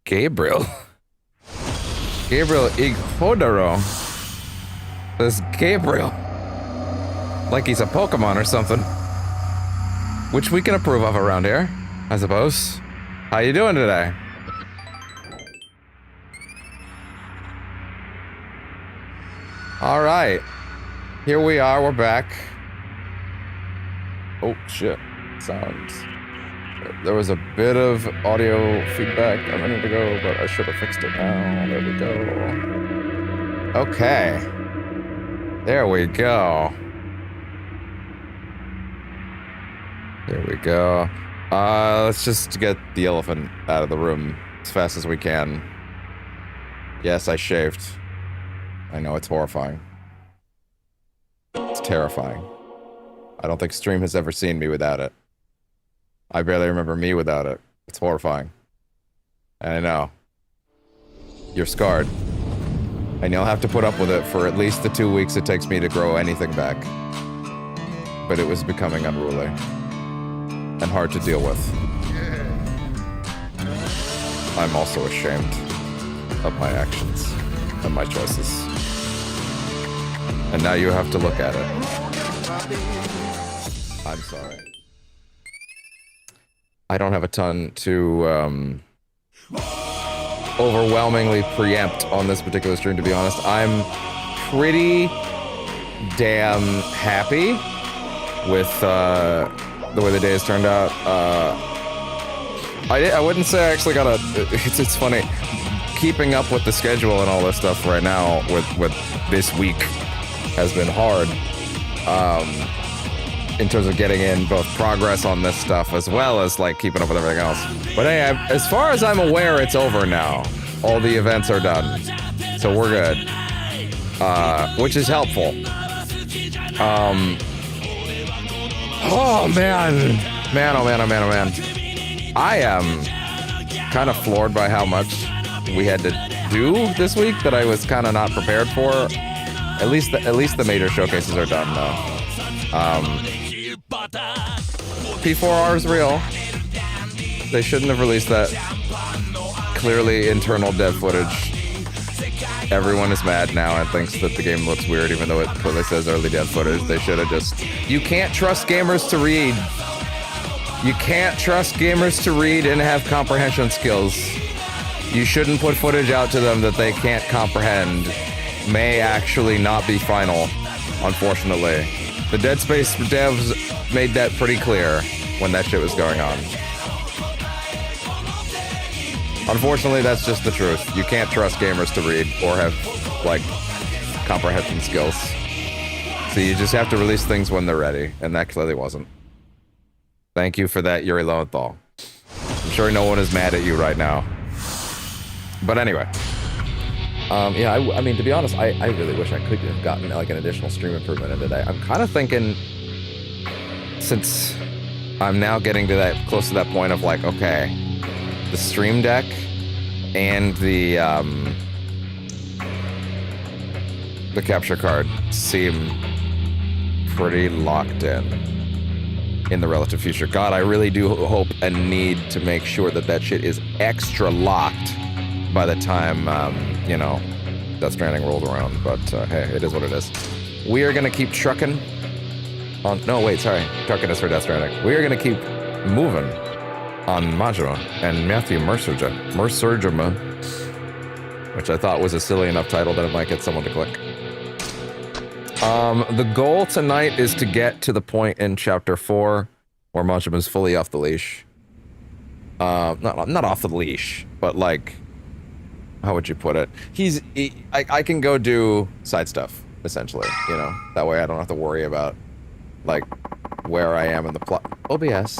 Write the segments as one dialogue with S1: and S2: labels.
S1: Gabriel Ighodaro. This Gabriel. Like he's a Pokemon or something. Which we can approve of around here, I suppose. How you doing today? Alright. Here we are, we're back. Oh shit. Sounds. There was a bit of audio feedback a minute ago, but I should have fixed it now. There we go. Okay. There we go. There we go. Let's just get the elephant out of the room as fast as we can. Yes, I shaved. I know, it's horrifying. It's terrifying. I don't think Stream has ever seen me without it. I barely remember me without it. It's horrifying. And I know. You're scarred. And you'll have to put up with it for at least the 2 weeks it takes me to grow anything back. But it was becoming unruly. And hard to deal with. I'm also ashamed of my actions and my choices. And now you have to look at it. I'm sorry. I don't have a ton to overwhelmingly preempt on this particular stream, to be honest. I'm pretty damn happy with the way the day has turned out. I wouldn't say I actually got a... It's funny. Keeping up with the schedule and all this stuff right now with this week has been hard. In terms of getting in both progress on this stuff as well as like keeping up with everything else. But hey, as far as I'm aware, it's over now. All the events are done. So we're good. Which is helpful. Oh man. Man, oh man, oh man, oh man. I am kind of floored by how much we had to do this week that I was kind of not prepared for. At least the major showcases are done though. P4R is real. They shouldn't have released that clearly internal dev footage. Everyone is mad now and thinks that the game looks weird even though it clearly says early dev footage. They should have just... You can't trust gamers to read. You can't trust gamers to read and have comprehension skills. You shouldn't put footage out to them that they can't comprehend. May actually not be final, unfortunately. The Dead Space devs made that pretty clear when that shit was going on. Unfortunately, that's just the truth. You can't trust gamers to read or have, like, comprehension skills. So you just have to release things when they're ready, and that clearly wasn't. Thank you for that, Yuri Lowenthal. I'm sure no one is mad at you right now. But anyway. Yeah, I mean, to be honest, I really wish I could have gotten like an additional stream improvement in today. I'm kind of thinking, since I'm now getting to that close to that point of like, okay, the stream deck and the capture card seem pretty locked in the relative future. God, I really do hope and need to make sure that that shit is extra locked by the time, you know, Death Stranding rolls around. But hey, it is what it is. We are gonna keep trucking on. No, wait, sorry. Trucking is for Death Stranding. We are gonna keep moving on Majima and Mathew Mercerjima, which I thought was a silly enough title that it might get someone to click. The goal tonight is to get to the point in Chapter 4 where Majima is fully off the leash. Not off the leash, but like, how would you put it? I can go do side stuff, essentially, you know? That way I don't have to worry about, like, where I am in the plot. OBS,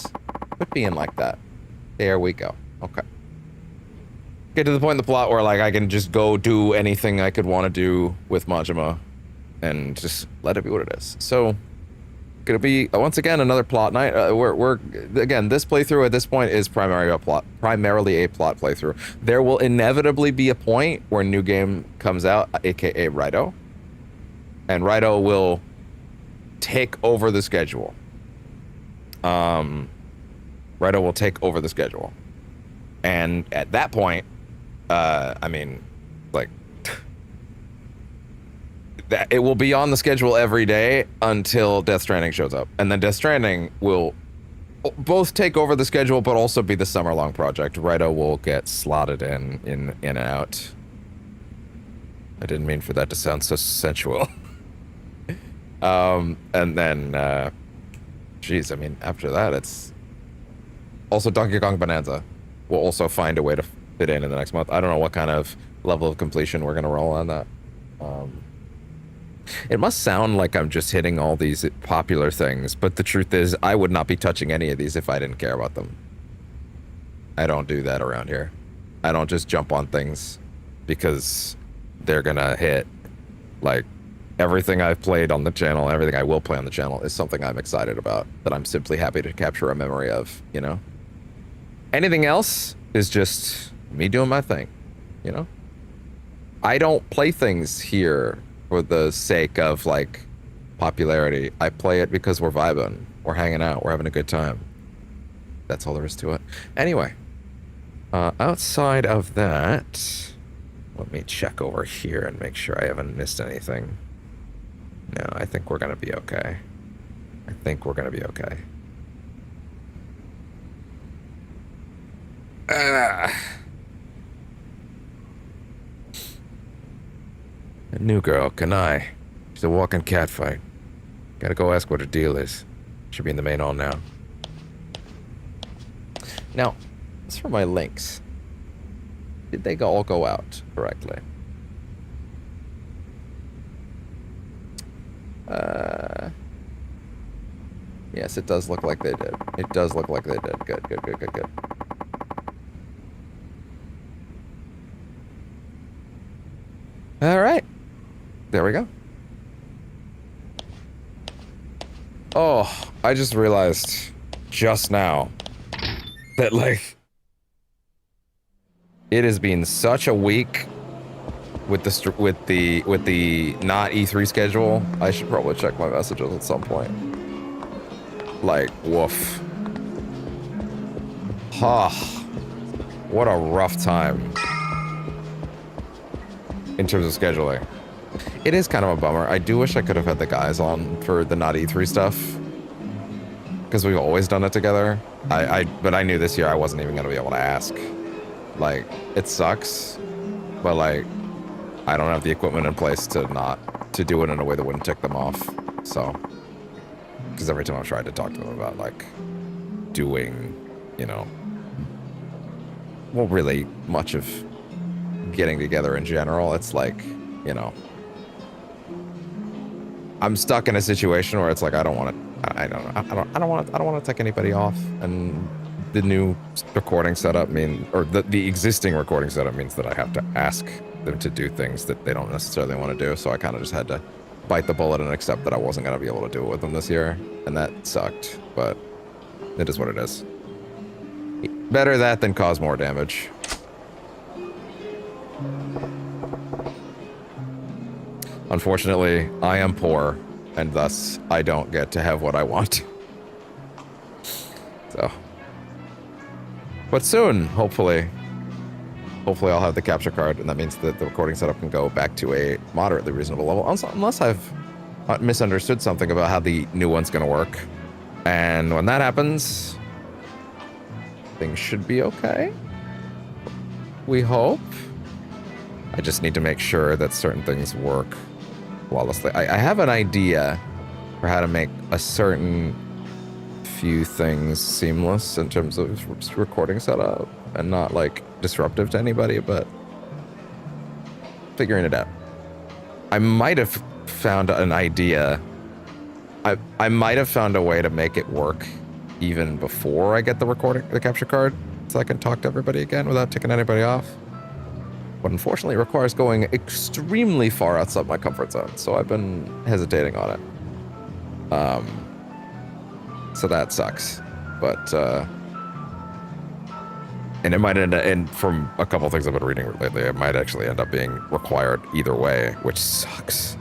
S1: quit being like that. There we go. Okay. Get to the point in the plot where, like, I can just go do anything I could want to do with Majima and just let it be what it is. So, gonna be, once again, another plot night. We're again, this playthrough at this point is primarily a plot playthrough. There will inevitably be a point where a new game comes out, aka Raito, and Raito will take over the schedule. Raito will take over the schedule, and at that point, I mean, like, that it will be on the schedule every day until Death Stranding shows up, and then Death Stranding will both take over the schedule, but also be the summer-long project. Raito will get slotted in and out. I didn't mean for that to sound so sensual. And then, geez, I mean, after that, it's also Donkey Kong Bonanza will also find a way to fit in the next month. I don't know what kind of level of completion we're gonna roll on that. It must sound like I'm just hitting all these popular things, but the truth is I would not be touching any of these if I didn't care about them. I don't do that around here. I don't just jump on things because they're gonna hit. Like, everything I've played on the channel, everything I will play on the channel is something I'm excited about, that I'm simply happy to capture a memory of, you know? Anything else is just me doing my thing, you know? I don't play things here for the sake of, like, popularity. I play it because we're vibing, we're hanging out, we're having a good time. That's all there is to it. Anyway, outside of that, let me check over here and make sure I haven't missed anything. No, I think we're gonna be okay. I think we're gonna be okay. A new girl, Kanai. She's a walking catfight. Gotta go ask what her deal is. Should be in the main hall now. Now, as for my links, did they all go out correctly? Yes, it does look like they did. It does look like they did. Good, good, good, good, good. All right. There we go. Oh, I just realized just now that, like, it has been such a week with the not E3 schedule. I should probably check my messages at some point. Like, woof. Ha. What a rough time in terms of scheduling. It is kind of a bummer. I do wish I could have had the guys on for the not E3 stuff, because we've always done it together. But I knew this year I wasn't even gonna be able to ask. Like, it sucks, but, like, I don't have the equipment in place to do it in a way that wouldn't tick them off. So, because every time I've tried to talk to them about, like, doing, you know, well, really much of getting together in general, it's like, you know, I'm stuck in a situation where it's like I don't want to take anybody off, and the new recording setup the existing recording setup means that I have to ask them to do things that they don't necessarily want to do, so I kind of just had to bite the bullet and accept that I wasn't going to be able to do it with them this year, and that sucked, but it is what it is. Better that than cause more damage. Unfortunately, I am poor, and thus I don't get to have what I want. So. But soon, hopefully I'll have the capture card, and that means that the recording setup can go back to a moderately reasonable level, unless I've misunderstood something about how the new one's going to work. And when that happens, things should be okay. We hope. I just need to make sure that certain things work flawlessly. I have an idea for how to make a certain few things seamless in terms of recording setup and not like disruptive to anybody, but figuring it out. I might have found an idea. I might have found a way to make it work even before I get the capture card, so I can talk to everybody again without taking anybody off. But unfortunately, it requires going extremely far outside my comfort zone, so I've been hesitating on it. So that sucks. But, and it might end up, and from a couple of things I've been reading lately, it might actually end up being required either way, which sucks.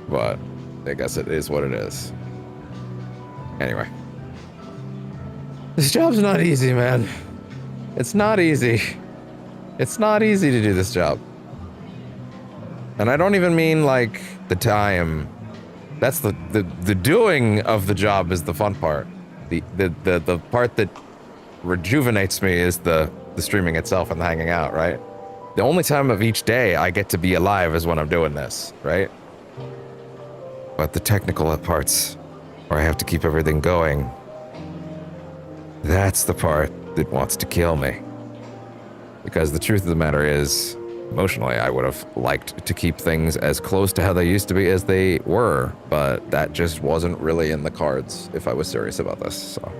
S1: But I guess it is what it is. Anyway. This job's not easy, man. It's not easy. It's not easy to do this job. And I don't even mean like the time. That's the doing of the job is the fun part. The part that rejuvenates me is the streaming itself and the hanging out, right? The only time of each day I get to be alive is when I'm doing this, right? But the technical parts, where I have to keep everything going, that's the part that wants to kill me. Because the truth of the matter is, emotionally, I would have liked to keep things as close to how they used to be as they were, but that just wasn't really in the cards if I was serious about this, so.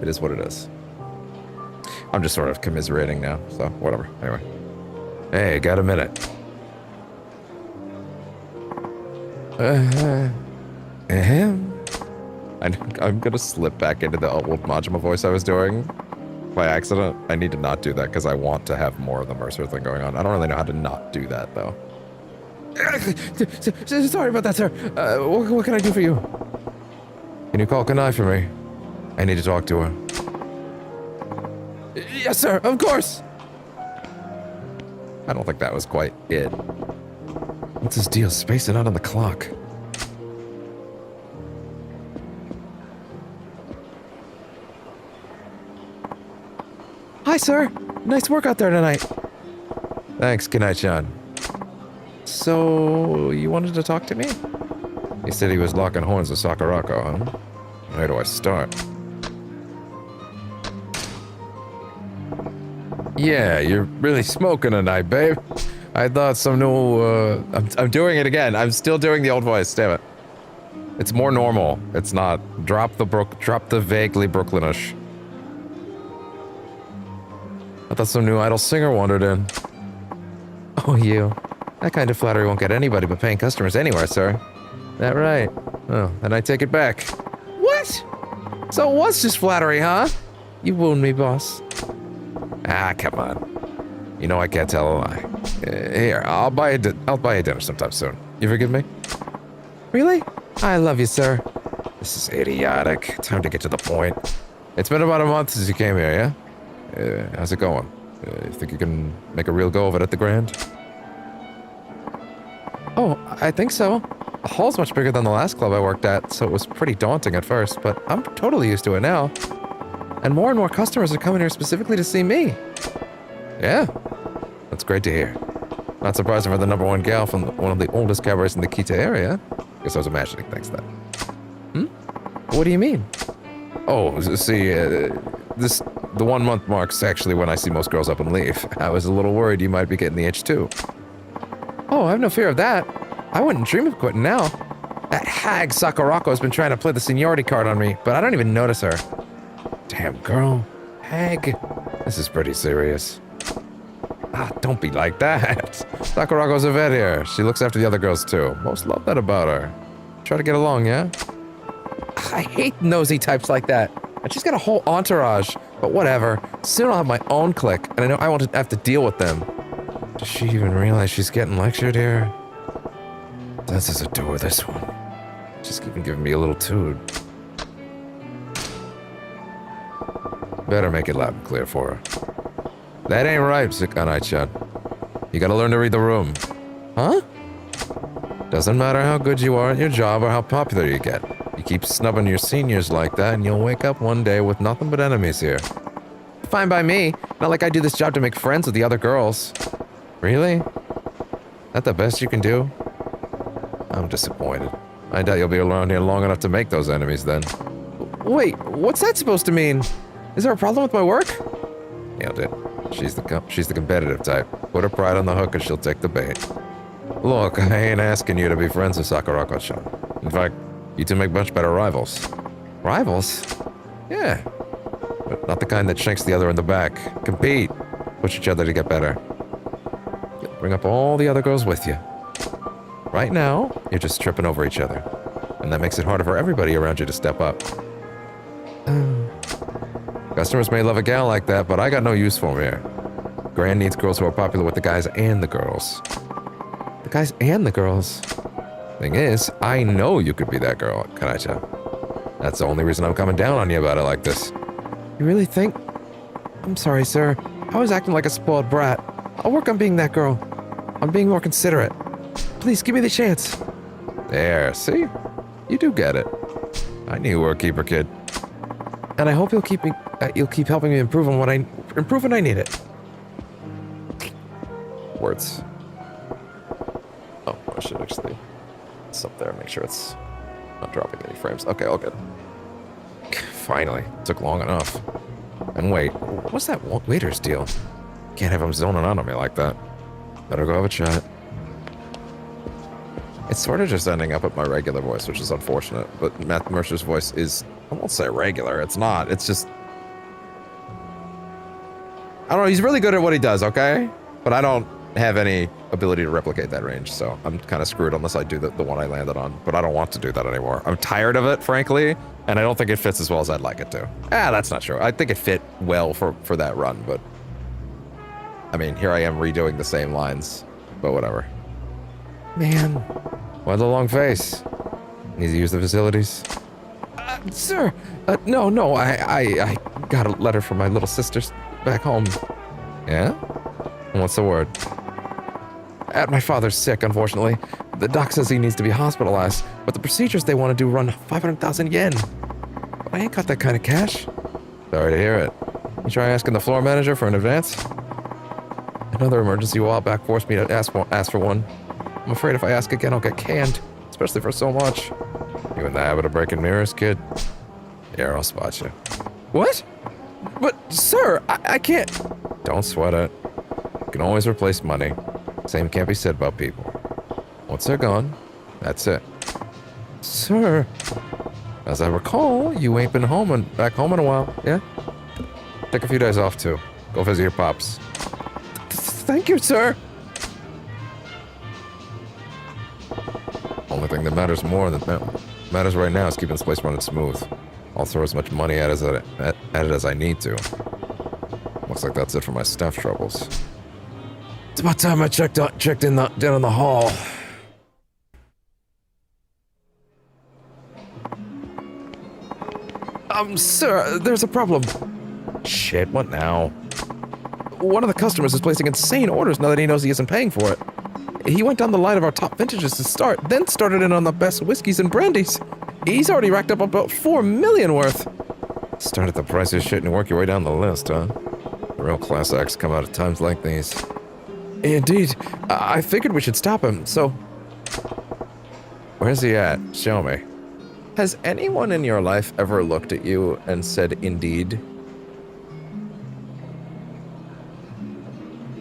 S1: It is what it is. I'm just sort of commiserating now, so whatever. Anyway. Hey, got a minute. I'm gonna slip back into the old Majima voice I was doing by accident. I need to not do that because I want to have more of the Mercer thing going on. I don't really know how to not do that, though. Sorry about that, sir. What can I do for you? Can you call Kanai for me? I need to talk to her. Yes, sir, of course. I don't think that was quite it. What's this deal? Spacing out on the clock. Hi, sir. Nice work out there tonight. Thanks, Kanai-chan. So, you wanted to talk to me? He said he was locking horns with Sakurako, huh? Where do I start? Yeah, you're really smoking tonight, babe. I thought some new, I'm doing it again. I'm still doing the old voice, damn it. It's more normal. It's not. Drop the vaguely Brooklynish. I thought some new idol singer wandered in. Oh, you. That kind of flattery won't get anybody but paying customers anywhere, sir. That right? Oh, then I take it back. What? So it was just flattery, huh? You wound me, boss. Ah, come on. You know I can't tell a lie. Here, I'll buy you dinner sometime soon. You forgive me? Really? I love you, sir. This is idiotic. Time to get to the point. It's been about a month since you came here, yeah? How's it going? You think you can make a real go of it at the Grand? Oh, I think so. The hall's much bigger than the last club I worked at, so it was pretty daunting at first, but I'm totally used to it now. And more customers are coming here specifically to see me. Yeah, that's great to hear. Not surprising for the #1 gal from one of the oldest cabarets in the Kita area. Guess I was imagining things then. What do you mean? Oh, see, the 1 month mark's actually when I see most girls up and leave. I was a little worried you might be getting the itch too. Oh, I have no fear of that. I wouldn't dream of quitting now. That hag Sakurako has been trying to play the seniority card on me, but I don't even notice her. Damn girl. Hag. This is pretty serious. Ah, don't be like that. Sakurako's a vet here. She looks after the other girls too. Most love that about her. Try to get along, yeah? I hate nosy types like that. And she's got a whole entourage. But whatever. Soon I'll have my own clique, and I know I won't have to deal with them. Does she even realize she's getting lectured here? This is a door, this one. She's even giving me a little toot. Better make it loud and clear for her. That ain't right, Sakanai-chan. You gotta learn to read the room. Huh? Doesn't matter how good you are at your job or how popular you get. You keep snubbing your seniors like that and you'll wake up one day with nothing but enemies here. Fine by me. Not like I do this job to make friends with the other girls. Really? That the best you can do? I'm disappointed. I doubt you'll be around here long enough to make those enemies then. Wait, what's that supposed to mean? Is there a problem with my work? Nailed it. She's the competitive type. Put her pride on the hook and she'll take the bait. Look, I ain't asking you to be friends with Sakurako-chan. In fact, you two make much better rivals. Rivals? Yeah. But not the kind that shanks the other in the back. Compete. Push each other to get better. Bring up all the other girls with you. Right now, you're just tripping over each other. And that makes it harder for everybody around you to step up. Customers may love a gal like that, but I got no use for 'em here. Grand needs girls who are popular with the guys and the girls. The guys and the girls? Thing is, I know you could be that girl, Kanai-chan. That's the only reason I'm coming down on you about it like this. You really think? I'm sorry, sir. I was acting like a spoiled brat. I'll work on being that girl. On being more considerate. Please, give me the chance. There, see? You do get it. I knew you were a keeper, kid. And I hope you'll keep helping me improve when I need it. Words. Oh, I should actually... It's up there, make sure it's not dropping any frames. Okay, all good. Finally, took long enough. And wait, what's that waiter's deal? Can't have him zoning out on me like that. Better go have a chat. It's sort of just ending up at my regular voice, which is unfortunate, but Matt Mercer's voice is, I won't say regular, it's not, it's just... I don't know, he's really good at what he does, okay? But I don't have any ability to replicate that range, so I'm kind of screwed unless I do the one I landed on, but I don't want to do that anymore. I'm tired of it, frankly, and I don't think it fits as well as I'd like it to. That's not true. I think it fit well for that run, but... I mean, here I am redoing the same lines, but whatever. Man, why the long face? Need to use the facilities? Sir, no, I got a letter from my little sisters back home. Yeah? What's the word? My father's sick, unfortunately. The doc says he needs to be hospitalized, but the procedures they want to do run 500,000 yen. But I ain't got that kind of cash. Sorry to hear it. You try asking the floor manager for an advance? Another emergency a while back forced me to ask for one. I'm afraid if I ask again, I'll get canned, especially for so much. You in the habit of breaking mirrors, kid? Here, I'll spot you. What? But, sir, I can't... Don't sweat it. You can always replace money. Same can't be said about people. Once they're gone, that's it. Sir, as I recall, you ain't been back home in a while, yeah? Take a few days off, too. Go visit your pops. Thank you, sir. Only thing that matters right now is keeping this place running smooth. I'll throw as much money at it as I need to. Looks like that's it for my staff troubles. It's about time I checked in down in the hall. Sir, there's a problem. Shit, what now? One of the customers is placing insane orders now that he knows he isn't paying for it. He went down the line of our top vintages to start, then started in on the best whiskeys and brandies. He's already racked up about 4 million worth. Start at the price of shit and work your way down the list, huh? Real class acts come out at times like these. Indeed. I figured we should stop him, so... Where's he at? Show me. Has anyone in your life ever looked at you and said, indeed?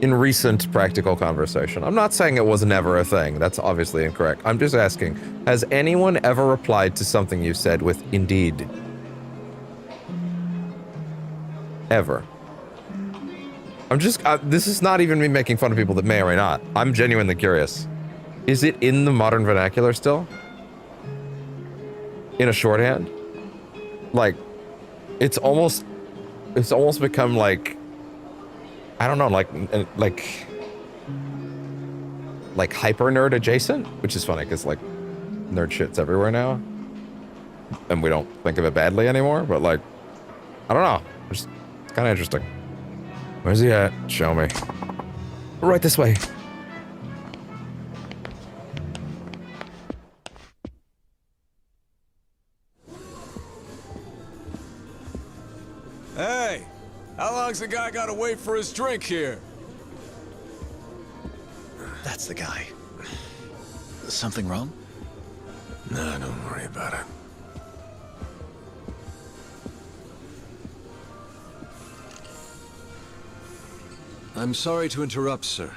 S1: In recent practical conversation. I'm not saying it was never a thing. That's obviously incorrect. I'm just asking, has anyone ever replied to something you said with indeed? Ever? I'm just, this is not even me making fun of people that may or may not. I'm genuinely curious. Is it in the modern vernacular still? In a shorthand? Like, it's almost become like, I don't know, like hyper nerd adjacent, which is funny because like nerd shit's everywhere now, and we don't think of it badly anymore. But like, I don't know, it's kind of interesting. Where's he at? Show me. Right this way.
S2: Hey, how long's the guy gotta wait for his drink here?
S3: That's the guy. Something wrong?
S2: Nah, don't worry about it. I'm sorry to interrupt, sir.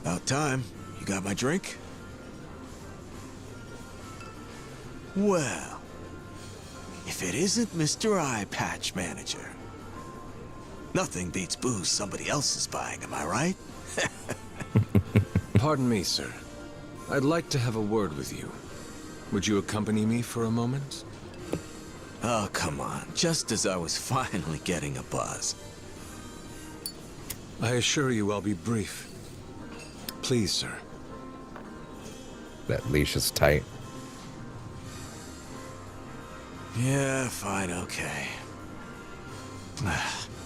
S2: About time. You got my drink? Well, if it isn't Mr. Eye Patch Manager. Nothing beats booze somebody else is buying, am I right?
S4: Pardon me, sir. I'd like to have a word with you. Would you accompany me for a moment?
S2: Oh, come on. Just as I was finally getting a buzz.
S4: I assure you I'll be brief. Please, sir.
S1: That leash is tight.
S2: Yeah, fine, okay.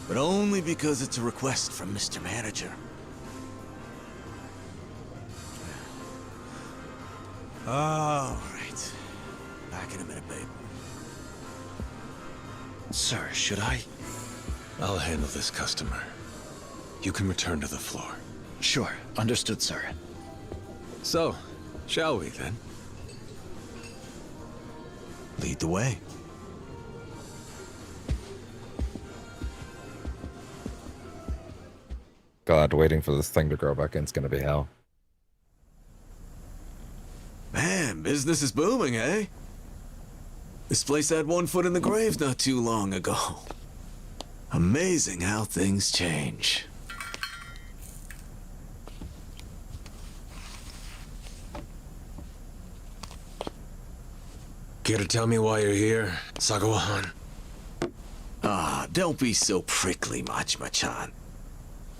S2: But only because it's a request from Mr. Manager. All right. Back in a minute, babe.
S3: Sir, should I?
S4: I'll handle this customer. You can return to the floor.
S3: Sure, understood, sir.
S4: So, shall we then?
S2: Lead the way.
S1: God, waiting for this thing to grow back in is gonna be hell.
S2: Man, business is booming, eh? This place had one foot in the grave not too long ago. Amazing how things change.
S4: Care to tell me why you're here, Sagawa-han?
S2: Ah, don't be so prickly, Machima-chan.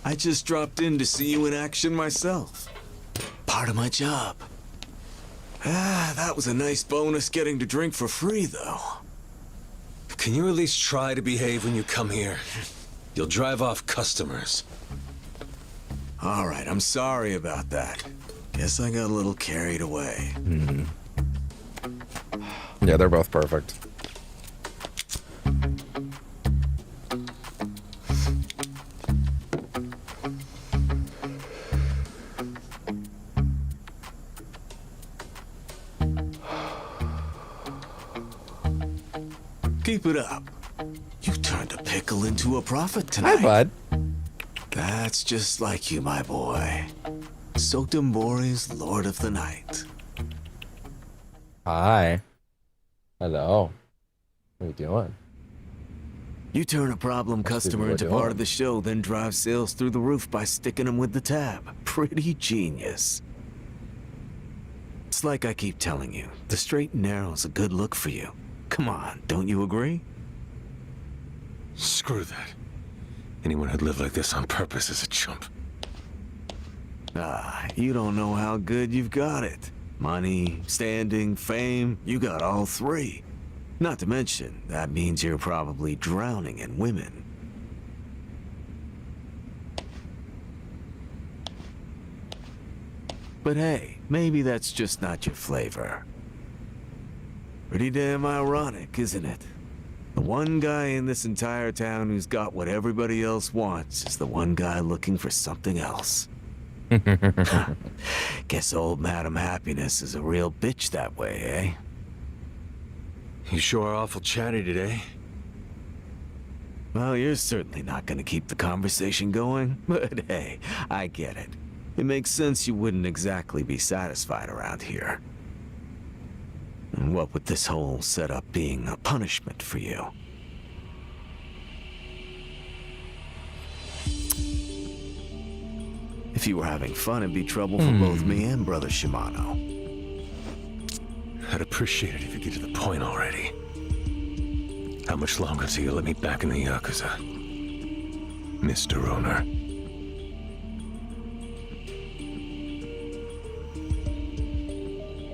S2: I just dropped in to see you in action myself. Part of my job. Ah, that was a nice bonus getting to drink for free, though.
S4: Can you at least try to behave when you come here? You'll drive off customers.
S2: All right, I'm sorry about that. Guess I got a little carried away.
S1: Yeah, they're both perfect.
S2: Keep it up. You turned a pickle into a profit tonight.
S1: Hi, bud.
S2: That's just like you, my boy. Sotenbori's Lord of the Night.
S1: Hi. Hello. What are you doing?
S2: You turn a problem customer into part of the show, then drive sales through the roof by sticking them with the tab. Pretty genius. It's like I keep telling you, the straight and narrow's a good look for you. Come on, don't you agree?
S4: Screw that. Anyone who'd live like this on purpose is a chump.
S2: Ah, you don't know how good you've got it. Money, standing, fame, you got all three. Not to mention, that means you're probably drowning in women. But hey, maybe that's just not your flavor. Pretty damn ironic, isn't it? The one guy in this entire town who's got what everybody else wants is the one guy looking for something else. Guess old Madam Happiness is a real bitch that way, eh?
S4: You sure are awful chatty today.
S2: Well, you're certainly not gonna keep the conversation going, but hey, I get it. It makes sense you wouldn't exactly be satisfied around here. And what with this whole setup being a punishment for you? If you were having fun, it'd be trouble for both me and Brother Shimano.
S4: I'd appreciate it if you get to the point already. How much longer till you let me back in the Yakuza? Mr. Owner.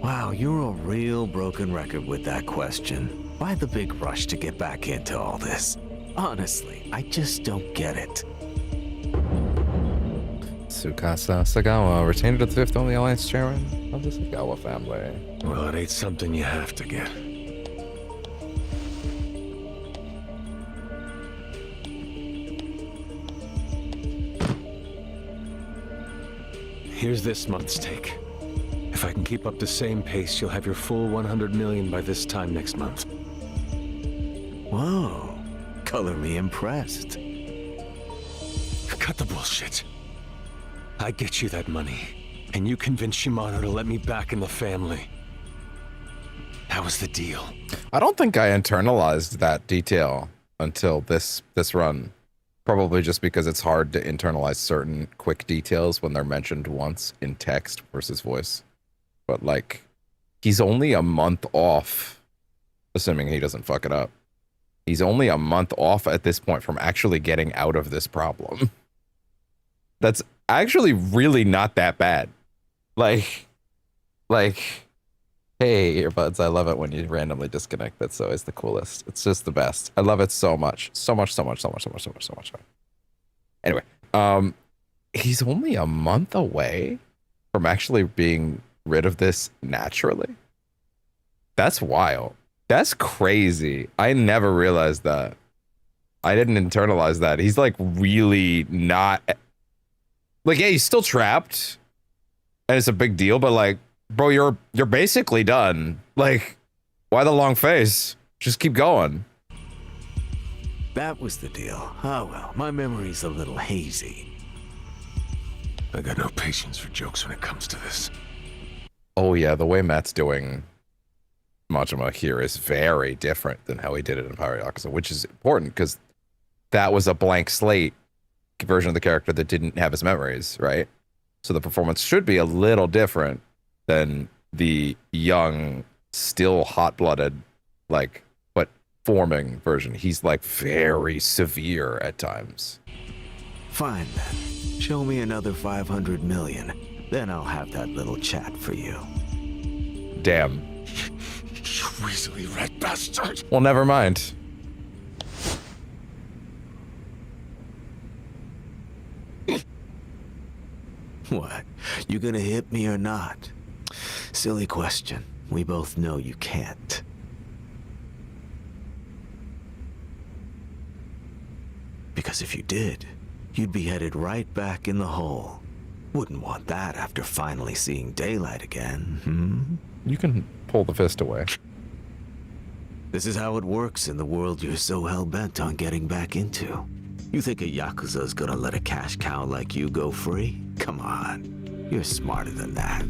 S2: Wow, you're a real broken record with that question. Why the big rush to get back into all this? Honestly, I just don't get it.
S1: Tsukasa Sagawa, retained as the 5th only Alliance chairman of the Sagawa family.
S4: Well, it ain't something you have to get. Here's this month's take. If I can keep up the same pace, you'll have your full 100 million by this time next month.
S2: Whoa, color me impressed.
S4: Cut the bullshit. I get you that money, and you convince Shimano to let me back in the family. That was the deal.
S1: I don't think I internalized that detail until this run. Probably just because it's hard to internalize certain quick details when they're mentioned once in text versus voice. But like, he's only a month off, assuming he doesn't fuck it up. He's only a month off at this point from actually getting out of this problem. That's actually really not that bad. Like, hey, earbuds, I love it when you randomly disconnect. That's always the coolest. It's just the best. I love it so much. So much. Anyway, he's only a month away from actually being rid of this naturally. That's wild. That's crazy. I never realized that. I didn't internalize that. He's like really not... Like, yeah, he's still trapped. And it's a big deal, but like, bro, you're basically done. Like, why the long face? Just keep going.
S2: That was the deal. Oh well, my memory's a little hazy.
S4: I got no patience for jokes when it comes to this.
S1: Oh yeah, the way Matt's doing Majima here is very different than how he did it in Pirate Yakuza, which is important because that was a blank slate version of the character that didn't have his memories, right? So the performance should be a little different than the young, still hot-blooded, like, but forming version. He's like very severe at times.
S2: Fine then. Show me another 500 million. Then I'll have that little chat for you.
S1: Damn.
S4: You weaselly red bastard!
S1: Well, never mind.
S2: What? You gonna hit me or not? Silly question. We both know you can't. Because if you did, you'd be headed right back in the hole. Wouldn't want that after finally seeing daylight again, hmm?
S1: You can pull the fist away.
S2: This is how it works in the world you're so hell-bent on getting back into. You think a Yakuza's gonna let a cash cow like you go free? Come on. You're smarter than that.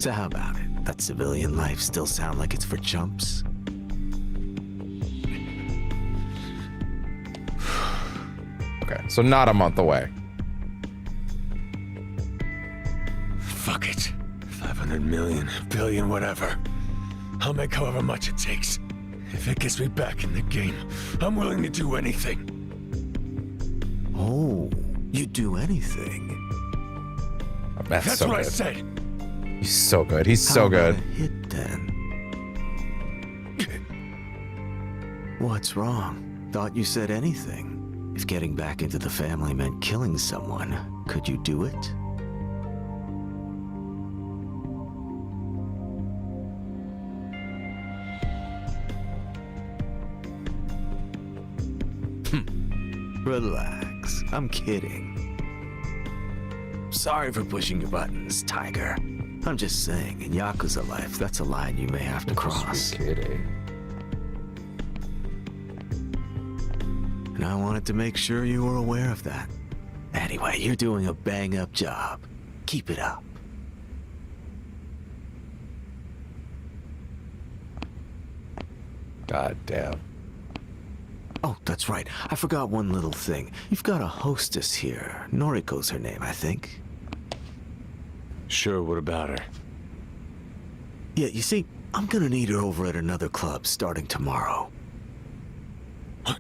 S2: So how about it? That civilian life still sound like it's for chumps?
S1: Okay, so not a month away.
S4: Fuck it. 500 million, billion, whatever. I'll make however much it takes. If it gets me back in the game, I'm willing to do anything.
S2: Oh, you'd do anything.
S1: That's
S4: That's
S1: so
S4: what
S1: good.
S4: I said.
S1: He's so good. He's so
S2: How
S1: good.
S2: about a hit then? What's wrong? Thought you said anything. If getting back into the family meant killing someone, could you do it? Relax. I'm kidding. Sorry for pushing your buttons, Tiger. I'm just saying, in Yakuza life, that's a line you may have to cross.
S1: Sweet kitty.
S2: And I wanted to make sure you were aware of that. Anyway, you're doing a bang-up job. Keep it up.
S1: God damn.
S2: Oh, that's right. I forgot one little thing. You've got a hostess here. Noriko's her name, I think.
S4: Sure, what about her?
S2: Yeah, you see, I'm gonna need her over at another club starting tomorrow.
S4: What?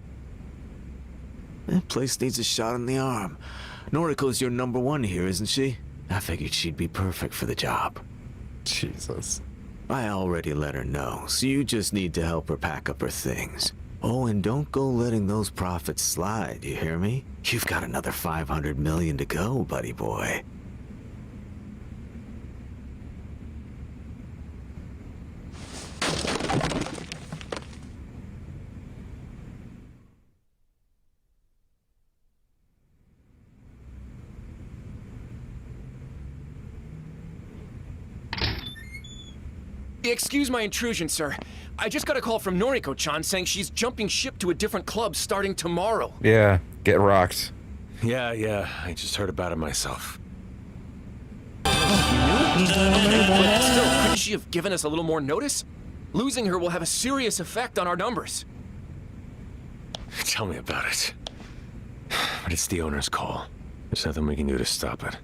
S2: That place needs a shot in the arm. Noriko's your #1 here, isn't she? I figured she'd be perfect for the job.
S1: Jesus.
S2: I already let her know, so you just need to help her pack up her things. Oh, and don't go letting those profits slide, you hear me? You've got another 500 million to go, buddy boy.
S5: Excuse my intrusion, sir. I just got a call from Noriko-chan saying she's jumping ship to a different club starting tomorrow.
S1: Yeah, get rocked.
S4: Yeah, I just heard about it myself.
S5: But still, couldn't she have given us a little more notice? Losing her will have a serious effect on our numbers.
S4: Tell me about it. But it's the owner's call. There's nothing we can do to stop it.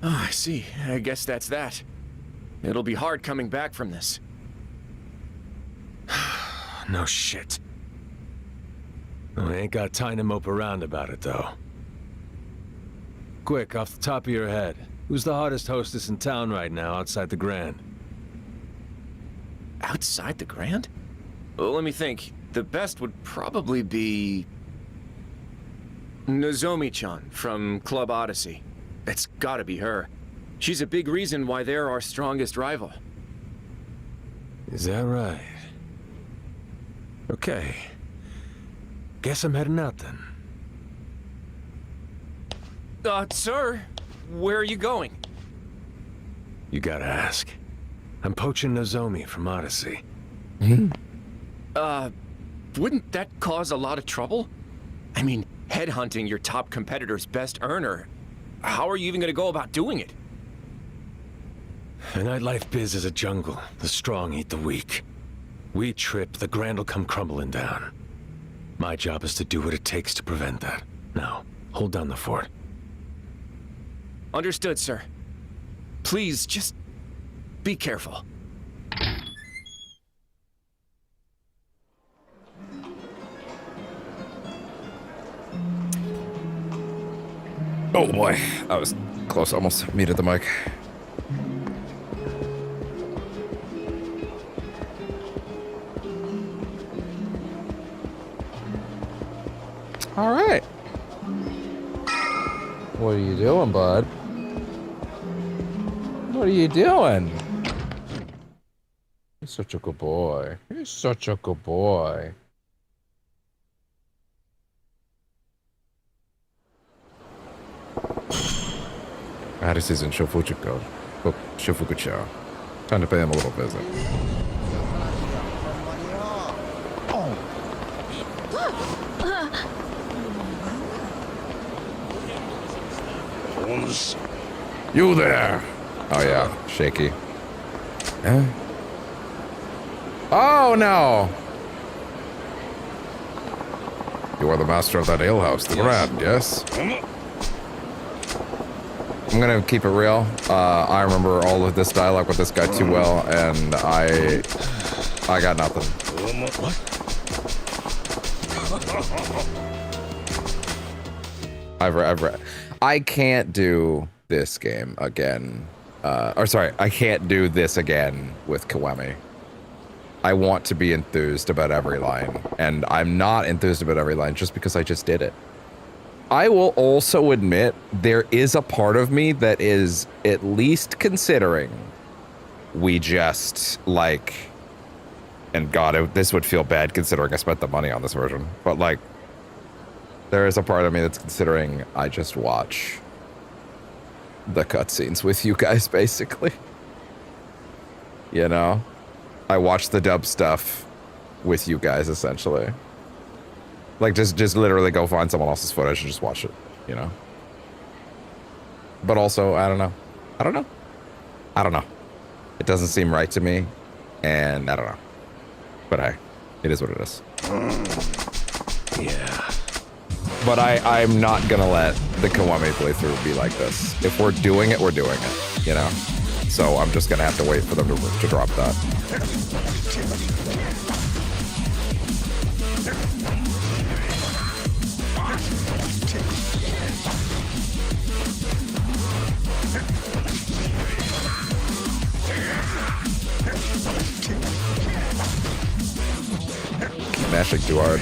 S5: Oh, I see. I guess that's that. It'll be hard coming back from this.
S4: No shit. I ain't got time to mope around about it, though. Quick, off the top of your head, who's the hottest hostess in town right now outside the Grand?
S5: Outside the Grand? Well, let me think. The best would probably be... Nozomi-chan from Club Odyssey. It's gotta be her. She's a big reason why they're our strongest rival.
S4: Is that right? Okay. Guess I'm heading out then.
S5: Sir, where are you going?
S4: You gotta ask. I'm poaching Nozomi from Odyssey.
S5: Wouldn't that cause a lot of trouble? I mean, headhunting your top competitor's best earner. How are you even gonna go about doing it?
S4: The nightlife biz is a jungle. The strong eat the weak. We trip, the Grand will come crumbling down. My job is to do what it takes to prevent that. Now, hold down the fort.
S5: Understood, sir. Please, just be careful.
S1: Oh boy, I was close, almost muted the mic. All right. What are you doing, bud? What are you doing? You're such a good boy. You're such a good boy. Odyssey's in Shofuku-cho. Time to pay him a little visit. You there! Oh yeah, shaky. Eh? Oh no! You are the master of that alehouse, the Grand, yes? I'm gonna keep it real. I remember all of this dialogue with this guy too well, and I got nothing. I can't do this game again. I can't do this again with Kiwami. I want to be enthused about every line, and I'm not enthused about every line just because I just did it. I will also admit there is a part of me that is at least considering we just like, and God, this would feel bad considering I spent the money on this version, but like, there is a part of me that's considering I just watch the cutscenes with you guys, basically. You know? I watch the dub stuff with you guys, essentially. Like, just literally go find someone else's footage and just watch it, you know? But also, I don't know. It doesn't seem right to me, and I don't know. But hey, it is what it is.
S4: Yeah.
S1: But I'm not gonna let the Kiwami playthrough be like this. If we're doing it, we're doing it, you know? So I'm just gonna have to wait for them to drop that. Keep mashing too hard.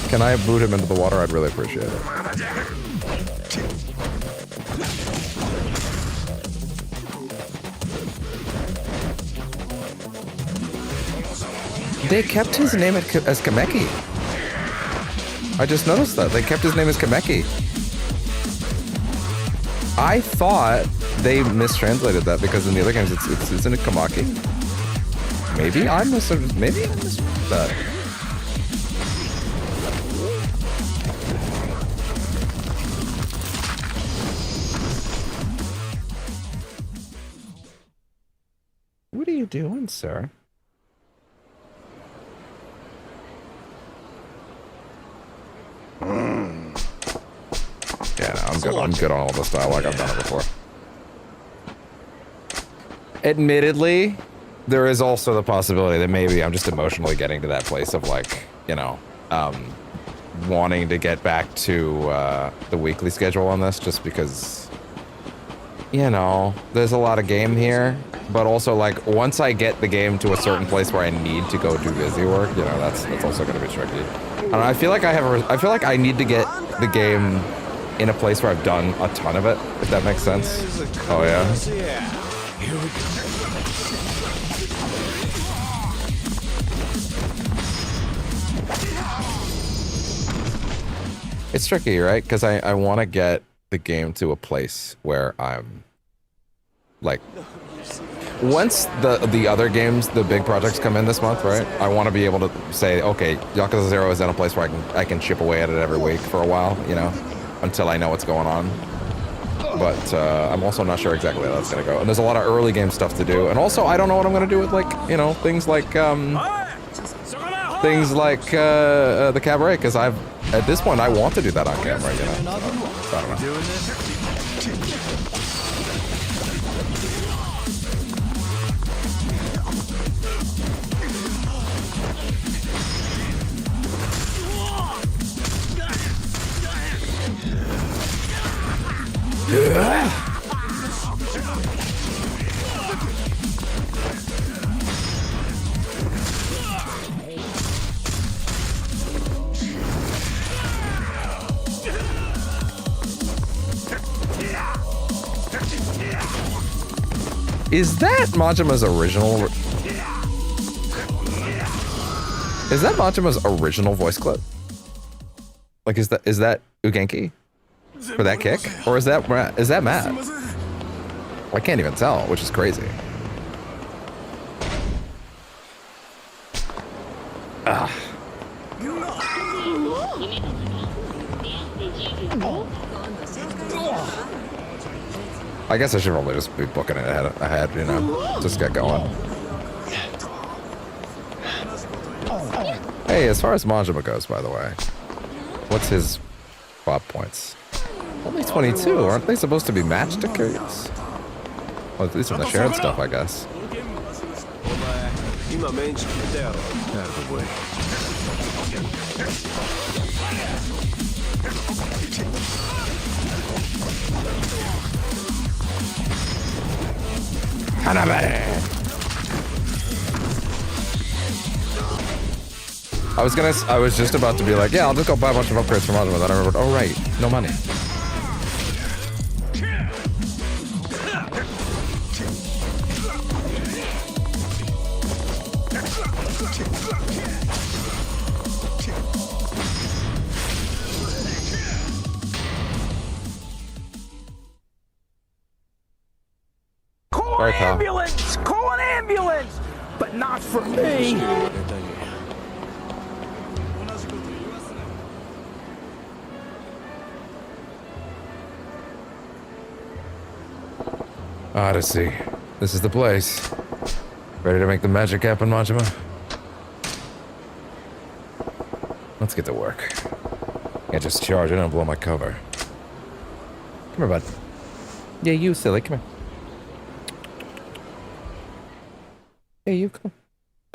S1: Can I boot him into the water? I'd really appreciate it. They kept his name as Kameki. I just noticed that. They kept his name as Kameki. I thought they mistranslated that because in the other games it's in a Kamaki. Maybe I misread that. What are you doing, sir? Yeah, no, I'm good. I'm good on all this dialogue. I've done it before. Admittedly, there is also the possibility that maybe I'm just emotionally getting to that place of like, you know, wanting to get back to the weekly schedule on this, just because, you know, there's a lot of game here, but also like once I get the game to a certain place where I need to go do busy work, you know, that's also going to be tricky. I don't know, I feel like I feel like I need to get the game in a place where I've done a ton of it, if that makes sense. Oh yeah.
S2: Here we go.
S1: It's tricky, right? Because I want to get the game to a place where I'm like, once the other games, the big projects come in this month, right? I want to be able to say, okay, Yakuza 0 is in a place where I can chip away at it every week for a while, you know, until I know what's going on. But I'm also not sure exactly how that's gonna go. And there's a lot of early game stuff to do. And also, I don't know what I'm gonna do with, like, you know, things like the cabaret, because at this point I want to do that on camera, you know. So, I don't know. Is that Majima's original? Is that Majima's original voice clip? Like, is that Ugenki for that kick, or is that Matt? I can't even tell, which is crazy. Ah. I guess I should probably just be booking it ahead, you know, just get going. Hey, as far as Majima goes, by the way, what's his Bob points? Only 22, aren't they supposed to be matched to curious? Well, at least in the shared stuff, I guess. I was just about to be like, yeah, I'll just go buy a bunch of upgrades from Majima. Then I remembered, oh right, no money. Sorry, pal.
S6: ambulance! Call an ambulance! But not for me!
S1: Odyssey. This is the place. Ready to make the magic happen, Majima? Let's get to work. Can't just charge it and blow my cover. Come here, bud. Yeah, you silly. Come here. Hey, you. Come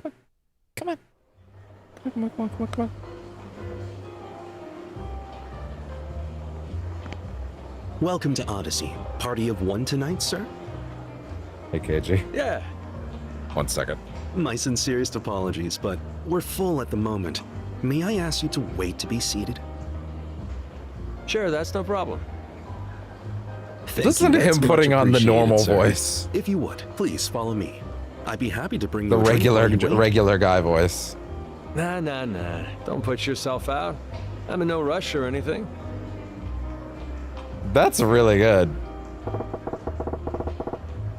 S1: on. Come on. Come on. Come on. Come on. Come on.
S7: Welcome to Odyssey. Party of one tonight, sir?
S1: Hey, KG.
S7: Yeah.
S1: 1 second.
S7: My sincerest apologies, but we're full at the moment. May I ask you to wait to be seated?
S8: Sure, that's no problem.
S7: Thank
S1: Listen
S7: you,
S1: to
S7: that's
S1: him
S7: much
S1: putting on the
S7: appreciated,
S1: normal
S7: sir.
S1: voice.
S7: If you would, please follow me. I'd be happy to bring
S1: The
S7: you a drink while you wait.
S1: regular guy voice.
S8: Nah. Don't put yourself out. I'm in no rush or anything.
S1: That's really good.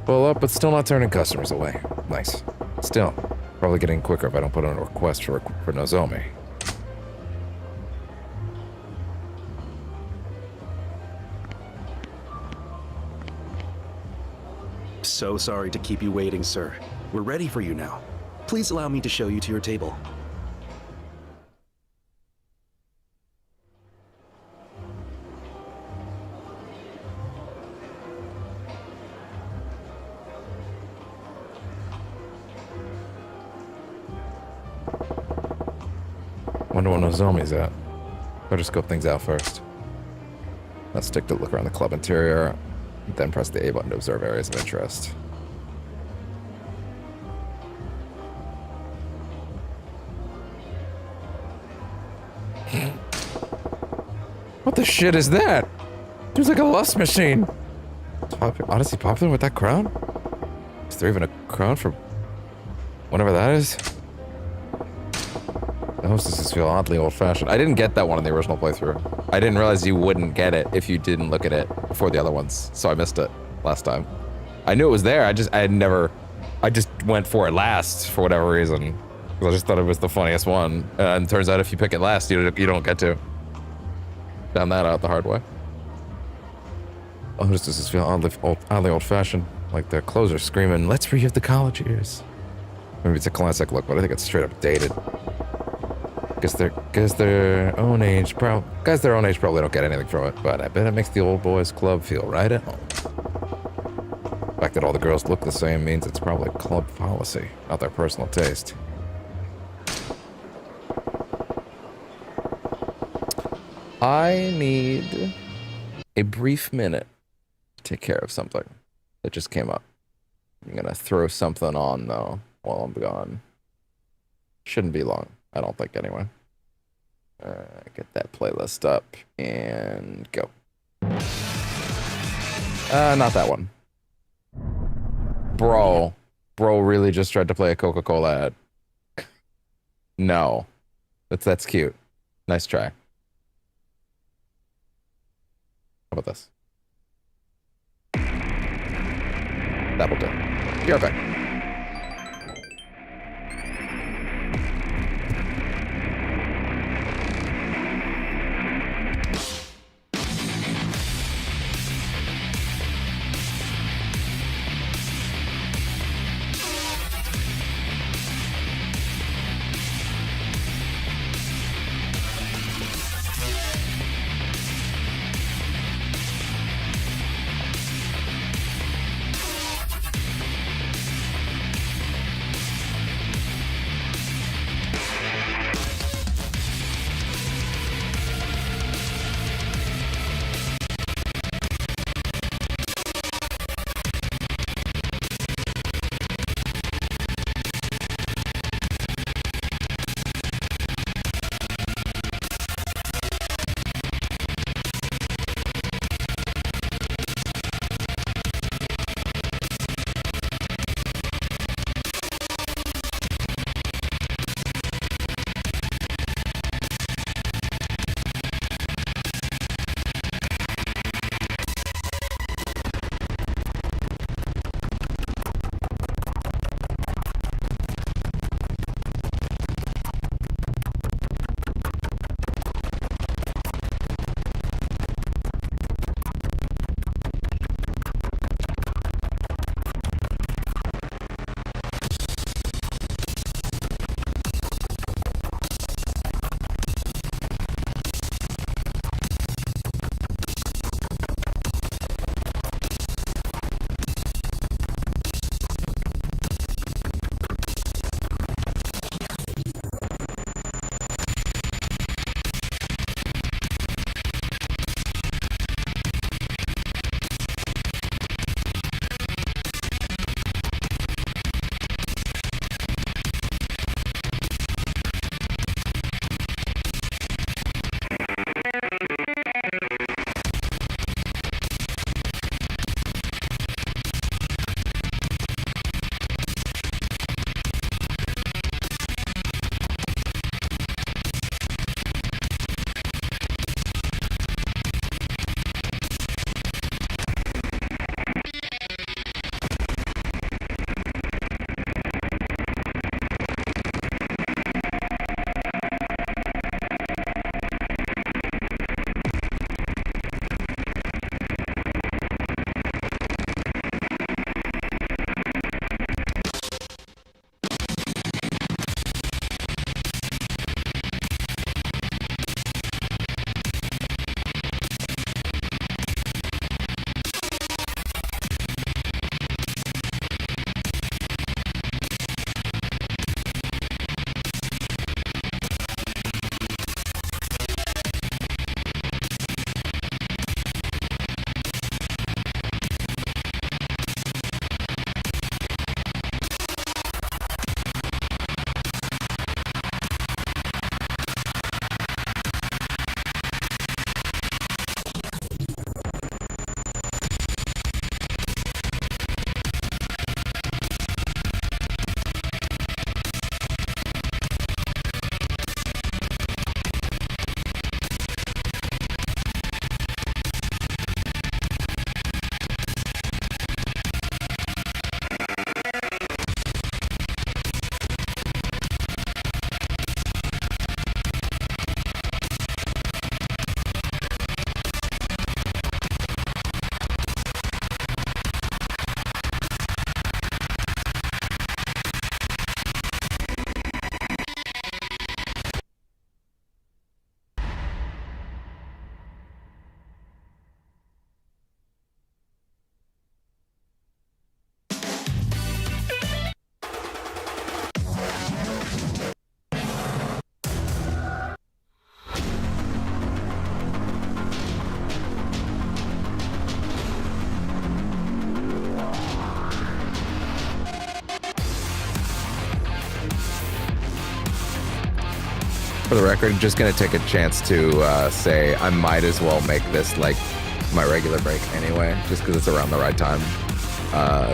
S1: Pull up, but still not turning customers away. Nice. Still, probably getting quicker if I don't put in a request for Nozomi.
S7: So sorry to keep you waiting, sir. We're ready for you now. Please allow me to show you to your table.
S1: Wonder what Nozomi's at. Better scope things out first. Let's take a look around the club interior, then press the A button to observe areas of interest. What the shit is that? There's like a lust machine. Odyssey popular with that crown? Is there even a crown for whatever that is? The hostesses feel oddly old-fashioned. I didn't get that one in the original playthrough. I didn't realize you wouldn't get it if you didn't look at it before the other ones, so I missed it last time. I knew it was there, I just went for it last for whatever reason. Because I just thought it was the funniest one. And it turns out if you pick it last, you don't get to. Found that out the hard way. Hostesses feel oddly old-fashioned. Like their clothes are screaming, "Let's relive the college years." Maybe it's a classic look, but I think it's straight up dated. Guys their own age probably don't get anything from it, but I bet it makes the old boys club feel right at home. The fact that all the girls look the same means it's probably club policy, not their personal taste. I need a brief minute to take care of something that just came up. I'm gonna throw something on though while I'm gone. Shouldn't be long. I don't think, anyway. Get that playlist up and go. Not that one. Bro really just tried to play a Coca-Cola ad. No. That's cute. Nice try. How about this? That'll do. Be right back. record, just gonna take a chance to say I might as well make this like my regular break anyway, just because it's around the right time.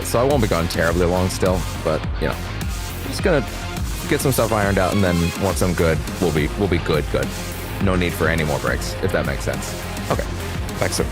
S1: So I won't be gone terribly long still, but you know, just gonna get some stuff ironed out, and then once I'm good, we'll be good. No need for any more breaks, if that makes sense. Okay, back soon.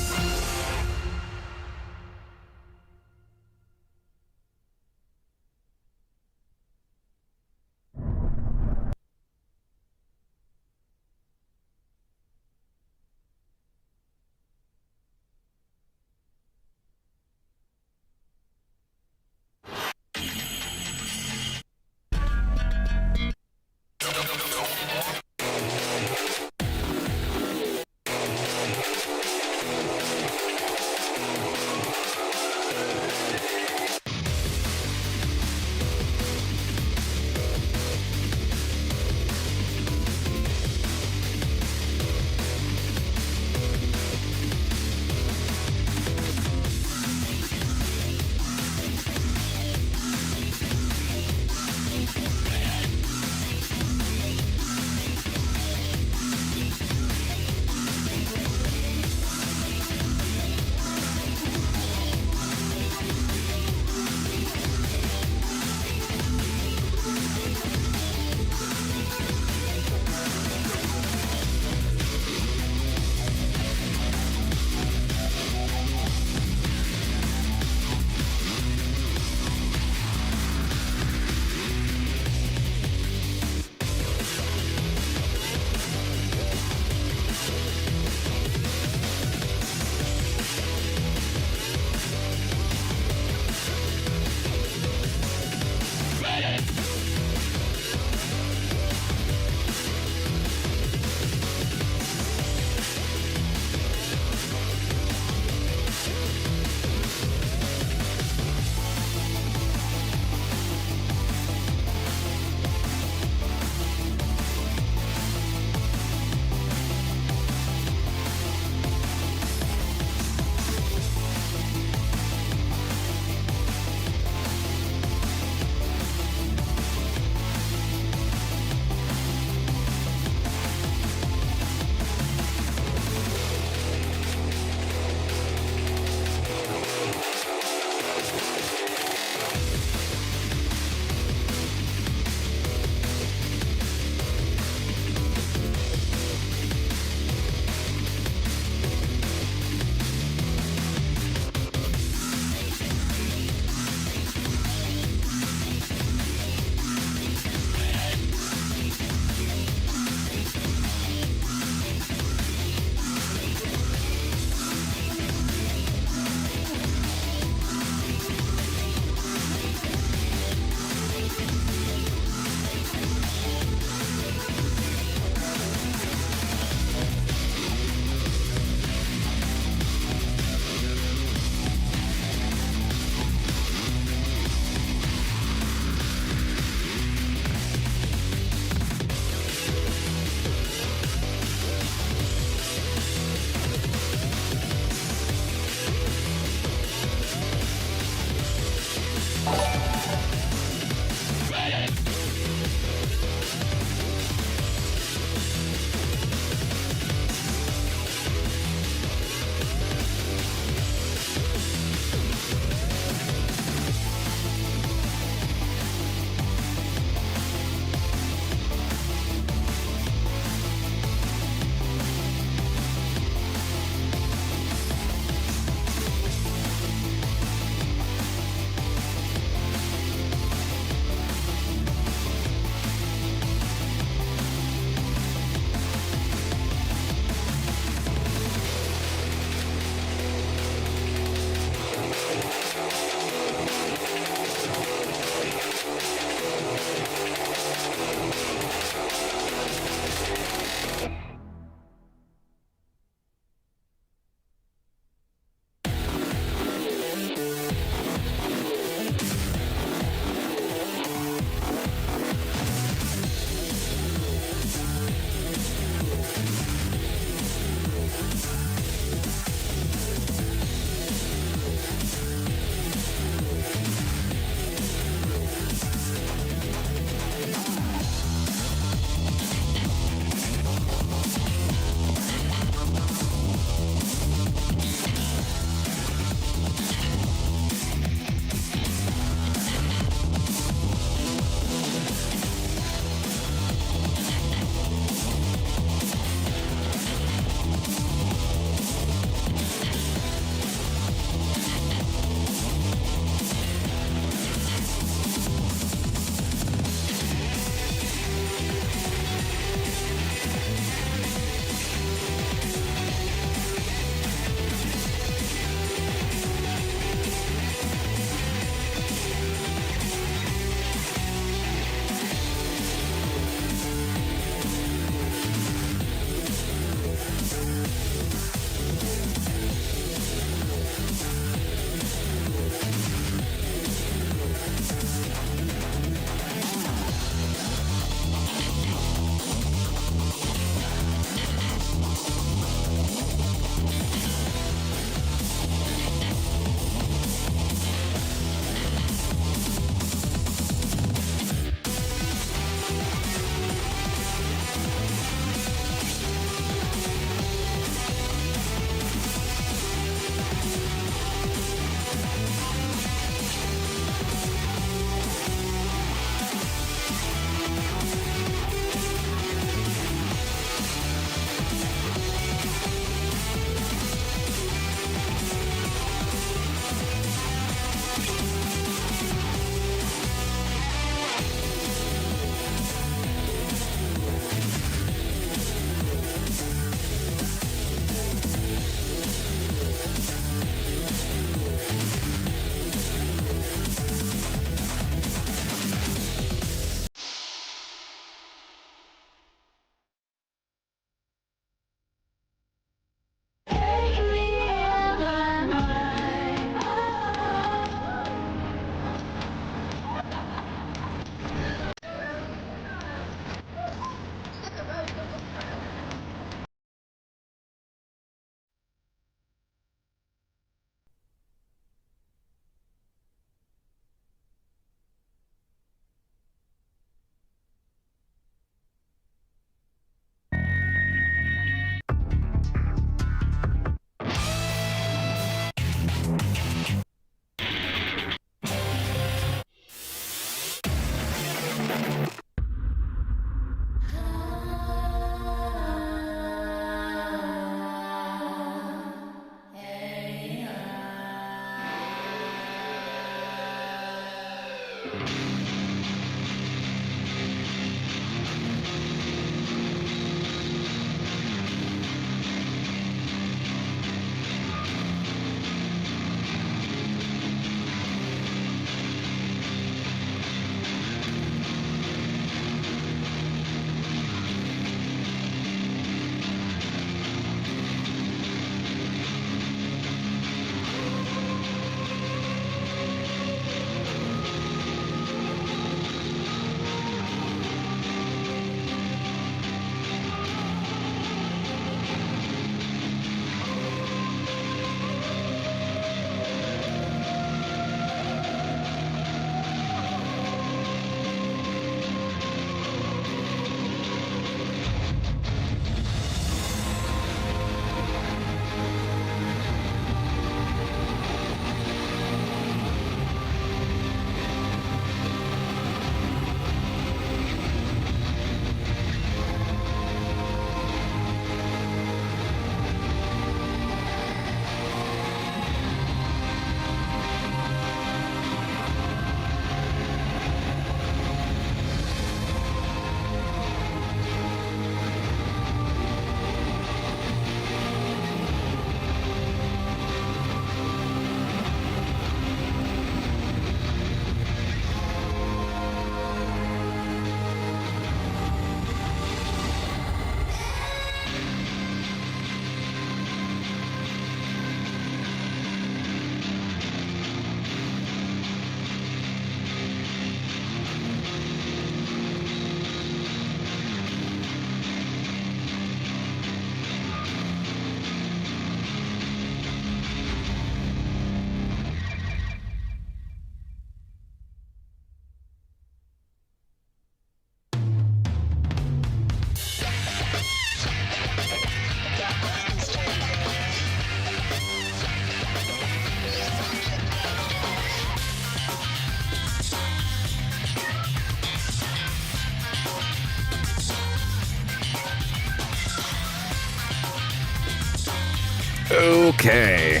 S1: Okay.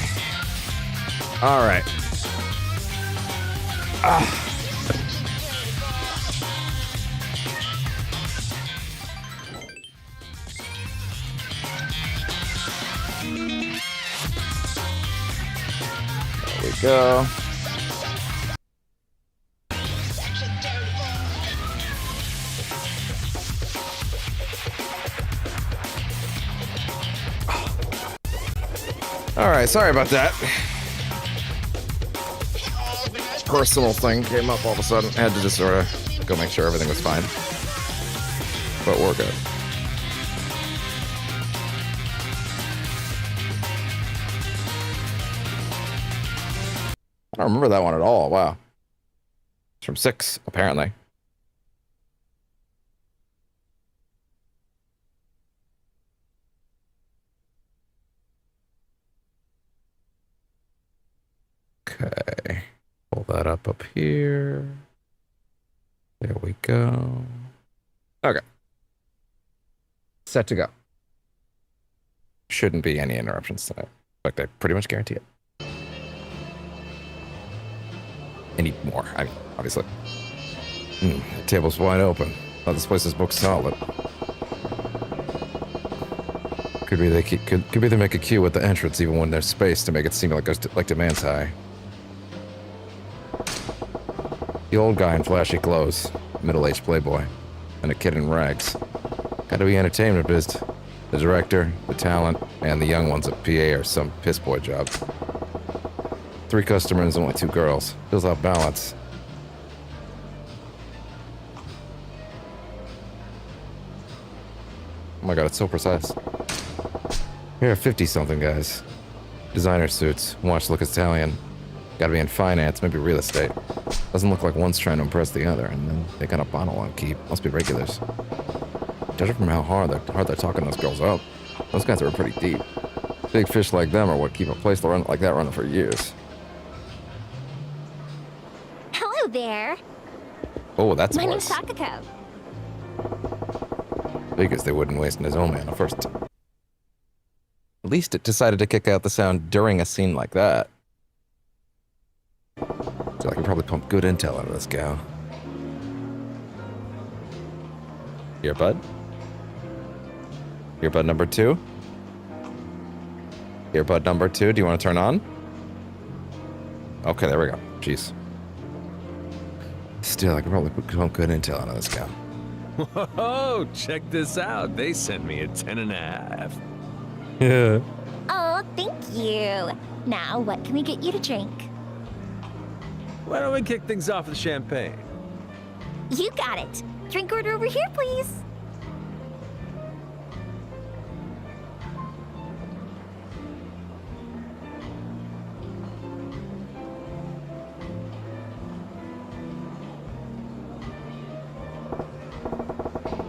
S1: All right. There we go. All right, sorry about that. Personal thing came up all of a sudden. I had to just sort of go make sure everything was fine. But we're good. I don't remember that one at all. Wow. It's from 6, apparently. Okay. Pull that up here. There we go. Okay. Set to go. Shouldn't be any interruptions tonight. In fact, I pretty much guarantee it. I need more. I mean, obviously. The table's wide open. Thought this place is booked solid. Could be they make a queue at the entrance even when there's space to make it seem like demand's high. The old guy in flashy clothes, middle-aged playboy, and a kid in rags. Gotta be entertainment biz. The director, the talent, and the young ones at PA are some piss boy job. 3 customers, only 2 girls. Feels off balance. Oh my god, it's so precise. Here are 50-something guys. Designer suits, watch look Italian. Gotta be in finance, maybe real estate. Doesn't look like one's trying to impress the other, and then they got a bottle on keep. Must be regulars. Judging from how hard they're talking those girls up, those guys are pretty deep. Big fish like them are what keep a place like that running for years.
S9: Hello there.
S1: Oh, that's
S9: My
S1: voice.
S9: name's Takako.
S1: Figures they wouldn't waste his own man first. At least it decided to kick out the sound during a scene like that. So I can probably pump good intel out of this gal. Earbud? Earbud number 2? Earbud number 2, do you want to turn on? Okay, there we go. Jeez. Still, I can probably pump good intel out of this gal.
S8: Whoa, check this out. They sent me a 10.5.
S1: Yeah.
S9: Oh, thank you. Now, what can we get you to drink?
S8: Why don't we kick things off with champagne?
S9: You got it. Drink order over here, please.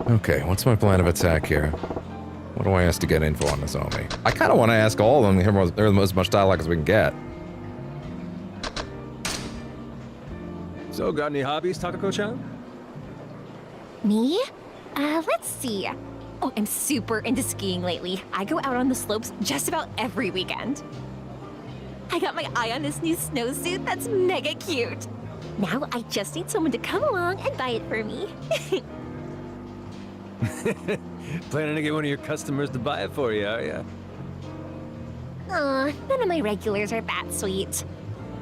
S1: Okay, what's my plan of attack here? What do I ask to get info on this homie? I kind of want to ask all of them to hear as much dialogue as we can get.
S8: So, got any hobbies, Takako-chan?
S9: Me? Let's see. Oh, I'm super into skiing lately. I go out on the slopes just about every weekend. I got my eye on this new snowsuit that's mega cute. Now I just need someone to come along and buy it for me.
S8: Planning to get one of your customers to buy it for you, are ya?
S9: Aw, none of my regulars are that sweet.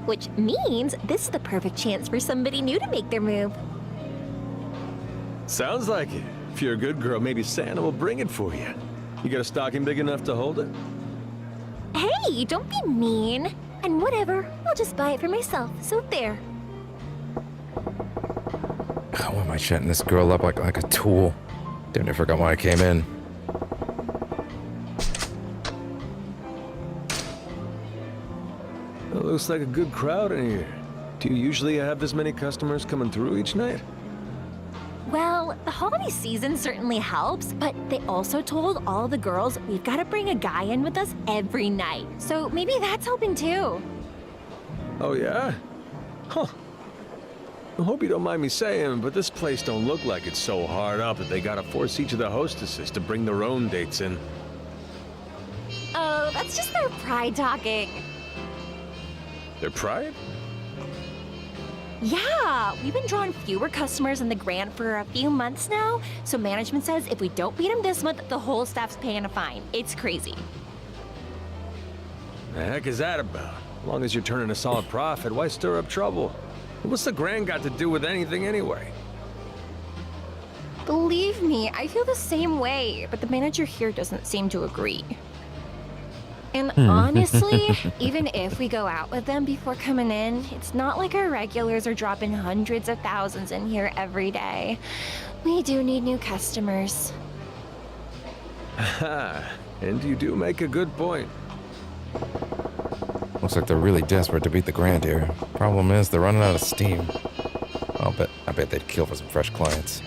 S9: Which means this is the perfect chance for somebody new to make their move.
S8: Sounds like it. If you're a good girl, maybe Santa will bring it for you. You got a stocking big enough to hold it?
S9: Hey, don't be mean. And whatever, I'll just buy it for myself, so there.
S1: Why am I chatting this girl up like a tool? Damn near forgot why I came in.
S8: It looks like a good crowd in here. Do you usually have this many customers coming through each night?
S9: Well, the holiday season certainly helps, but they also told all the girls we've got to bring a guy in with us every night. So maybe that's helping too.
S8: Oh, yeah? Huh. I hope you don't mind me saying, but this place don't look like it's so hard up that they gotta force each of the hostesses to bring their own dates in.
S9: Oh, that's just their pride talking.
S8: Their pride?
S9: Yeah, we've been drawing fewer customers in the grant for a few months now, so management says if we don't beat them this month, the whole staff's paying a fine. It's crazy.
S8: The heck is that about? As long as you're turning a solid profit, why stir up trouble? What's the grant got to do with anything anyway?
S9: Believe me, I feel the same way, but the manager here doesn't seem to agree. And honestly, even if we go out with them before coming in, it's not like our regulars are dropping hundreds of thousands in here every day. We do need new customers.
S8: And you do make a good point.
S1: Looks like they're really desperate to beat the grant here. Problem is, they're running out of steam. I bet they'd kill for some fresh clients.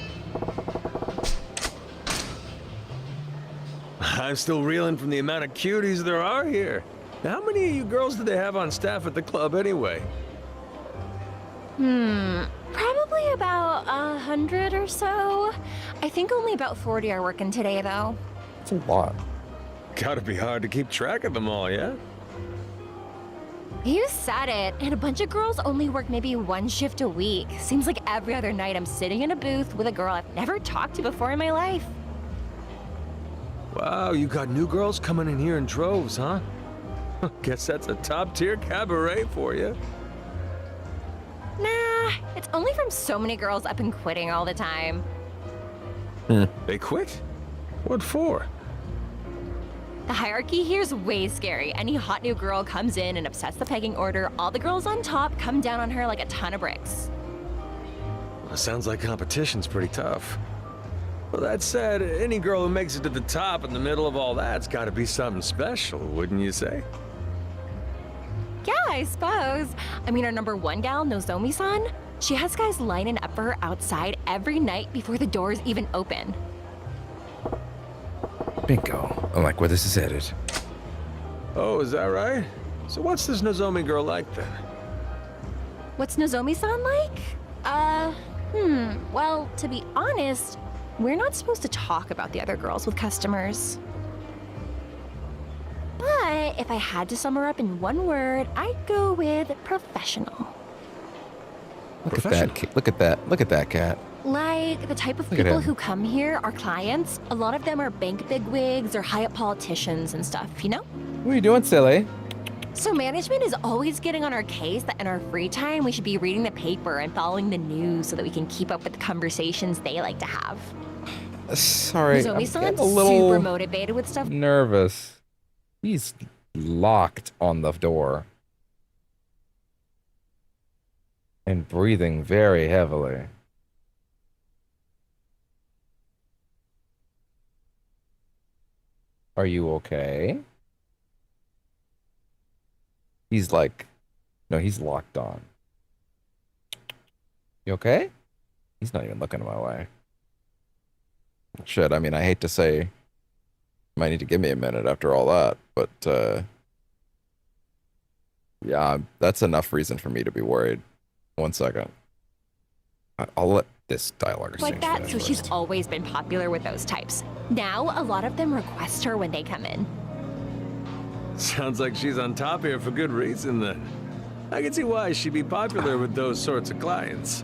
S8: I'm still reeling from the amount of cuties there are here. Now, how many of you girls do they have on staff at the club anyway?
S9: Probably about 100 or so. I think only about 40 are working today, though.
S1: That's a lot.
S8: Gotta be hard to keep track of them all, yeah?
S9: You said it, and a bunch of girls only work maybe one shift a week. Seems like every other night I'm sitting in a booth with a girl I've never talked to before in my life.
S8: Wow, you got new girls coming in here in droves, huh? Guess that's a top-tier cabaret for you.
S9: Nah, it's only from so many girls up and quitting all the time.
S8: They quit? What for?
S9: The hierarchy here's way scary. Any hot new girl comes in and upsets the pecking order, all the girls on top come down on her like a ton of bricks.
S8: Well, sounds like competition's pretty tough. Well, that said, any girl who makes it to the top in the middle of all that's gotta be something special, wouldn't you say?
S9: Yeah, I suppose. I mean, our number one gal, Nozomi-san, she has guys lining up for her outside every night before the doors even open.
S1: Bingo. I like where this is headed.
S8: Oh, is that right? So what's this Nozomi girl like then?
S9: What's Nozomi-san like? Well, to be honest, we're not supposed to talk about the other girls with customers. But if I had to sum her up in one word, I'd go with professional.
S1: Look at that. Look at that. Look at that cat.
S9: Like the type of
S1: Look at
S9: people
S1: him.
S9: who come here are clients. A lot of them are bank bigwigs or high-up politicians and stuff, you know?
S1: What are you doing, silly?
S9: So management is always getting on our case that in our free time we should be reading the paper and following the news so that we can keep up with the conversations they like to have.
S1: Sorry, I'm
S9: Nozomi-san's
S1: getting a little
S9: super motivated with stuff.
S1: nervous. He's locked on the door. And breathing very heavily. Are you okay? He's like, no, he's locked on. You okay? He's not even looking my way. Shit, I mean, I hate to say, you might need to give me a minute after all that, but, yeah, that's enough reason for me to be worried. 1 second. I'll let this dialogue exchange
S9: Like that,
S1: finish
S9: so she's
S1: first.
S9: always been popular with those types. Now, a lot of them request her when they come in.
S8: Sounds like she's on top here for good reason then. I can see why she'd be popular with those sorts of clients.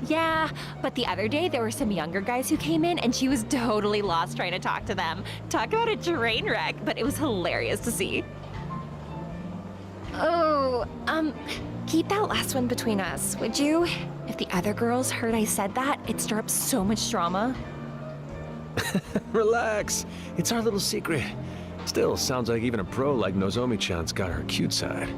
S9: Yeah, but the other day there were some younger guys who came in and she was totally lost trying to talk to them. Talk about a train wreck, but it was hilarious to see. Oh, keep that last one between us, would you? If the other girls heard I said that, it'd stir up so much drama.
S8: Relax. It's our little secret. Still, sounds like even a pro like Nozomi-chan's got her cute side.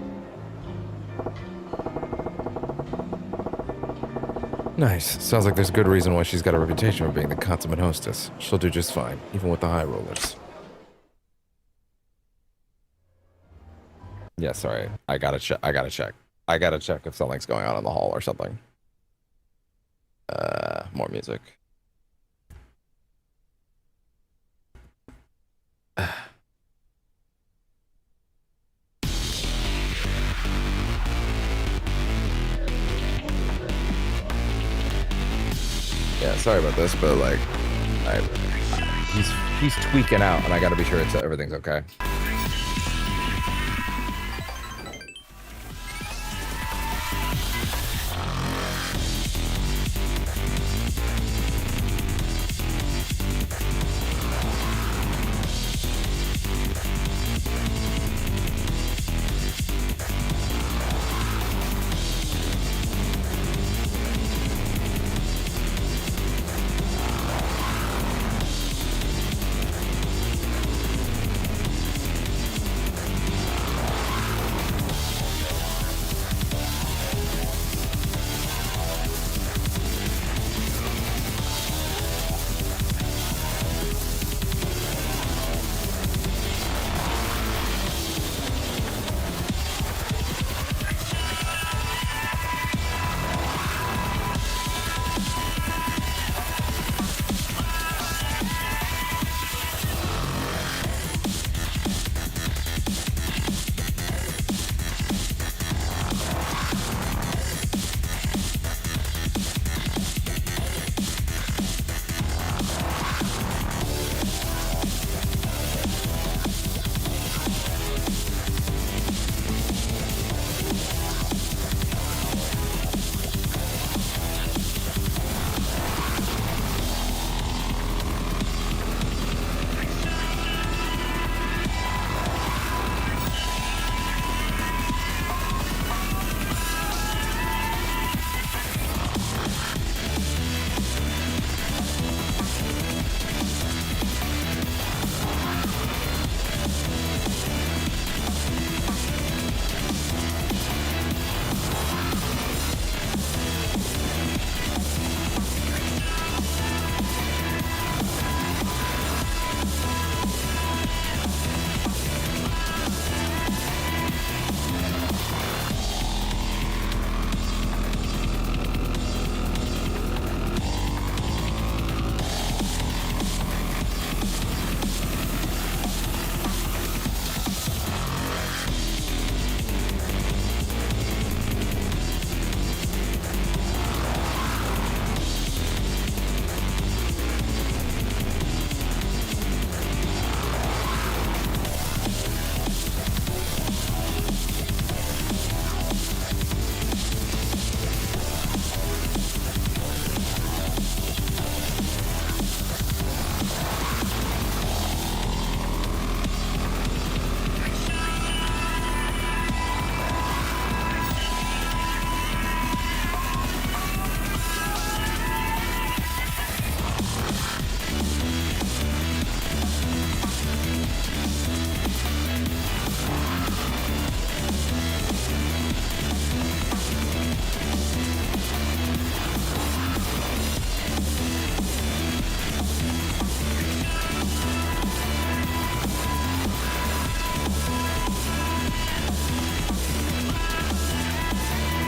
S1: Nice. Sounds like there's a good reason why she's got a reputation for being the consummate hostess. She'll do just fine, even with the high rollers. Yeah, sorry. I gotta check. I gotta check if something's going on in the hall or something. More music. Yeah, sorry about this, but like, He's tweaking out, and I gotta be sure everything's okay.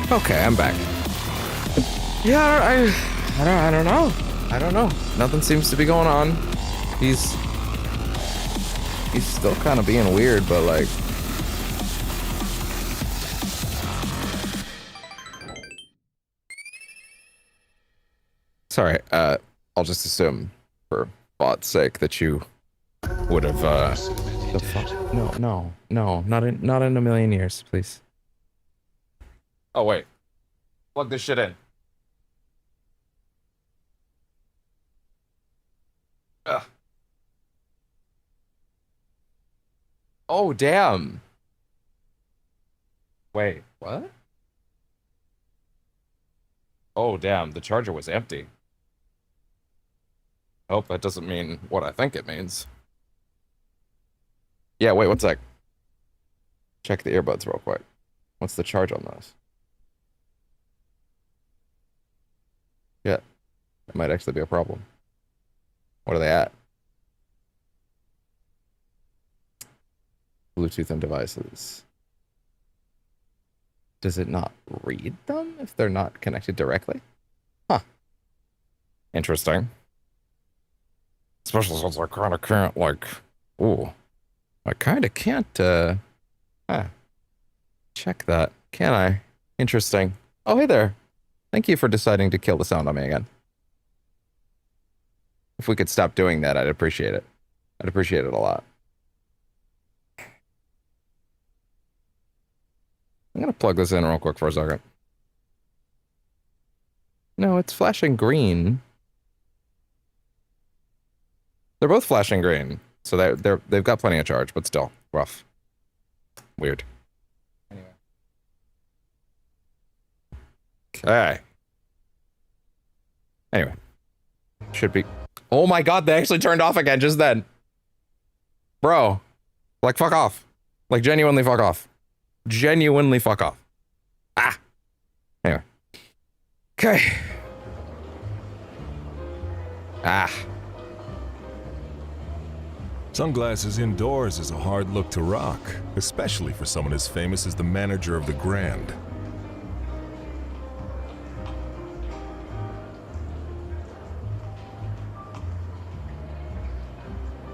S1: Okay, I'm back. Yeah, I don't know. I don't know. Nothing seems to be going on. He's still kind of being weird, but like. Sorry, I'll just assume, for bot's sake, that you would have, the fuck? No, not in a million years, please. Oh, wait. Plug this shit in. Ugh. Oh, damn. Wait, what? Oh, damn, the charger was empty. Hope that doesn't mean what I think it means. Yeah, wait, one sec. Check the earbuds real quick. What's the charge on those? Yeah, that might actually be a problem. What are they at? Bluetooth and devices. Does it not read them if they're not connected directly? Huh. Interesting. Especially since I kind of can't, like... Ooh. I kind of can't, check that, can I? Interesting. Oh, hey there. Thank you for deciding to kill the sound on me again. If we could stop doing that, I'd appreciate it. I'd appreciate it a lot. I'm gonna plug this in real quick for a second. No, it's flashing green. They're both flashing green, so they've got plenty of charge, but still rough. Weird. Anyway. Okay. Anyway. Should be. Oh my god, they actually turned off again just then. Bro. Like, fuck off. Like, genuinely fuck off. Genuinely fuck off. Ah. Anyway. Okay. Ah.
S10: Sunglasses indoors is a hard look to rock, especially for someone as famous as the manager of the Grand.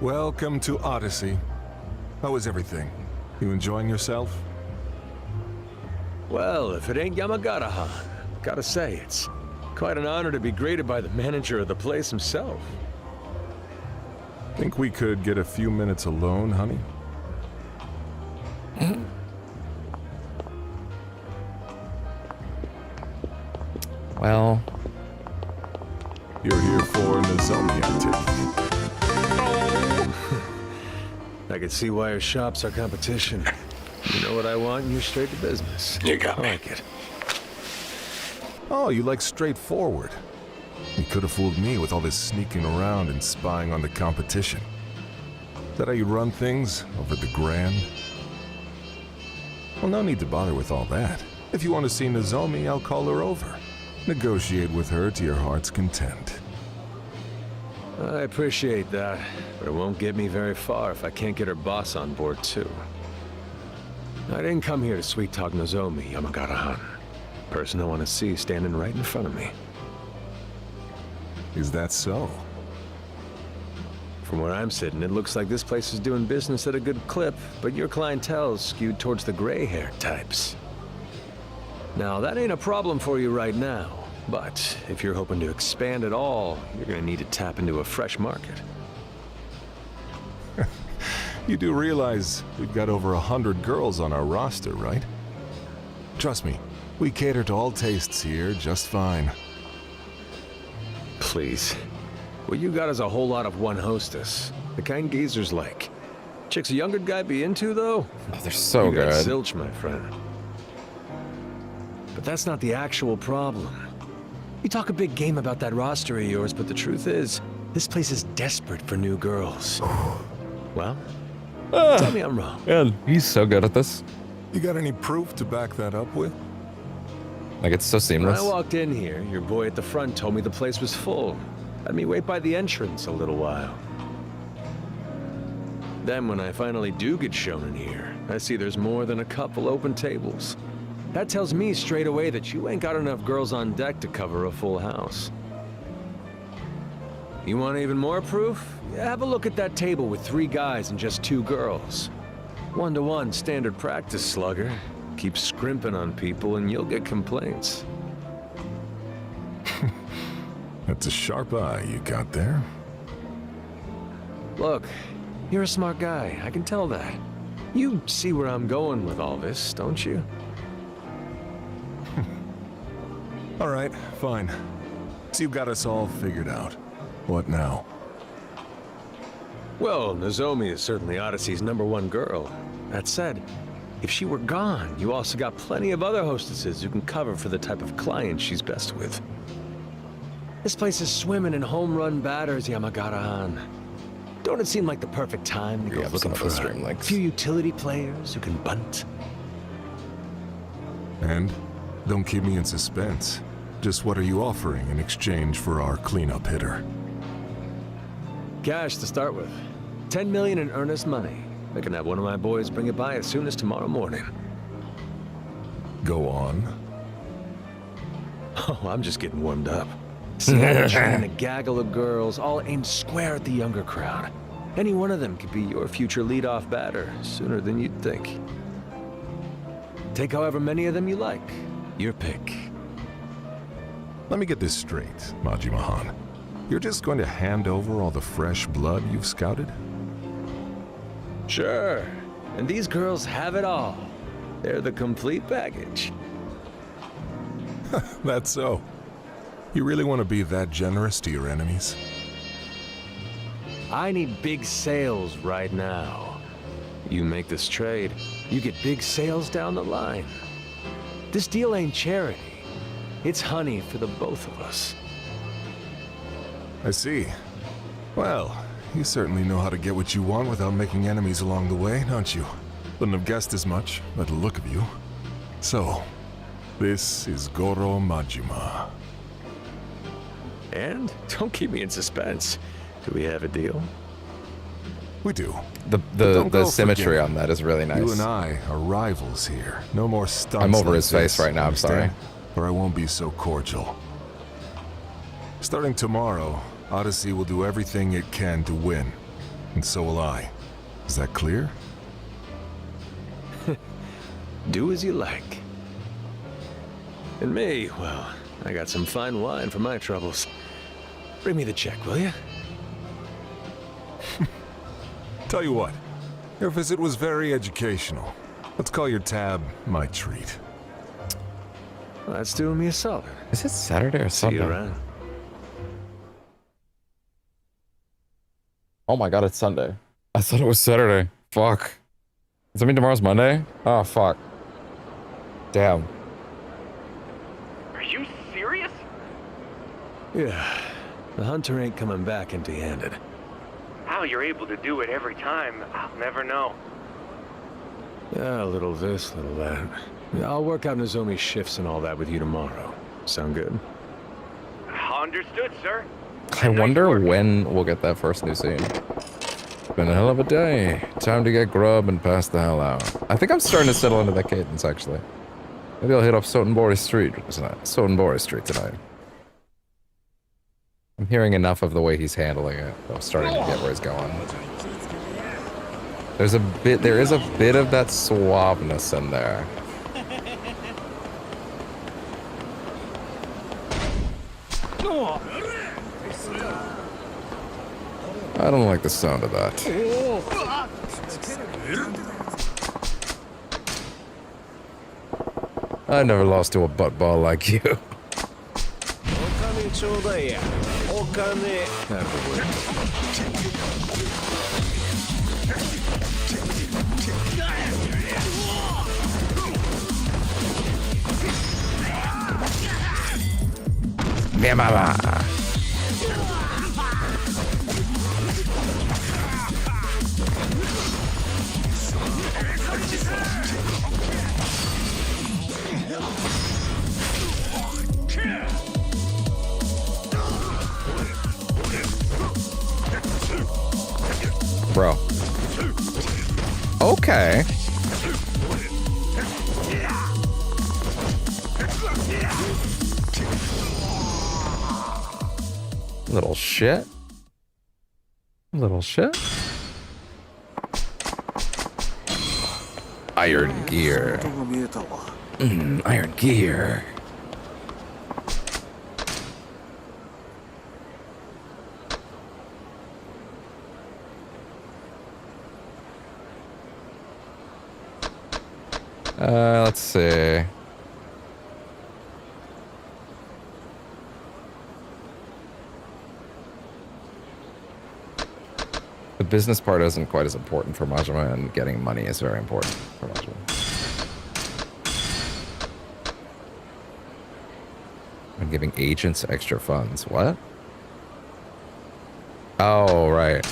S10: Welcome to Odyssey. How is everything? You enjoying yourself?
S8: Well, if it ain't Yamagata-han, gotta say, it's quite an honor to be greeted by the manager of the place himself.
S10: Think we could get a few minutes alone, honey?
S1: Well,
S10: you're here for Nozomi, I take it.
S8: I can see why your shop's our competition. You know what I want, and you're straight to business.
S4: You got me.
S8: I like it.
S10: Oh, you like straightforward. You could have fooled me with all this sneaking around and spying on the competition. Is that how you run things over at the Grand? Well, no need to bother with all that. If you want to see Nozomi, I'll call her over. Negotiate with her to your heart's content.
S8: I appreciate that, but it won't get me very far if I can't get her boss on board, too. I didn't come here to sweet-talk Nozomi, Yamagata-han. Person I want to see standing right in front of me.
S10: Is that so?
S8: From where I'm sitting, it looks like this place is doing business at a good clip, but your clientele's skewed towards the gray-haired types. Now, that ain't a problem for you right now, but if you're hoping to expand at all, you're gonna need to tap into a fresh market.
S10: You do realize we've got over 100 girls on our roster, right? Trust me, we cater to all tastes here just fine.
S8: Please. What you got is a whole lot of one hostess. The kind geezers like. Chicks a younger guy be into, though?
S1: oh, they're so
S8: You got
S1: good.
S8: zilch, my friend. But that's not the actual problem. You talk a big game about that roster of yours, but the truth is, this place is desperate for new girls. Well, tell me I'm wrong.
S1: Man, he's so good at this.
S10: You got any proof to back that up with?
S1: Like, it's so
S8: When
S1: seamless.
S8: I walked in here, your boy at the front told me the place was full. Had me wait by the entrance a little while. Then when I finally do get shown in here, I see there's more than a couple open tables. That tells me straight away that you ain't got enough girls on deck to cover a full house. You want even more proof? Yeah, have a look at that table with 3 guys and just 2 girls. 1-to-1 standard practice, slugger. Keep scrimping on people and you'll get complaints.
S10: That's a sharp eye you got there.
S8: Look, you're a smart guy, I can tell that. You see where I'm going with all this, don't you?
S10: All right, fine. So you've got us all figured out. What now?
S8: Well, Nozomi is certainly Odyssey's #1 girl. That said, if she were gone, you also got plenty of other hostesses who can cover for the type of client she's best with. This place is swimming in home run batters, Yamagata-han. Don't it seem like the perfect time to go looking for a few utility players who can bunt?
S10: And don't keep me in suspense. Just what are you offering in exchange for our cleanup hitter?
S8: Cash to start with. 10 million in earnest money. I can have one of my boys bring it by as soon as tomorrow morning.
S10: Go on.
S8: Oh, I'm just getting warmed up. See, I'm training a gaggle of girls, all aimed square at the younger crowd. Any one of them could be your future leadoff batter sooner than you'd think. Take however many of them you like. Your pick.
S10: Let me get this straight, Majima-han. You're just going to hand over all the fresh blood you've scouted?
S8: Sure. And these girls have it all. They're the complete package.
S10: That's so. You really want to be that generous to your enemies?
S8: I need big sales right now. You make this trade, you get big sales down the line. This deal ain't charity. It's honey for the both of us.
S10: I see. Well, you certainly know how to get what you want without making enemies along the way, don't you? Wouldn't have guessed as much by the look of you. So, this is Goro Majima.
S8: And don't keep me in suspense. Do we have a deal?
S10: We do.
S1: The symmetry on that is really nice.
S10: You and I are rivals here. No more stunts.
S1: I'm over
S10: like
S1: his face
S10: this,
S1: right now, I'm sorry.
S10: understand? Or I won't be so cordial. Starting tomorrow, Odyssey will do everything it can to win. And so will I. Is that clear?
S8: Do as you like. And me, well, I got some fine wine for my troubles. Bring me the check, will you?
S10: Tell you what, your visit was very educational. Let's call your tab my treat.
S8: Well, that's doing me a solid.
S1: Is it Saturday or
S8: See you
S1: Sunday?
S8: around.
S1: Oh my god, it's Sunday. I thought it was Saturday. Fuck. Does that mean tomorrow's Monday? Oh, fuck. Damn.
S6: Are you serious?
S8: Yeah, the hunter ain't coming back empty-handed.
S6: How you're able to do it every time, I'll never know.
S8: Yeah, a little this, a little that. Yeah, I'll work out Nozomi's shifts and all that with you tomorrow. Sound good?
S6: Understood, sir.
S1: I wonder when we'll get that first new scene. Been a hell of a day. Time to get grub and pass the hell out. I think I'm starting to settle into that cadence, actually. Maybe I'll hit up Sotenbori Street tonight. Sotenbori Street tonight. I'm hearing enough of the way he's handling it. I'm starting to get where he's going. There is a bit of that suaveness in there. I don't like the sound of that. I never lost to a butt ball like you. Mia mama. Bro. Okay. Little shit. Little shit. Iron gear. Iron gear. Let's see. The business part isn't quite as important for Majima, and getting money is very important for Majima. I'm giving agents extra funds. What? Oh, right.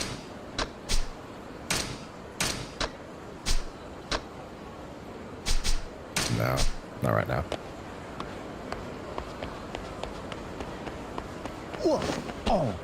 S1: No, not right now.
S3: Oh.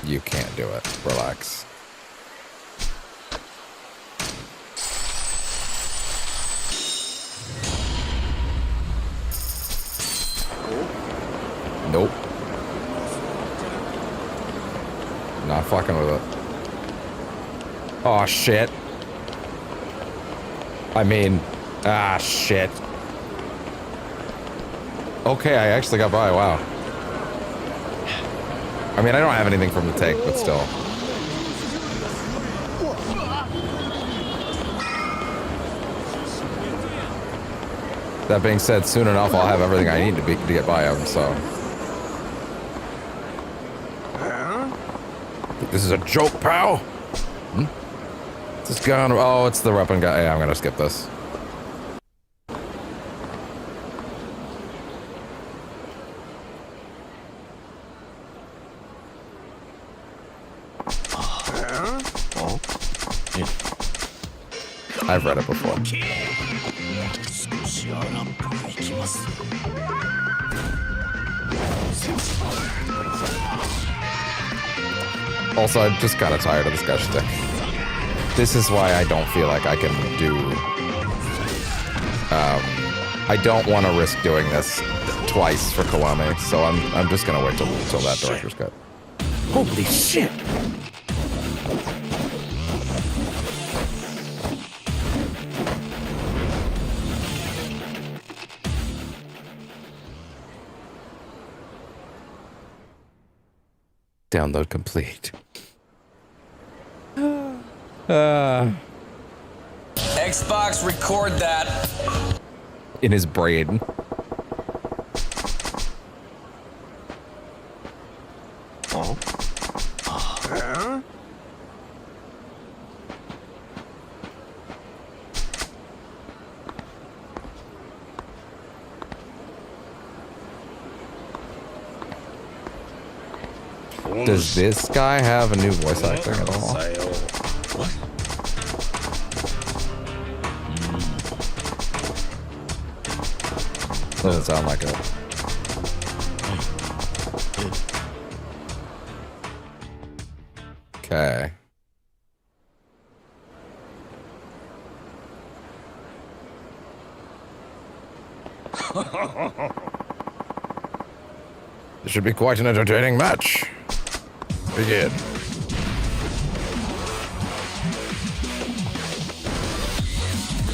S1: You can't do it. Relax. not fucking with it. Oh, shit. I mean, shit. Okay, I actually got by, wow. I mean, I don't have anything from the take, but still. That being said, soon enough I'll have everything I need to get by him, so. This is a joke, pal? Hmm? This gun. Oh, it's the weapon guy. Yeah, I'm gonna skip this. I've read it before. Also, I'm just kind of tired of this guy shtick. This is why I don't feel like I can do... I don't want to risk doing this twice for Kiwami, so I'm just gonna wait till that director's cut.
S6: Holy shit!
S1: Download complete.
S11: Xbox, record that.
S1: In his brain.
S11: Oh.
S1: Does this guy have a new voice acting at all? Doesn't sound like it. Okay. This should be quite an entertaining match. Begin.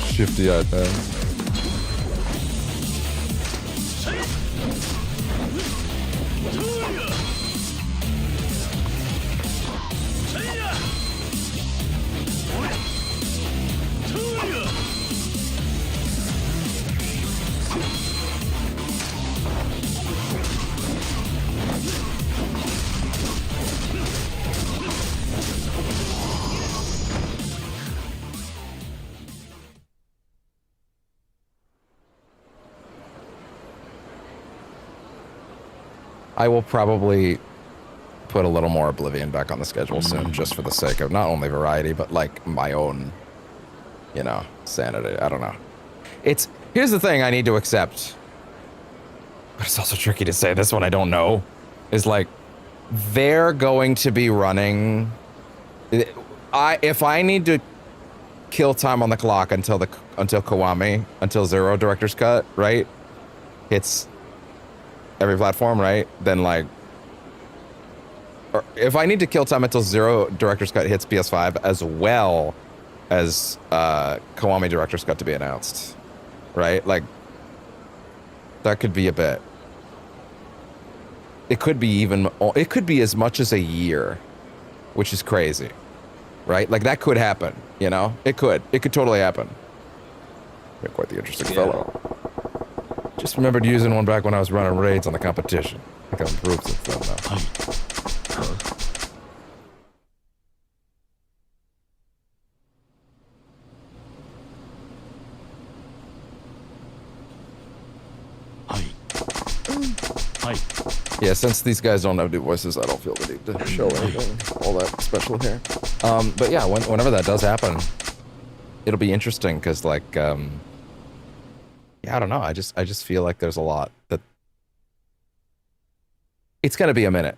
S1: Shifty iPad. I will probably put a little more Oblivion back on the schedule soon, just for the sake of not only variety, but like my own, you know, sanity. I don't know. Here's the thing I need to accept, but it's also tricky to say this when I don't know, is like, they're going to be running, if I need to kill time on the clock until Kiwami, until Zero Director's Cut, right? It's every platform, right? Then like, or if I need to kill time until Zero Director's Cut hits PS5 as well as Kiwami Director's Cut to be announced, right? Like, that could be a bit. It could be it could be as much as a year, which is crazy, right? Like that could happen, you know? It could totally happen. You're quite the interesting fellow. Just remembered using one back when I was running raids on the competition. I think I've improved since then, though. Yeah, since these guys don't have new voices, I don't feel the need to show anything all that special here. But yeah, whenever that does happen, it'll be interesting because, like, yeah, I don't know. I just feel like there's a lot that it's gonna be a minute,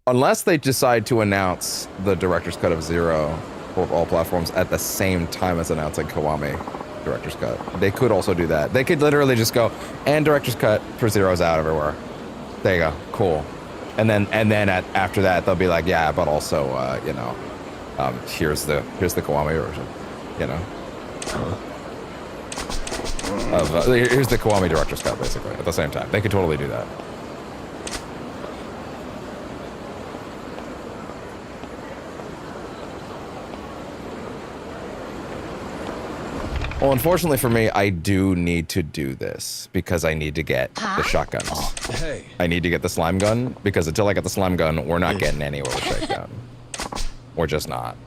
S1: unless they decide to announce the director's cut of Zero for all platforms at the same time as announcing Kiwami director's cut. They could also do that. They could literally just go, and director's cut for Zero's out everywhere. There you go. Cool. And then after that, they'll be like, yeah, but also, you know, here's the Kiwami version, you know. Here's the Kiwami director's cut, basically, at the same time. They could totally do that. Well, unfortunately for me, I do need to do this because I need to get the shotguns.
S4: Hey.
S1: I need to get the slime gun because until I get the slime gun, we're not getting anywhere with Shakedown. We're just not.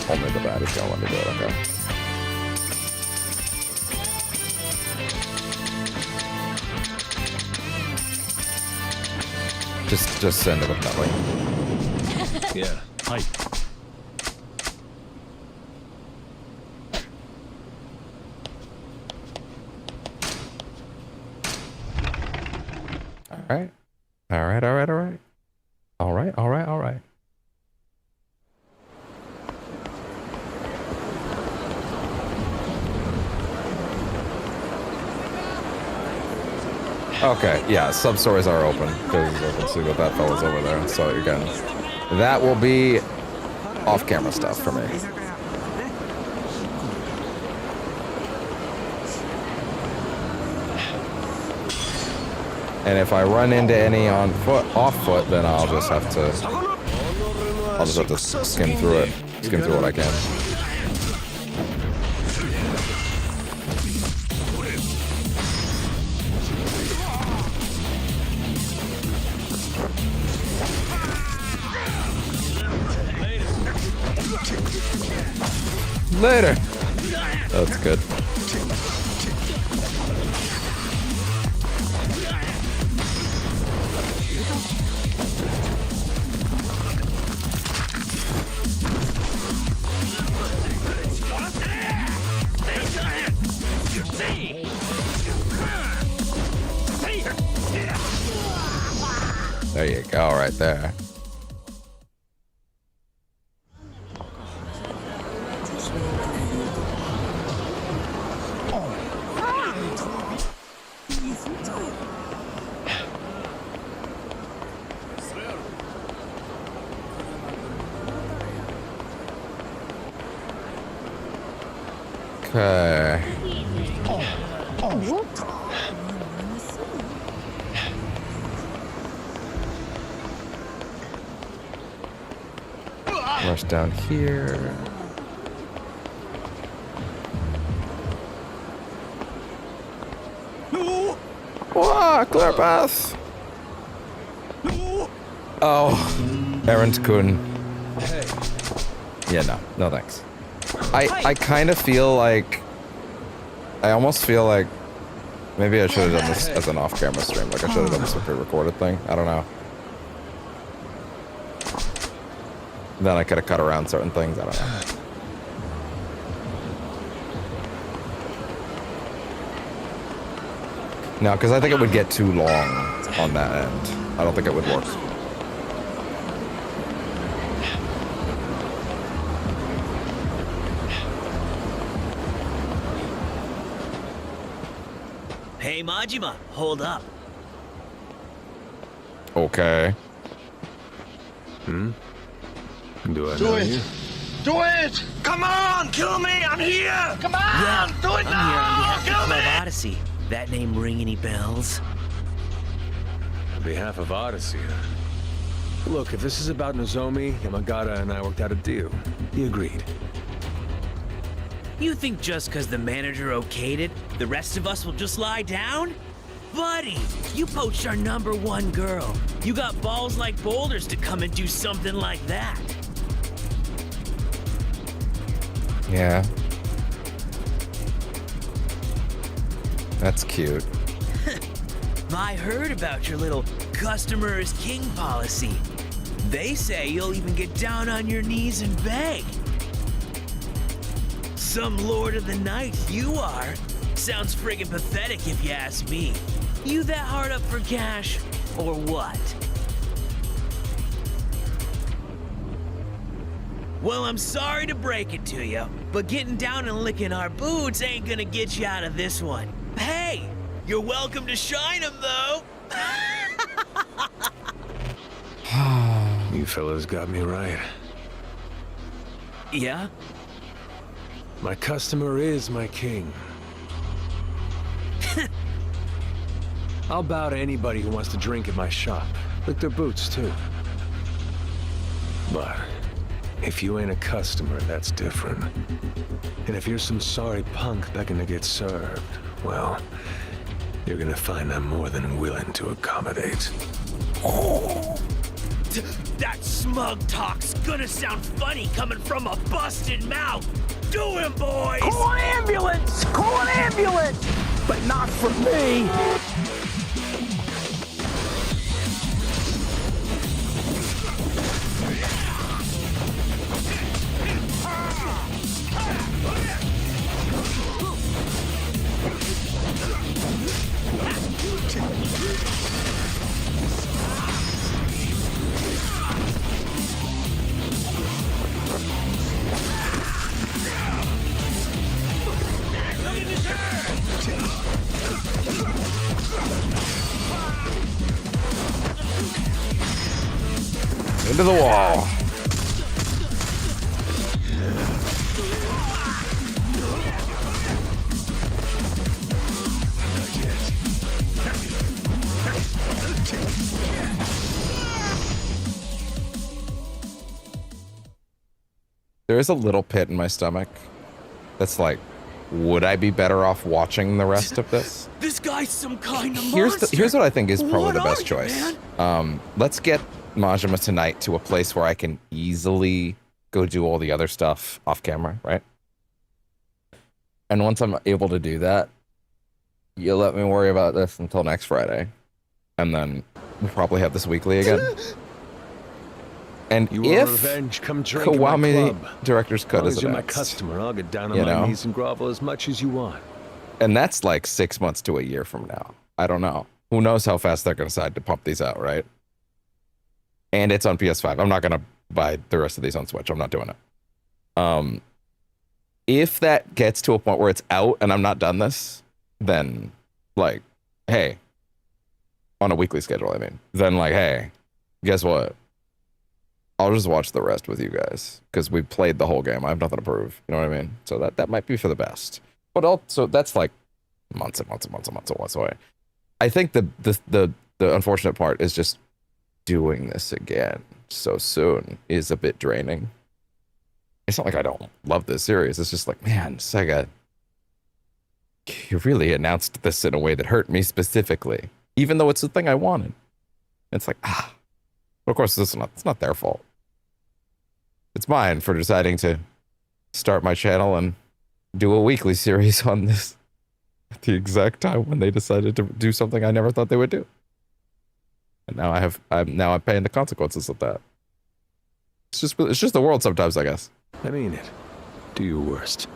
S1: Only the bad is gonna let me do it, okay. Just send it with nothing.
S4: Yeah.
S8: Hi.
S1: Alright. Alright. Okay, yeah, sub-stories are open, because you can see what that fella's over there. So again, that will be off-camera stuff for me. And if I run into any on foot, off foot, then I'll just have to skim through it, skim through what I can. Later. That's good. There you go, right there. Okay. Rush down here. Whoa, clear path. Oh, Errant Kun. Yeah, no thanks. I kind of feel like, I almost feel like maybe I should have done this as an off-camera stream. Like I should have done this a pre-recorded thing. I don't know. Then I could have cut around certain things. I don't know. No, because I think it would get too long on that end. I don't think it would work.
S12: Hey, Majima, hold up.
S1: Okay.
S4: Do I know you?
S6: Do it! Come on, kill me! I'm here! Come on!
S12: Yeah,
S6: do it
S12: I'm
S6: now!
S12: here on behalf
S6: Kill
S12: of
S6: me!
S12: Club Odyssey. That name ring any bells?
S4: On behalf of Odyssey. Look, if this is about Nozomi, Yamagata and I worked out a deal. He agreed.
S12: You think just because the manager okayed it, the rest of us will just lie down? Buddy, you poached our #1 girl. You got balls like boulders to come and do something like that.
S1: Yeah. That's cute.
S12: I heard about your little customer is king policy. They say you'll even get down on your knees and beg. Some lord of the night you are. Sounds friggin' pathetic if you ask me. You that hard up for cash, or what? Well, I'm sorry to break it to you, but getting down and licking our boots ain't gonna get you out of this one. Hey, you're welcome to shine 'em, though.
S4: You fellas got me right.
S12: Yeah?
S4: My customer is my king. I'll bow to anybody who wants to drink at my shop. Lick their boots, too. But if you ain't a customer, that's different. And if you're some sorry punk begging to get served, well, you're gonna find I'm more than willing to accommodate.
S12: That smug talk's gonna sound funny coming from a busted mouth. Do him, boys!
S6: Call an ambulance! Call an ambulance! But not for me!
S1: Into the wall. There is a little pit in my stomach that's like, would I be better off watching the rest of this?
S12: This guy's some kind of monster.
S1: Here's what I think is probably
S12: What
S1: the best
S12: are you,
S1: choice.
S12: man?
S1: Let's get Majima tonight to a place where I can easily go do all the other stuff off camera, right? And once I'm able to do that, you let me worry about this until next Friday. And then we'll probably have this weekly again. And
S4: You want
S1: if
S4: revenge? Come drink in my
S1: Kiwami
S4: club.
S1: Director's Cut
S4: As long
S1: is
S4: as you're my
S1: announced,
S4: customer, I'll get down on
S1: you
S4: my
S1: know?
S4: knees and grovel as much as you want.
S1: and that's like 6 months to a year from now. I don't know. Who knows how fast they're going to decide to pump these out, right? And it's on PS5. I'm not going to buy the rest of these on Switch. I'm not doing it. If that gets to a point where it's out and I'm not done this, then like, hey, on a weekly schedule, I mean, then like, hey, guess what? I'll just watch the rest with you guys because we played the whole game. I have nothing to prove. You know what I mean? So that might be for the best. But also that's like months and months and months and months away. I think the unfortunate part is just doing this again so soon is a bit draining. It's not like I don't love this series. It's just like, man, Sega, you really announced this in a way that hurt me specifically, even though it's the thing I wanted. It's like, but of course, it's not their fault. It's mine for deciding to start my channel and do a weekly series on this at the exact time when they decided to do something I never thought they would do. And now I'm paying the consequences of that. It's just the world sometimes, I guess.
S4: I mean it. Do your worst.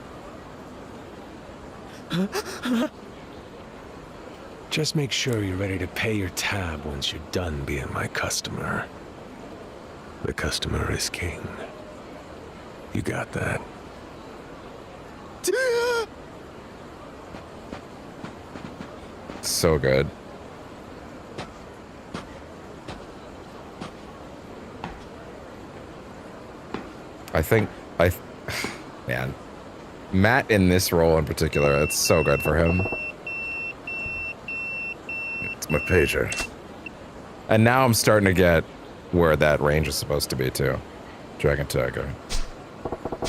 S4: Just make sure you're ready to pay your tab once you're done being my customer. The customer is king. You got that?
S1: So good. Man, Matt in this role in particular, it's so good for him. It's my pager. And now I'm starting to get where that range is supposed to be too. Dragon Tiger.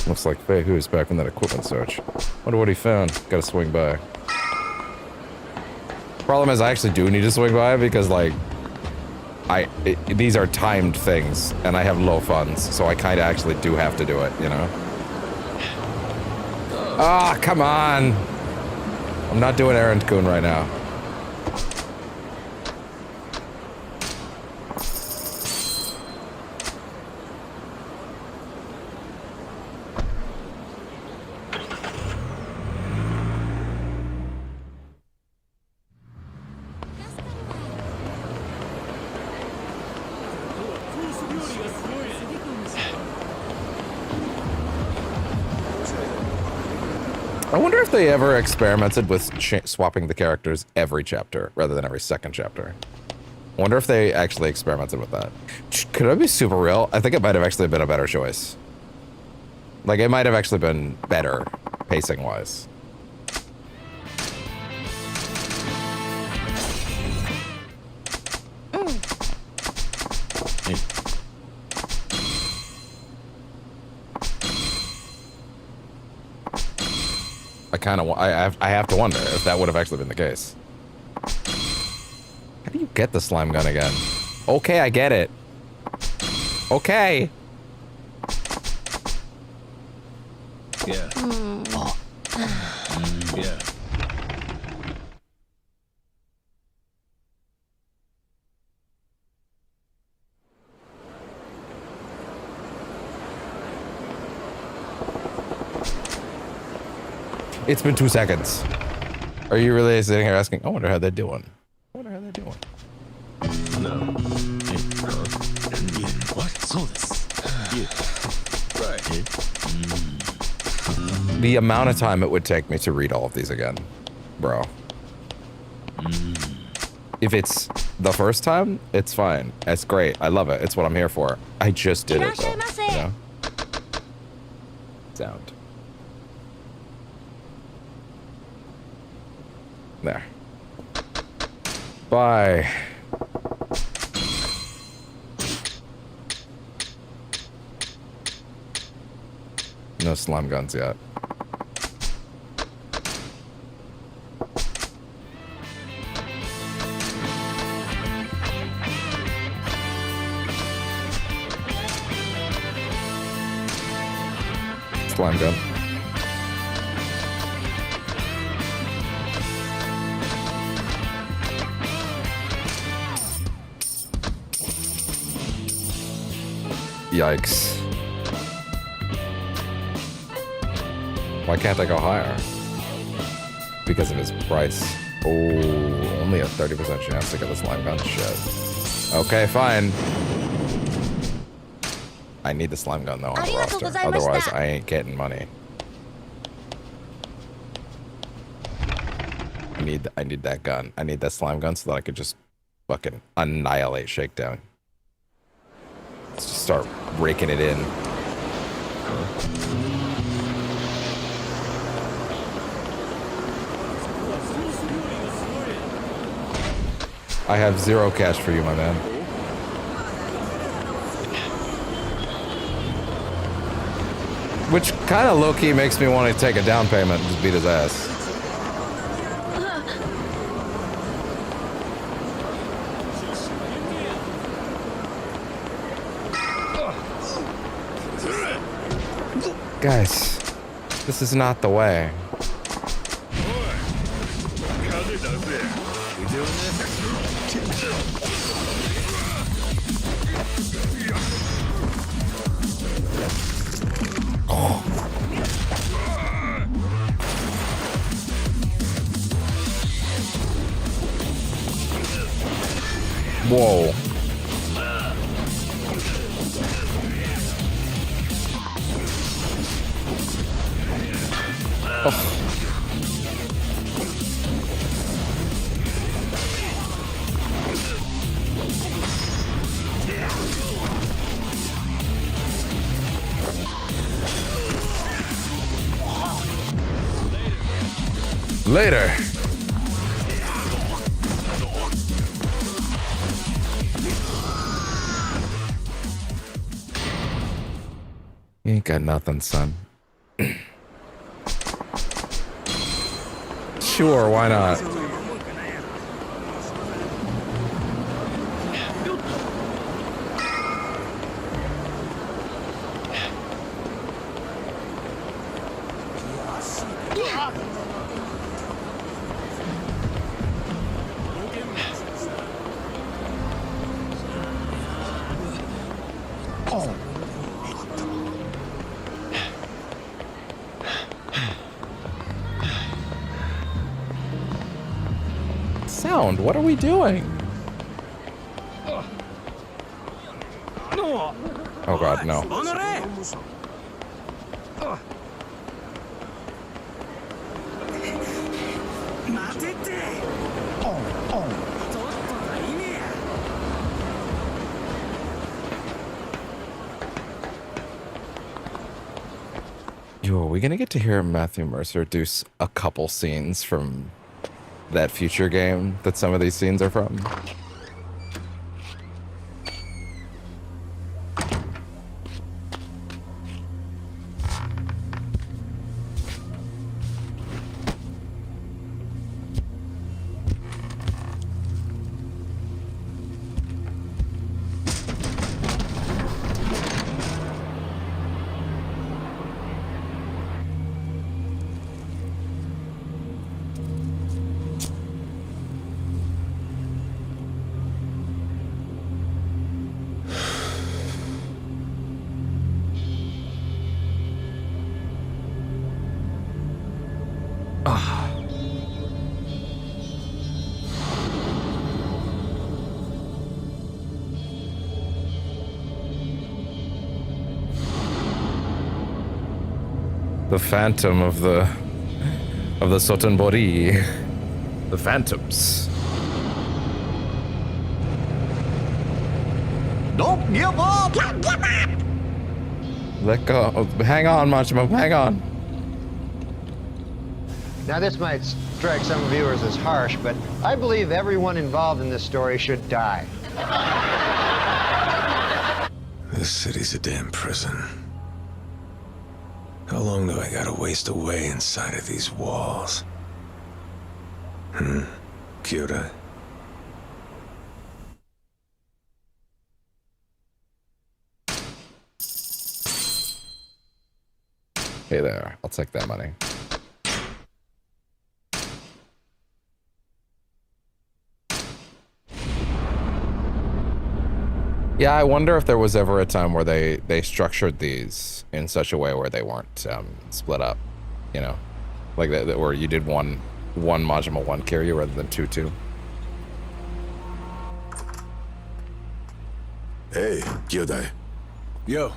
S1: Looks like Fei Hu's back from that equipment search. Wonder what he found. Gotta swing by. Problem is I actually do need to swing by because like these are timed things and I have low funds, so I kind of actually do have to do it, you know? Ah, come on. I'm not doing Errand Coon right now. I wonder if they ever experimented with swapping the characters every chapter rather than every second chapter. I wonder if they actually experimented with that. Could I be super real? I think it might have actually been a better choice. Like, it might have actually been better, pacing-wise. I have to wonder if that would have actually been the case. How do you get the slime gun again? Okay, I get it. Okay.
S4: Yeah. Yeah.
S1: It's been 2 seconds. Are you really sitting here asking, I wonder how they're doing? I wonder how they're doing.
S4: No.
S3: What? So this.
S4: Right.
S1: The amount of time it would take me to read all of these again, bro. If it's the first time, it's fine. It's great. I love it. It's what I'm here for. I just did it, though. You know? Sound. There. Bye. No slime guns yet. Slime gun. Yikes. Why can't I go higher? Because of his price. Oh, only a 30% chance to get the slime gun. Shit. Okay, fine. I need the slime gun though on the roster. Otherwise, I ain't getting money. I need that gun. I need that slime gun so that I could just fucking annihilate Shakedown. Let's just start raking it in. I have 0 cash for you, my man. Which kind of low-key makes me want to take a down payment and just beat his ass. Guys, this is not the way. Whoa. Oh. Later. You ain't got nothing, son. Sure, why not? Sound, what are we doing? Oh god, no. Are we gonna get to hear Matthew Mercer do a couple scenes from that future game that some of these scenes are from? The phantom of the Sotenbori. The phantoms.
S6: Don't give up!
S1: Let go. Oh, hang on, Machimo, hang on.
S13: Now, this might strike some viewers as harsh, but I believe everyone involved in this story should die.
S4: This city's a damn prison. How long do I gotta waste away inside of these walls? Kyura?
S1: Hey there, I'll take that money. Yeah, I wonder if there was ever a time where they structured these in such a way where they weren't split up, you know, like that where you did one Majima 1 Kiryu rather than 2.
S10: Hey, Kyodai.
S4: Yo.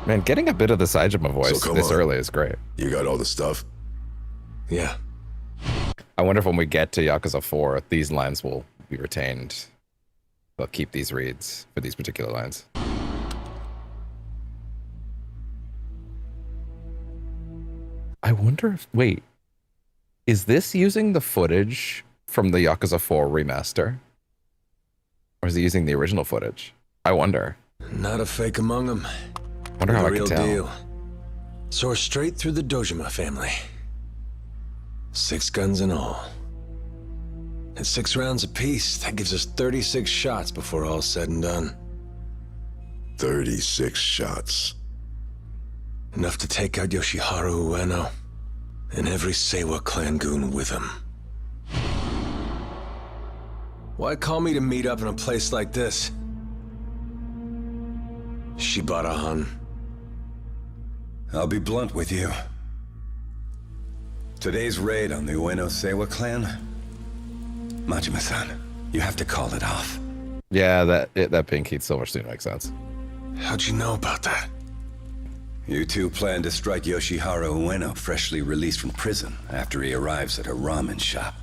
S1: Man, getting a bit of the Saijima voice this early is great.
S10: You got all the stuff?
S4: Yeah.
S1: I wonder if when we get to Yakuza 4, these lines will be retained. They'll keep these reads for these particular lines. I wonder if... Wait. Is this using the footage from the Yakuza 4 remaster? Or is it using the original footage? I wonder.
S4: Not a fake among them.
S1: Wonder how I
S4: real
S1: can tell.
S4: Deal. Sourced straight through the Dojima family. 6 guns in all. At 6 rounds apiece, that gives us 36 shots before all's said and done.
S10: 36 shots.
S4: Enough to take out Yoshiharu Ueno and every Seiwa clan goon with him. Why call me to meet up in a place like this? Shibata-han.
S14: I'll be blunt with you. Today's raid on the Ueno Seiwa clan, Majima-san, you have to call it off.
S1: Yeah, that pink heat silver suit makes sense.
S4: How'd you know about that?
S14: You two plan to strike Yoshiharu Ueno, freshly released from prison, after he arrives at a ramen shop.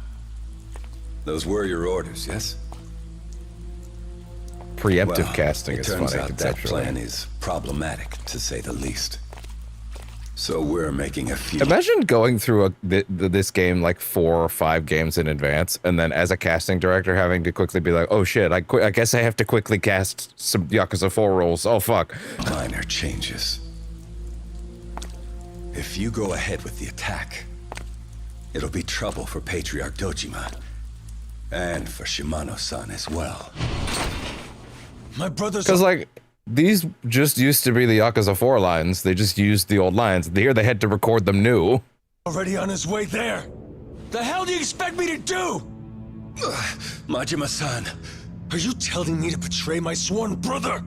S14: Those were your orders, yes?
S1: Preemptive casting is funny.
S14: It turns out that plan is problematic, to say the least. So we're making a few...
S1: Imagine going through this game like 4 or 5 games in advance, and then as a casting director having to quickly be like, oh shit, I guess I have to quickly cast some Yakuza 4 roles. Oh fuck.
S14: Minor changes. If you go ahead with the attack, it'll be trouble for Patriarch Dojima. And for Shimano-san as well.
S4: My brother's...
S1: Because, like, these just used to be the Yakuza 4 lines. They just used the old lines. Here they had to record them new.
S4: Already on his way there. The hell do you expect me to do?
S14: Majima-san.
S4: Are you telling me to betray my sworn brother?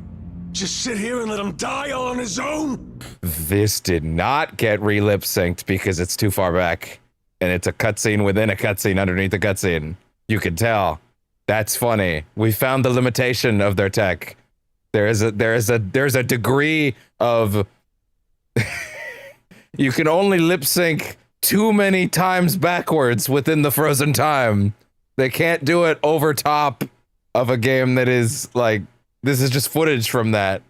S4: Just sit here and let him die all on his own?
S1: This did not get re-lip synced because it's too far back. And it's a cutscene within a cutscene underneath the cutscene. You can tell. That's funny. We found the limitation of their tech. There's a degree of you can only lip sync too many times backwards within the frozen time. They can't do it over top of a game that is like, this is just footage from that.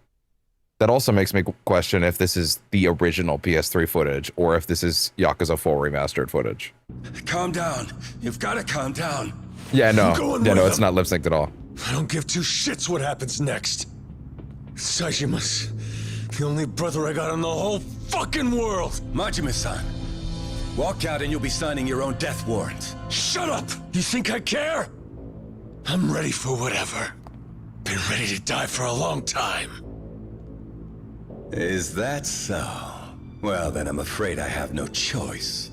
S1: That also makes me question if this is the original PS3 footage or if this is Yakuza 4 remastered footage.
S14: Calm down. You've got to calm down.
S1: Yeah, no.
S8: Going
S1: Yeah,
S8: with
S1: no, it's
S8: them.
S1: not lip synced at all.
S8: I don't give two shits what happens next. Sajima's the only brother I got in the whole fucking world.
S14: Majima-san, walk out and you'll be signing your own death warrant.
S8: Shut up! You think I care? I'm ready for whatever. Been ready to die for a long time.
S14: Is that so? Well, then I'm afraid I have no choice.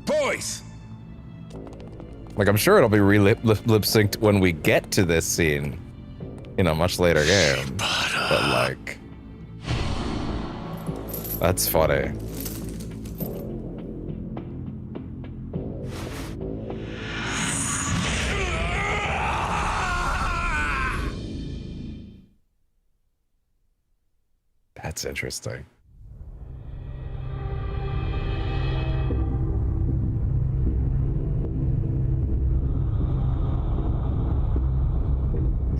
S14: Boys!
S1: Like, I'm sure it'll be lip synced when we get to this scene in a much later game. But, like, that's funny. That's interesting.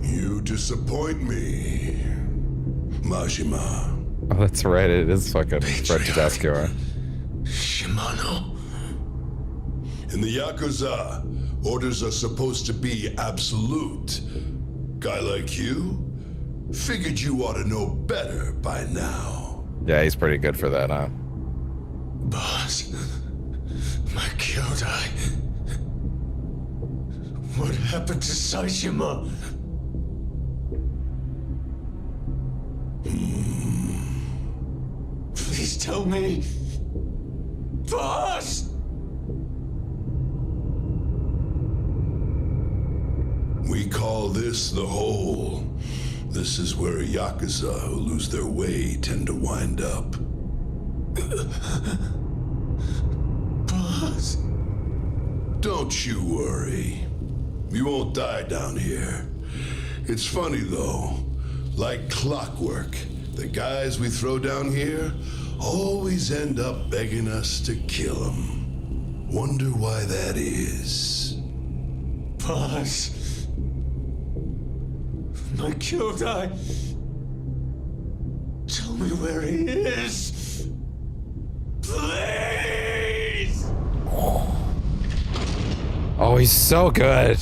S15: You disappoint me, Majima.
S1: Oh, that's right. It is fucking Fred Tedesco.
S8: Shimano.
S15: In the Yakuza, orders are supposed to be absolute. Guy like you? Figured you ought to know better by now.
S1: Yeah, he's pretty good for that, huh?
S8: Boss, my Kyodai. What happened to Saishima? Please tell me. Boss!
S15: We call this the hole. This is where Yakuza who lose their way tend to wind up.
S8: Boss.
S15: Don't you worry. You won't die down here. It's funny though. Like clockwork, the guys we throw down here always end up begging us to kill them. Wonder why that is.
S8: Boss. My Kyodai. Tell me where he is. Please!
S1: Oh, he's so good.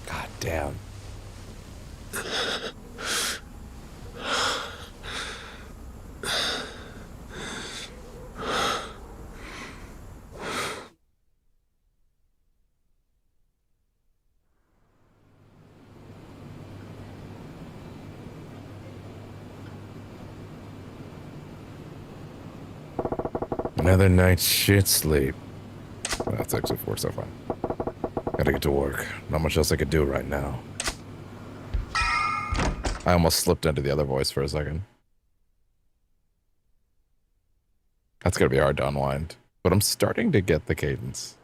S1: God damn. Another night's shit sleep. That's actually 4 so far. Gotta get to work. Not much else I could do right now. I almost slipped into the other voice for a second. That's gonna be hard to unwind. But I'm starting to get the cadence.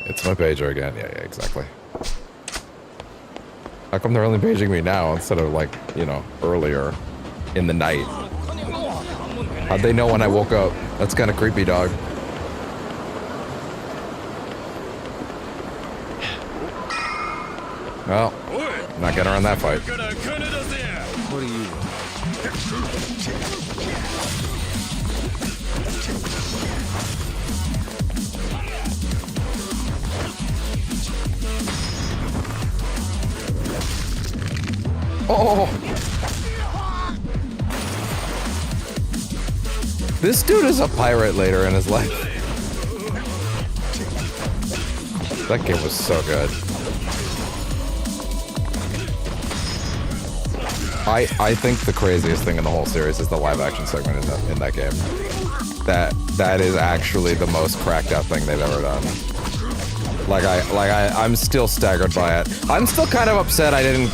S1: It's my pager again. Yeah, exactly. How come they're only paging me now instead of, like, you know, earlier in the night? How'd they know when I woke up? That's kind of creepy, dog. Well, not getting around that fight.
S8: What are you?
S1: Oh! This dude is a pirate later in his life. That game was so good. I think the craziest thing in the whole series is the live action segment in that game. That is actually the most cracked out thing they've ever done. I'm still staggered by it. I'm still kind of upset I didn't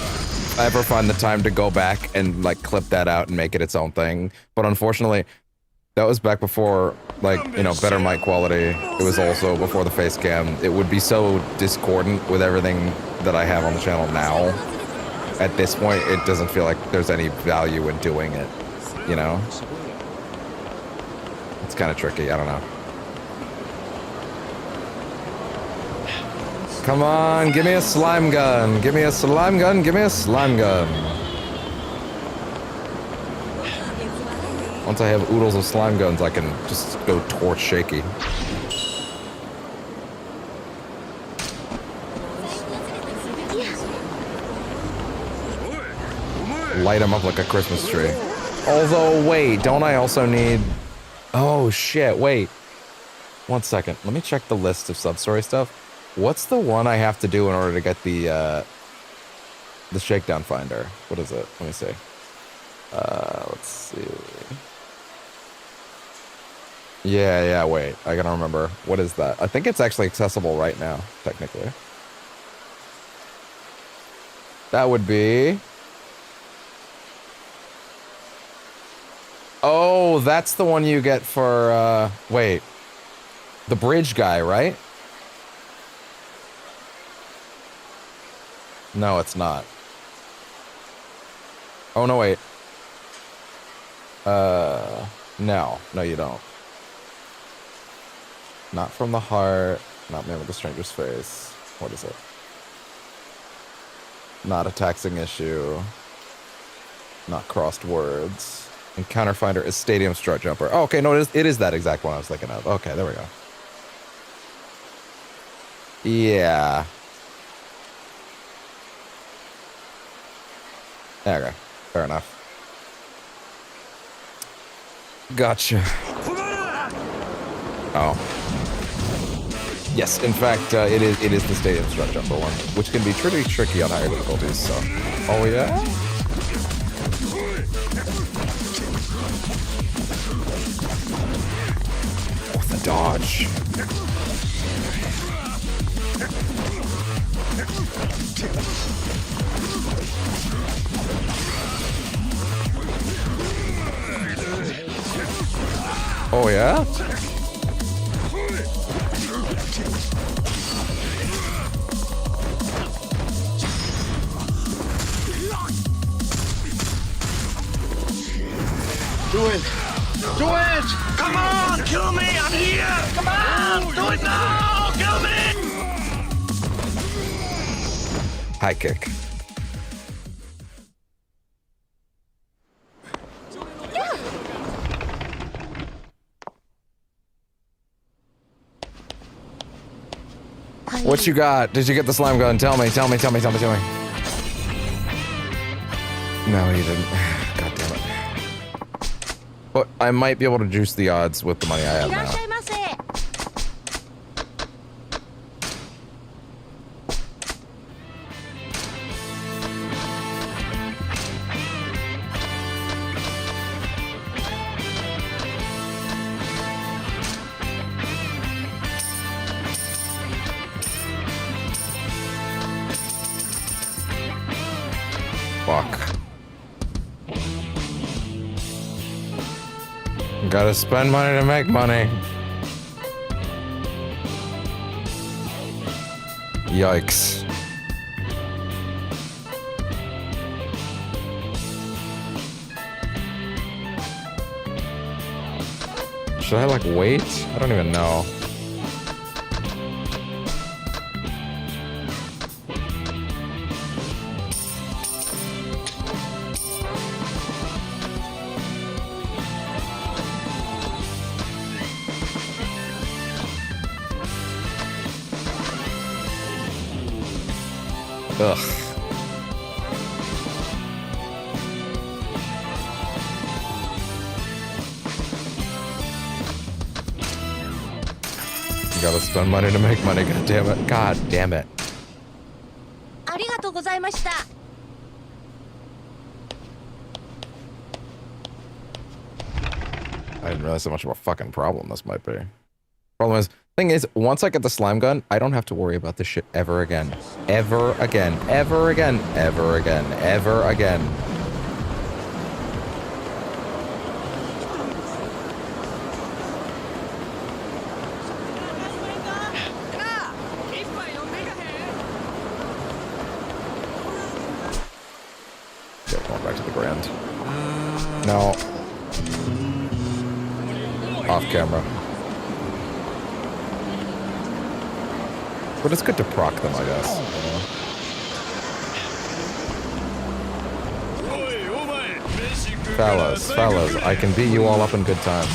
S1: ever find the time to go back and, like, clip that out and make it its own thing. But unfortunately, that was back before like, you know, better mic quality. It was also before the face cam. It would be so discordant with everything that I have on the channel now. At this point, it doesn't feel like there's any value in doing it, you know? It's kind of tricky, I don't know. Come on, give me a slime gun. Give me a slime gun. Give me a slime gun. Once I have oodles of slime guns, I can just go torch shaky. Light them up like a Christmas tree. Although, wait, don't I also need... Oh, shit, wait. 1 second. Let me check the list of sub-story stuff. What's the one I have to do in order to get the shakedown finder? What is it? Let me see. Let's see. Yeah, wait. I gotta remember. What is that? I think it's actually accessible right now, technically. That would be... Oh, that's the one you get for, wait. The bridge guy, right? No, it's not. Oh, no, wait. No, you don't. Not from the heart. Not man with a stranger's face. What is it? Not a taxing issue. Not crossed words. Encounter finder is stadium strut jumper. Oh, okay, no, it is that exact one I was thinking of. Okay, there we go. Yeah. Okay, fair enough. Gotcha. Oh. Yes, in fact, it is the stadium strut jumper one, which can be pretty tricky on higher difficulties, so. Oh, yeah? Oh, the dodge. Oh, yeah?
S6: Do it! Do it! Come on! Kill me! I'm here! Come on! Do it now! Kill me!
S1: High kick. What you got? Did you get the slime gun? Tell me. No, you didn't. God damn it. But I might be able to juice the odds with the money I have now. Fuck. Gotta spend money to make money. Yikes. Should I, like, wait? I don't even know. Ugh. You gotta spend money to make money, god damn it. God damn it. I didn't realize how much of a fucking problem this might be. Problem is, thing is, once I get the slime gun, I don't have to worry about this shit ever again. Ever again. Ever again. Ever again. Ever again. Yeah, going back to the Grand. No. Off camera. But it's good to proc them, I guess. Fellas, I can beat you all up in good time.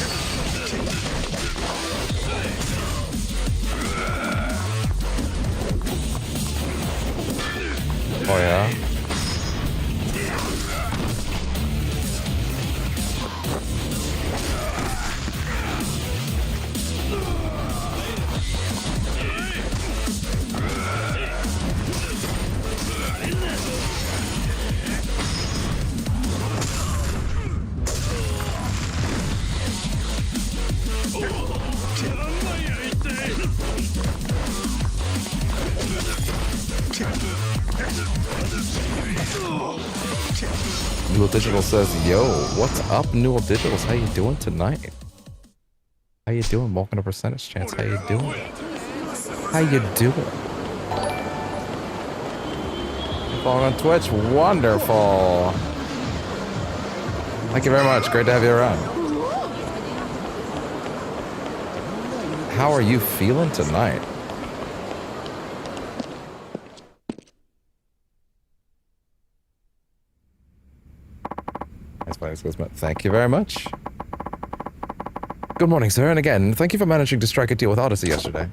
S1: Oh yeah? Newell Digital says, yo, what's up, Newell Digitals? How you doing tonight? How you doing? Welcome to Percentage Chance. How you doing? How you doing? Following on Twitch? Wonderful. Thank you very much. Great to have you around. How are you feeling tonight? Thank you very much. Good morning, sir, and again, thank you for managing to strike a deal with Odyssey yesterday.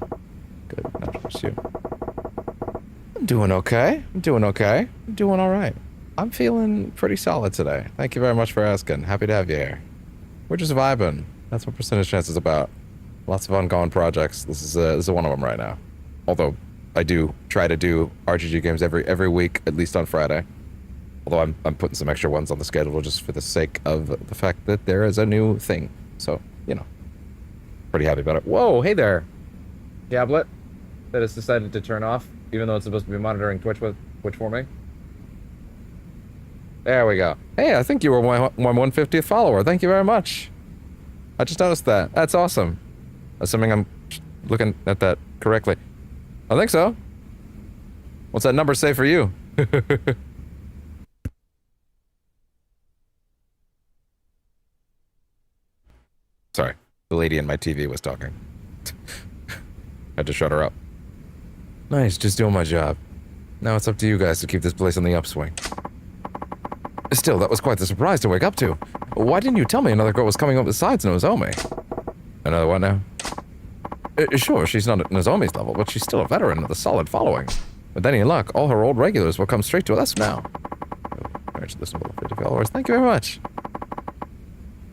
S1: Good, not just you. I'm doing okay. I'm doing alright. I'm feeling pretty solid today. Thank you very much for asking. Happy to have you here. We're just vibing. That's what Percentage Chance is about. Lots of ongoing projects. This is one of them right now. Although, I do try to do RGG games every week, at least on Friday. Although I'm putting some extra ones on the schedule just for the sake of the fact that there is a new thing. So, you know, pretty happy about it. Whoa, hey there, Gablet, that has decided to turn off, even though it's supposed to be monitoring Twitch for me. There we go. Hey, I think you were my 150th follower. Thank you very much. I just noticed that. That's awesome. Assuming I'm looking at that correctly. I think so. What's that number say for you? Sorry, the lady in my TV was talking. Had to shut her up. Nice, just doing my job. Now it's up to you guys to keep this place on the upswing. Still, that was quite the surprise to wake up to. Why didn't you tell me another girl was coming up besides Nozomi? Another what now? Sure, she's not at Nozomi's level, but she's still a veteran with a solid following. With any luck, all her old regulars will come straight to us now. Listen to the 50 followers. Thank you very much.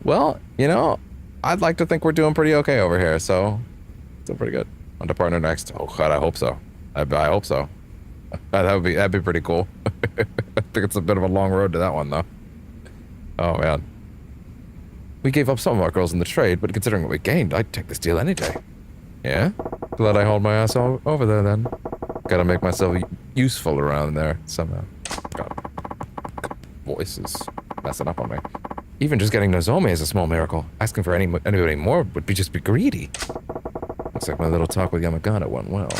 S1: Well, you know, I'd like to think we're doing pretty okay over here, so still pretty good. On to partner next. Oh god, I hope so. I hope so. That'd be pretty cool. I think it's a bit of a long road to that one though. Oh man. We gave up some of our girls in the trade, but considering what we gained, I'd take this deal any day. Yeah? Glad I hauled my ass over there then. Gotta make myself useful around there somehow. God. Voice is messing up on me. Even just getting Nozomi is a small miracle. Asking for anybody more would just be greedy. Looks like my little talk with Yamagata went well.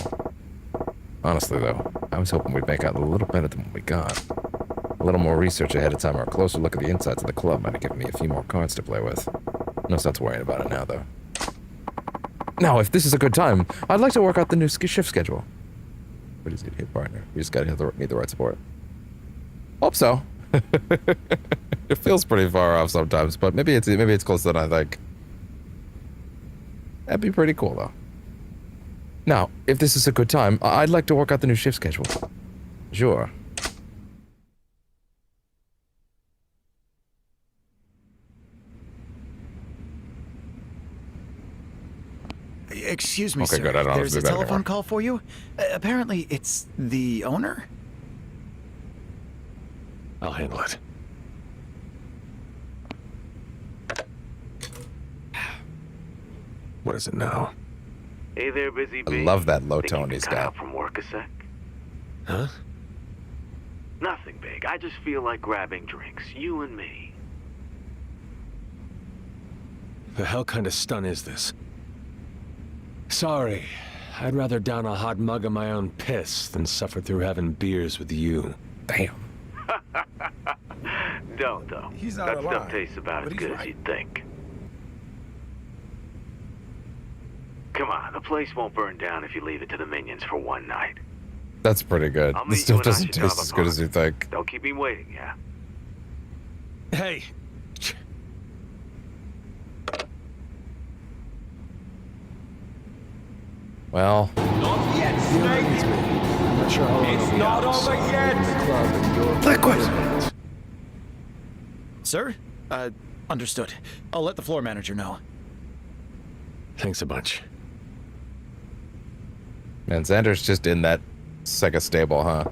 S1: Honestly though, I was hoping we'd make out a little better than what we got. A little more research ahead of time or a closer look at the insides of the club might have given me a few more cards to play with. No sense worrying about it now though. Now, if this is a good time, I'd like to work out the new shift schedule. What is it here, partner? You just gotta need the right support. Hope so. It feels pretty far off sometimes, but maybe it's closer than I think. That'd be pretty cool though. Now, if this is a good time, I'd like to work out the new shift schedule. Sure.
S3: Excuse me,
S1: okay,
S3: sir.
S1: Good. I don't
S3: There's a telephone
S1: anymore.
S3: call for you? Apparently, it's the owner?
S4: I'll handle it. What is it now?
S16: Hey there, Busy
S1: I
S16: Bee.
S1: love that low
S16: Think
S1: tone
S16: you could
S1: he's
S16: cut
S1: got.
S16: out from work a sec?
S4: Huh?
S16: Nothing big. I just feel like grabbing drinks. You and me.
S4: The hell kind of stun is this? Sorry. I'd rather down a hot mug of my own piss than suffer through having beers with you.
S1: Damn.
S16: don't, though.
S6: He's not
S16: that
S6: alive,
S16: stuff tastes about
S6: but
S16: as
S6: he's
S16: good as
S6: right.
S16: you'd think. Come on, the place won't burn down if you leave it to the minions for one night.
S1: That's pretty good.
S16: I'll
S1: This
S16: meet you
S1: stuff
S16: in
S1: doesn't
S16: Ashitaba
S1: taste as good as you think.
S16: Don't keep me waiting, yeah?
S8: Hey,
S1: Well,
S6: Not yet, Snake.
S8: I'm not sure how long
S6: It's
S8: I'll be
S6: not
S8: out, so
S6: over
S8: I'm
S6: yet.
S8: in the club and you're
S3: Liquid! Sir? Understood. I'll let the floor manager know.
S8: Thanks a bunch.
S1: man, Xander's just in that Sega stable, huh?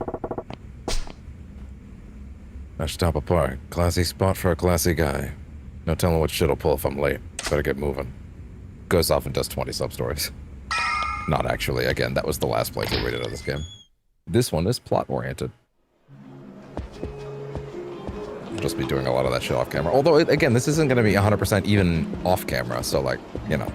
S1: Ashitaba Park. Classy spot for a classy guy. No telling what shit'll pull if I'm late. Better get moving. Goes off and does 20 sub-stories. Not actually. Again, that was the last playthrough we did of this game. This one is plot-oriented. I'll just be doing a lot of that shit off camera. Although, again, this isn't going to be 100% even off camera, so, like, you know.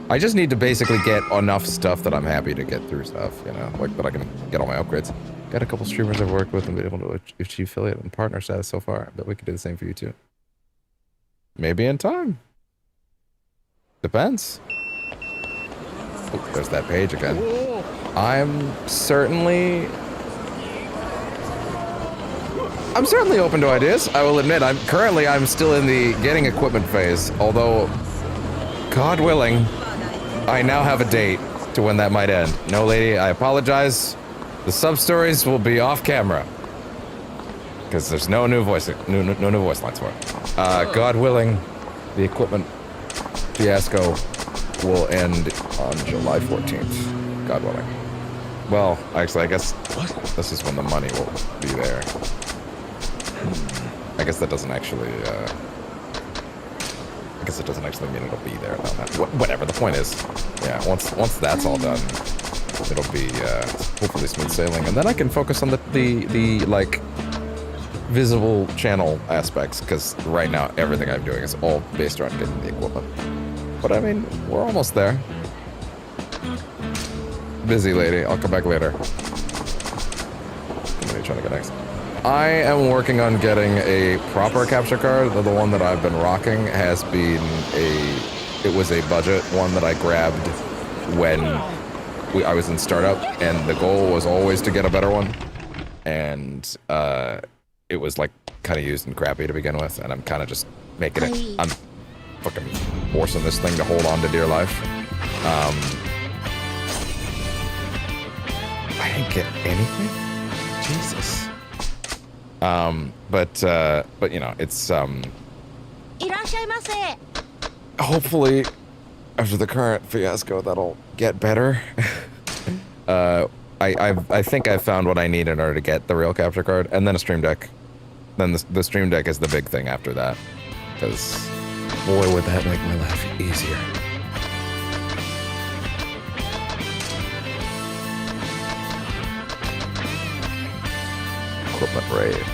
S1: I just need to basically get enough stuff that I'm happy to get through stuff, you know, like that I can get all my upgrades. Got a couple streamers I've worked with and been able to achieve affiliate and partner status so far. I bet we could do the same for you too. Maybe in time. Depends. Oh, there's that page again. I'm certainly open to ideas. I will admit, I'm still in the getting equipment phase, although, God willing, I now have a date to when that might end. No, lady, I apologize. The sub-stories will be off camera. Because there's no new voice lines for it. God willing, the equipment fiasco will end on July 14th. God willing. Well, actually, I guess this is when the money will be there. I guess that doesn't actually, I guess it doesn't actually mean it'll be there. Whatever, the point is, yeah, once that's all done, it'll be hopefully smooth sailing, and then I can focus on the like visible channel aspects, because right now everything I'm doing is all based around getting the equipment. But I mean, we're almost there. Busy lady, I'll come back later. What are you trying to get next? I am working on getting a proper capture card. The one that I've been rocking has been it was a budget one that I grabbed when I was in startup, and the goal was always to get a better one. And it was like kind of used and crappy to begin with, and I'm kind of just making it. I'm fucking forcing this thing to hold on to dear life. I didn't get anything? Jesus. But you know, it's hopefully after the current fiasco that'll get better. I think I've found what I need in order to get the real capture card, and then a stream deck. Then the stream deck is the big thing after that, because boy would that make my life easier. Equipment raid.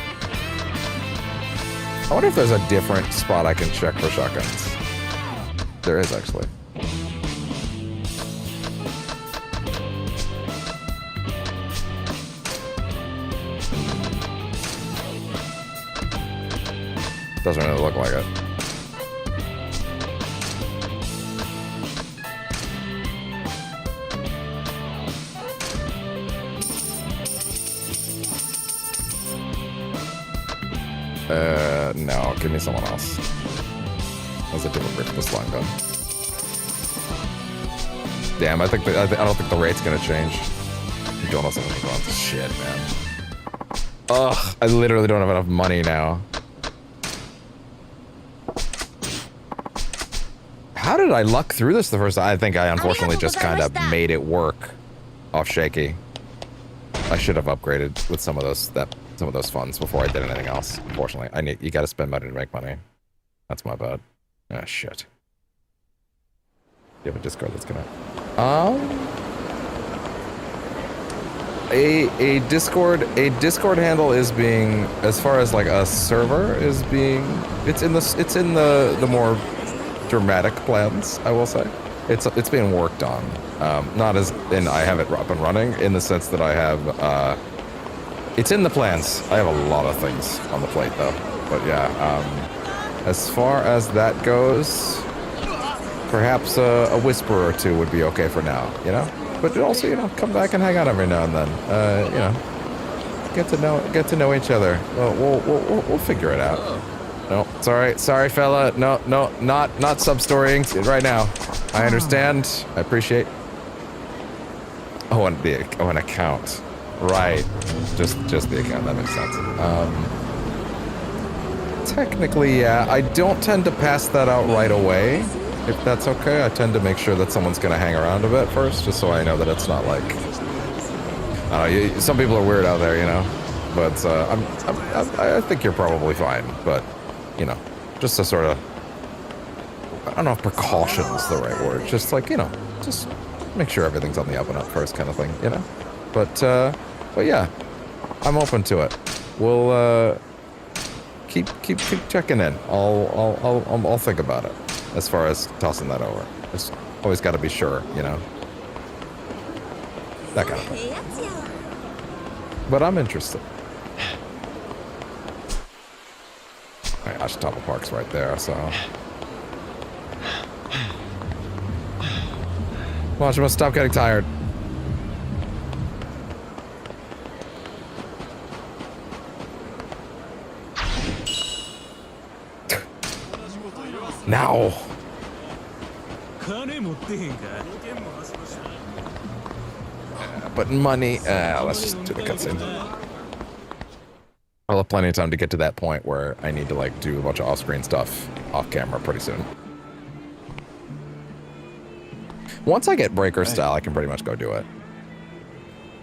S1: I wonder if there's a different spot I can check for shotguns. There is, actually. Doesn't really look like it. No, give me someone else. That's a different rip this line done. Damn, I don't think the rate's gonna change. You don't know something wrong. Shit, man. Ugh, I literally don't have enough money now. How did I luck through this the first time? I think I unfortunately just kind of made it work off shaky. I should have upgraded with some of those funds before I did anything else. Unfortunately, you gotta spend money to make money. That's my bad. Ah, shit. Do you have a Discord that's gonna... A Discord handle is being, as far as like a server is being, it's in the more dramatic plans, I will say. It's being worked on. Not as in I have it up and running, in the sense that I have It's in the plans. I have a lot of things on the plate, though. But yeah, as far as that goes, perhaps a whisper or two would be okay for now, you know? But also, you know, come back and hang out every now and then. You know, get to know each other. We'll figure it out. No, sorry, fella. No, not sub-storying right now. I understand. I appreciate. Oh, and an account. Right. Just the account. That makes sense. Technically, yeah. I don't tend to pass that out right away, if that's okay. I tend to make sure that someone's gonna hang around a bit first, just so I know that it's not like. I don't know. Some people are weird out there, you know. But I think you're probably fine. But you know, just a sort of. I don't know if precaution's the right word. Just like, you know, just make sure everything's on the up and up first, kind of thing, you know. But yeah, I'm open to it. We'll keep checking in. I'll think about it as far as tossing that over. It's always got to be sure, you know. That kind of thing. But I'm interested. Alright, Ashitapa Park's right there, so. Watch, you must stop getting tired. Now. But money, let's just do the cutscene. I'll have plenty of time to get to that point where I need to like do a bunch of off-screen stuff off camera pretty soon. Once I get breaker style, I can pretty much go do it.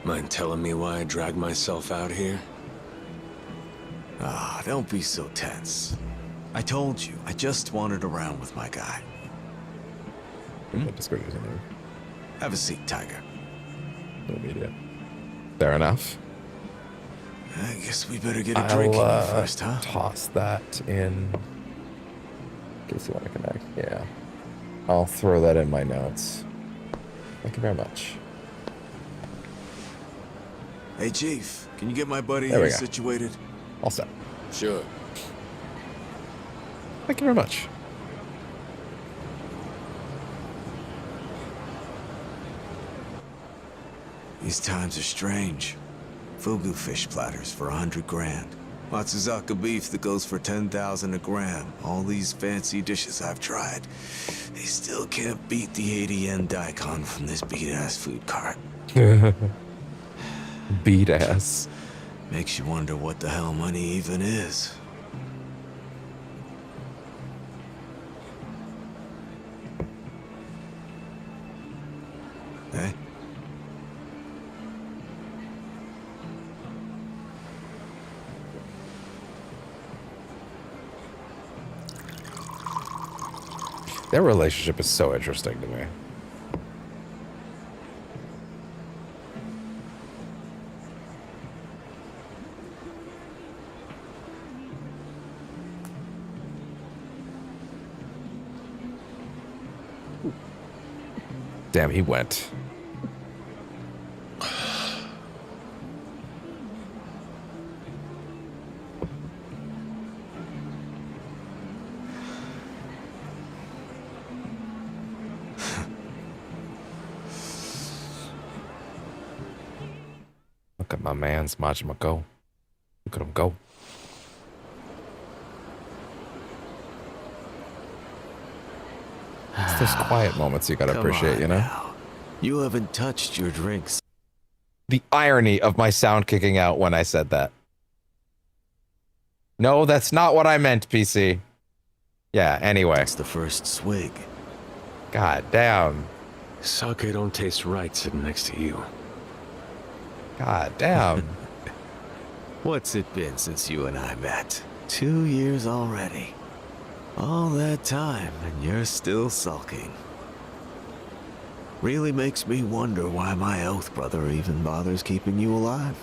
S4: Mind telling me why I dragged myself out here?
S2: Ah, don't be so tense. I told you, I just wandered around with my guy. Have a seat, Tiger.
S1: No media. Fair enough.
S2: I guess we better get a drink in here first, huh?
S1: Toss that in. In case you want to connect. Yeah. I'll throw that in my notes. Thank you very much.
S2: Hey, Chief, can you get my buddy here situated?
S1: All set.
S5: Sure.
S1: Thank you very much.
S2: These times are strange. Fugu fish platters for 100 grand. Matsuzaka beef that goes for 10,000 a gram. All these fancy dishes I've tried. They still can't beat the 80 yen daikon from this beat-ass food cart.
S1: Beat-ass.
S2: Makes you wonder what the hell money even is. Hey?
S1: Their relationship is so interesting to me. Damn, he went. Look at my man's Majima go. Look at him go. It's those quiet moments you gotta appreciate, you know?
S2: Now. You haven't touched your drinks.
S1: The irony of my sound kicking out when I said that. No, that's not what I meant, PC. Yeah, anyway.
S2: It's the first swig.
S1: God damn.
S4: Sake don't taste right sitting next to you.
S1: God damn.
S2: What's it been since you and I met? 2 years already. All that time, and you're still sulking. Really makes me wonder why my oath brother even bothers keeping you alive.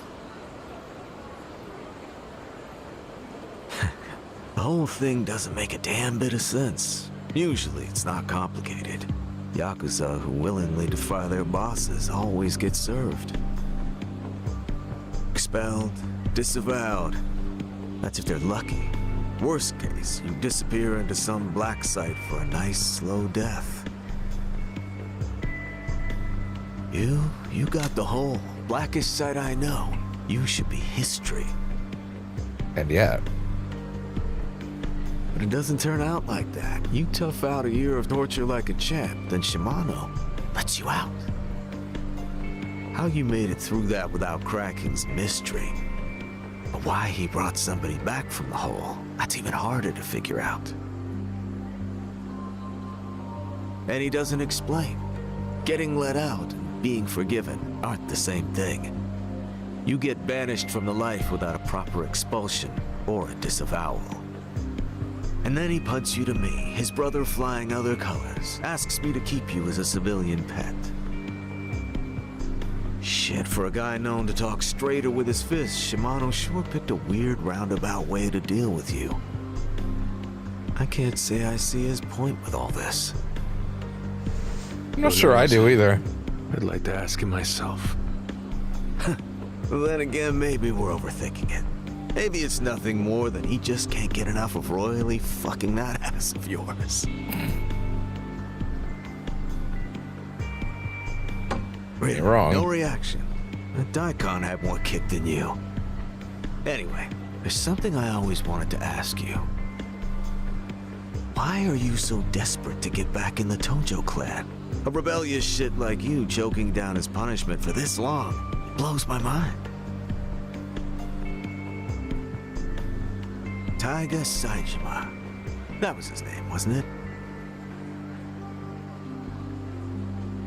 S2: The whole thing doesn't make a damn bit of sense. Usually it's not complicated. Yakuza who willingly defy their bosses always get served. expelled, disavowed. That's if they're lucky. Worst case, you disappear into some black site for a nice, slow death. You got the hole. Blackest site I know. You should be history.
S1: And yet.
S2: But it doesn't turn out like that. You tough out a year of torture like a champ, then Shimano lets you out. How you made it through that without cracking's mystery. But why he brought somebody back from the hole, that's even harder to figure out. And he doesn't explain. Getting let out and being forgiven aren't the same thing. You get banished from the life without a proper expulsion or a disavowal. And then he punts you to me, his brother flying other colors, asks me to keep you as a civilian pet. Shit, for a guy known to talk straighter with his fists, Shimano sure picked a weird roundabout way to deal with you. I can't say I see his point with all this.
S1: I'm not sure I do either.
S8: I'd like to ask him myself.
S2: Then again, maybe we're overthinking it. Maybe it's nothing more than he just can't get enough of royally fucking that ass of yours.
S1: You're wrong.
S2: No reaction. Daikon had more kick than you. Anyway, there's something I always wanted to ask you. Why are you so desperate to get back in the Tojo clan? A rebellious shit like you choking down his punishment for this long blows my mind. Taiga Saijima. That was his name, wasn't it?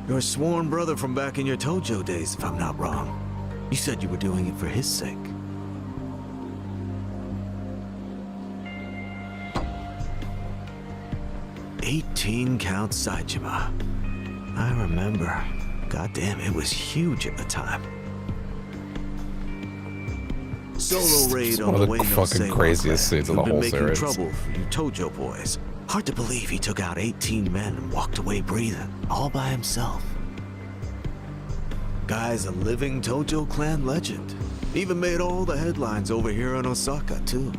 S2: Your sworn brother from back in your Tojo days, if I'm not wrong. You said you were doing it for his sake. "18-count Saijima. I remember. Goddamn, it was huge at the time. Solo raid on the way, no
S1: fucking craziest scenes of the whole series.
S2: Trouble for you Tojo boys. Hard to believe he took out 18 men and walked away breathing, all by himself. Guy's a living Tojo clan legend. Even made all the headlines over here in Osaka, too.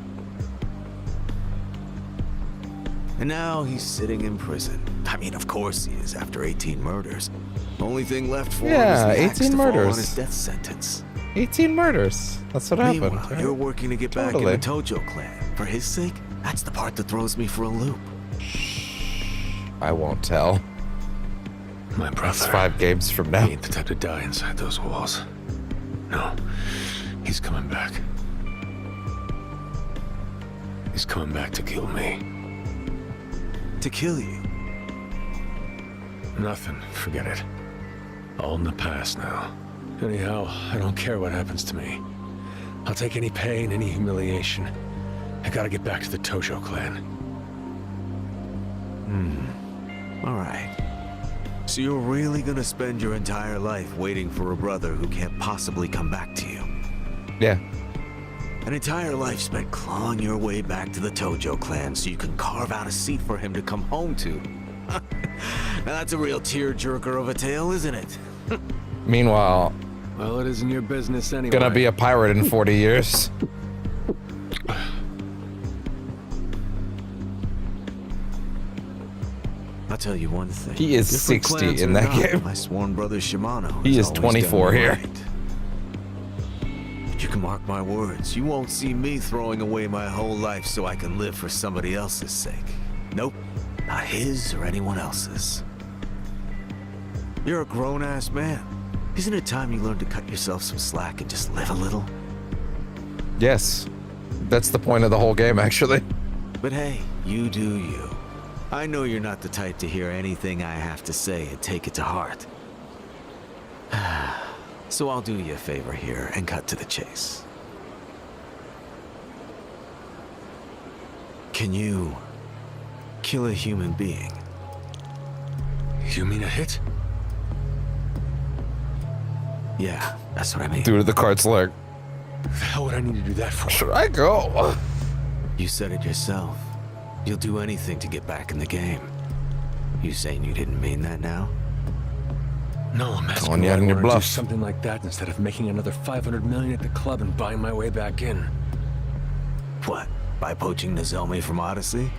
S2: And now he's sitting in prison. I mean, of course he is, after 18 murders. Only thing left for him is the axe to fall on his death sentence.
S1: 18 murders. That's what happened.
S2: Meanwhile,
S1: Right?
S2: you're working to get back in the Tojo clan. For his sake, that's the part that throws me for a loop.
S1: I won't tell.
S8: My brother.
S1: It's 5 games from now.
S8: He ain't the type to die inside those walls. No, he's coming back. He's coming back to kill me.
S2: To kill you?
S8: Nothing. Forget it. All in the past now. Anyhow, I don't care what happens to me. I'll take any pain, any humiliation. I gotta get back to the Tojo clan.
S2: All right. So you're really gonna spend your entire life waiting for a brother who can't possibly come back to you?
S1: Yeah.
S2: An entire life spent clawing your way back to the Tojo clan so you can carve out a seat for him to come home to. Now that's a real tearjerker of a tale, isn't it?
S1: Meanwhile,
S8: well, it isn't your business anyway.
S1: Gonna be a pirate in 40 years.
S2: I'll tell you one thing.
S1: He is
S2: Different
S1: 60
S2: clans
S1: in
S2: or
S1: that
S2: not,
S1: game.
S2: My sworn brother Shimano.
S1: He
S2: has
S1: is
S2: always
S1: 24
S2: done
S1: here.
S2: right. But you can mark my words. You won't see me throwing away my whole life so I can live for somebody else's sake. Nope. Not his or anyone else's. You're a grown-ass man. Isn't it time you learned to cut yourself some slack and just live a little?
S1: Yes. That's the point of the whole game, actually.
S2: But hey, you do you. I know you're not the type to hear anything I have to say and take it to heart. So I'll do you a favor here and cut to the chase. Can you kill a human being?
S8: You mean a hit?
S2: Yeah, that's what I mean.
S1: Due to the cart's leg.
S8: The hell would I need to do that for?
S1: Should I go?
S2: You said it yourself. You'll do anything to get back in the game. You saying you didn't mean that now?
S8: No, I'm asking
S1: Calling you
S8: why
S1: out
S8: I
S1: on your
S8: want to do
S1: bluff.
S8: something like that instead of making another 500 million at the club and buying my way back in.
S2: What? By poaching Nozomi from Odyssey?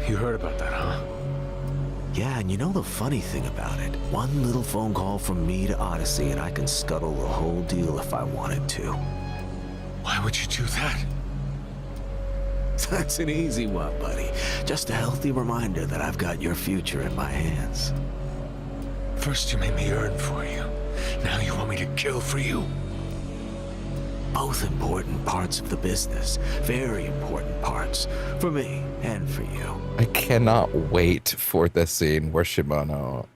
S8: You heard about that, huh?
S2: Yeah, and you know the funny thing about it? One little phone call from me to Odyssey and I can scuttle the whole deal if I wanted to.
S8: Why would you do that?
S2: That's an easy one, buddy. Just a healthy reminder that I've got your future in my hands.
S8: First you made me earn for you. Now you want me to kill for you?
S2: Both important parts of the business. Very important parts. For me and for you.
S1: I cannot wait for this scene where Shimano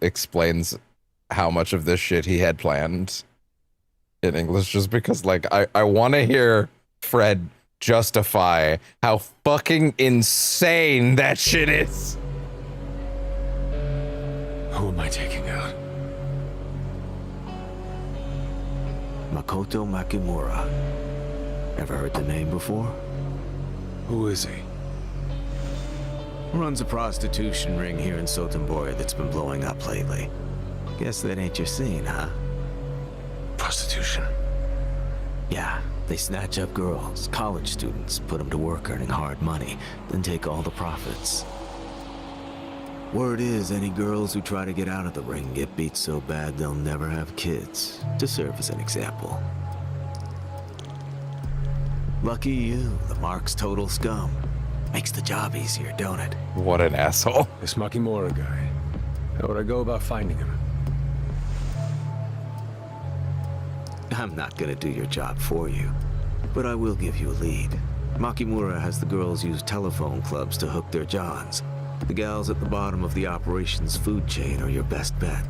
S1: explains how much of this shit he had planned in English, just because, like, I want to hear Fred justify how fucking insane that shit is.
S8: Who am I taking out?
S2: Makoto Makimura. Ever heard the name before?
S8: Who is he?
S2: Runs a prostitution ring here in Sotenbori that's been blowing up lately. Guess that ain't your scene, huh?
S8: Prostitution?
S2: Yeah, they snatch up girls, college students, put them to work earning hard money, then take all the profits. Word is, any girls who try to get out of the ring get beat so bad they'll never have kids, to serve as an example. Lucky you, the mark's total scum. Makes the job easier, don't it?
S1: What an asshole.
S8: This Makimura guy. How would I go about finding him?
S2: I'm not gonna do your job for you, but I will give you a lead. Makimura has the girls use telephone clubs to hook their johns. The gals at the bottom of the operations food chain are your best bet.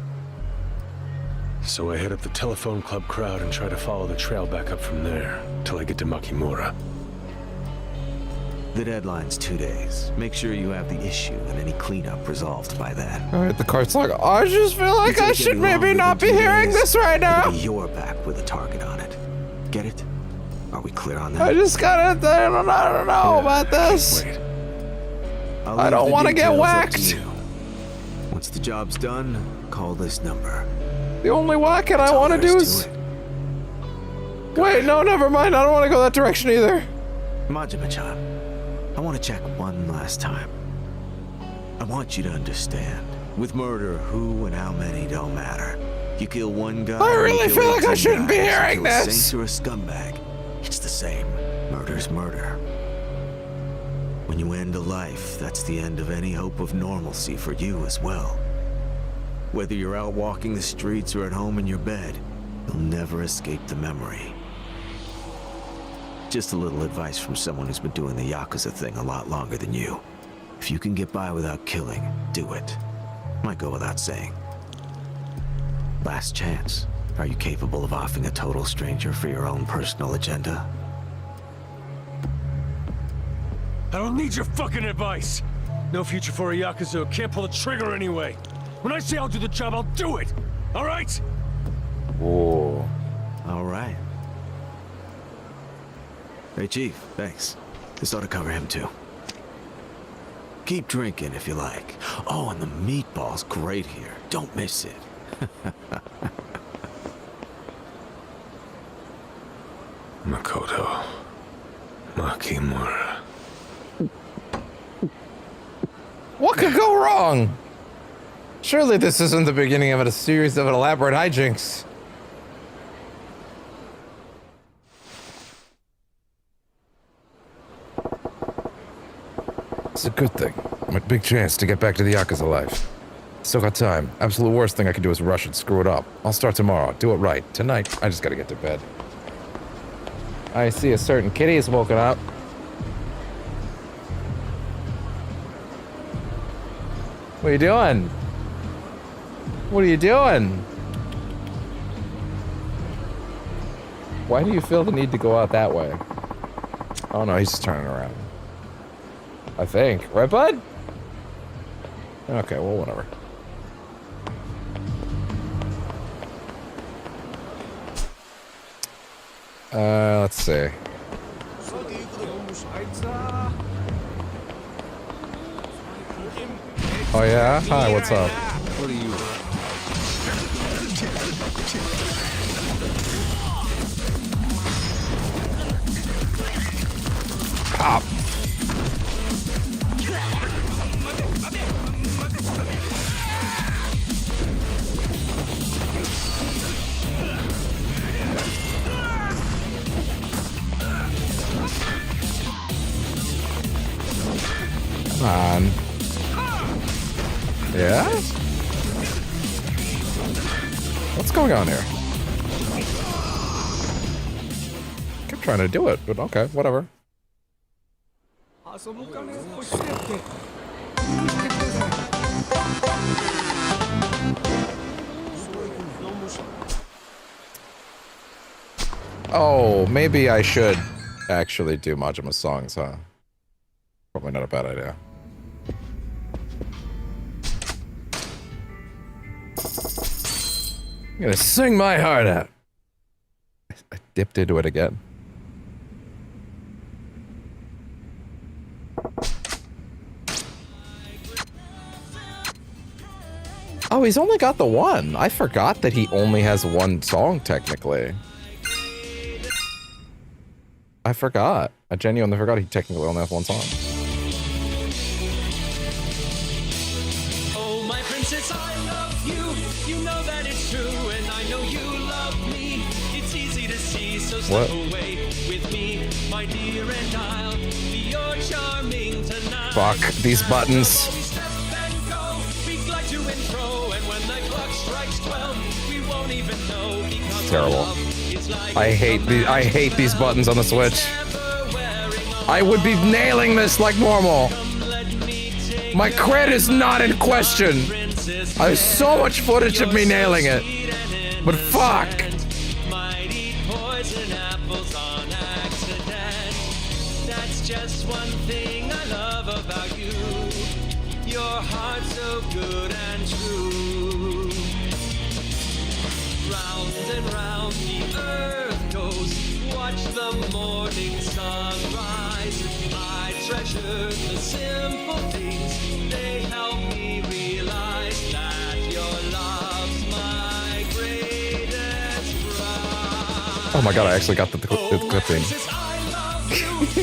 S8: So I hit up the telephone club crowd and try to follow the trail back up from there, till I get to Makimura.
S2: The deadline's 2 days. Make sure you have the issue and any cleanup resolved by then.
S1: Alright, the cart's like, I just feel like I should maybe not be hearing this right now.
S2: You're back with a target on it. Get it? Are we clear on that?
S1: I just gotta, I don't know about this. I don't want to get whacked.
S2: Once the job's done, call this number.
S1: The only whacking I want to do is... Wait, no, never mind. I don't want to go that direction either.
S2: Majima-chan, I want to check one last time. I want you to understand. With murder, who and how many don't matter. You kill one guy...
S1: I really feel like I shouldn't be hearing this.
S2: A saint or a scumbag. It's the same. Murder's murder. When you end a life, that's the end of any hope of normalcy for you as well. Whether you're out walking the streets or at home in your bed, you'll never escape the memory. Just a little advice from someone who's been doing the Yakuza thing a lot longer than you. If you can get by without killing, do it. Might go without saying. Last chance. Are you capable of offing a total stranger for your own personal agenda?
S8: I don't need your fucking advice! No future for a Yakuza who can't pull the trigger anyway. When I say I'll do the job, I'll do it! Alright?
S1: Whoa.
S2: Alright. Hey, Chief, thanks. This ought to cover him, too. Keep drinking if you like. Oh, and the meatball's great here. Don't miss it.
S8: Makoto Makimura.
S1: What could go wrong? Surely this isn't the beginning of a series of elaborate hijinks. It's a good thing. My big chance to get back to the Yakuza life. Still got time. Absolute worst thing I could do is rush and screw it up. I'll start tomorrow. Do it right. Tonight, I just gotta get to bed. I see a certain kitty is woken up. What are you doing? What are you doing? Why do you feel the need to go out that way? Oh no, he's just turning around. I think. Right, bud? Okay, well, whatever. Let's see. Oh yeah? Hi, what's up?
S8: What are you?
S1: Pop. Come on. Yeah? What's going on here? Kept trying to do it, but okay, whatever. Oh, maybe I should actually do Majima's songs, huh? Probably not a bad idea. I'm gonna sing my heart out. I dipped into it again. Oh, he's only got the one. I forgot that he only has one song, technically. I forgot. I genuinely forgot he technically only has one song.
S6: Oh, my princess, I love you. You know that it's true, and I know you love me. It's easy to see, so slip away with me, my dear, and I'll be your charming tonight.
S1: Fuck these buttons. Terrible. I hate these buttons on the Switch. I would be nailing this like normal. My cred is not in question. I have so much footage of me nailing it. But fuck.
S6: That's just one thing I love about you. Your heart's so good and true. Round and round the earth goes. Watch the morning sunrise. I treasure the simple things. They help me realize that your love's my greatest prize.
S1: Oh my god, I actually got the clipping.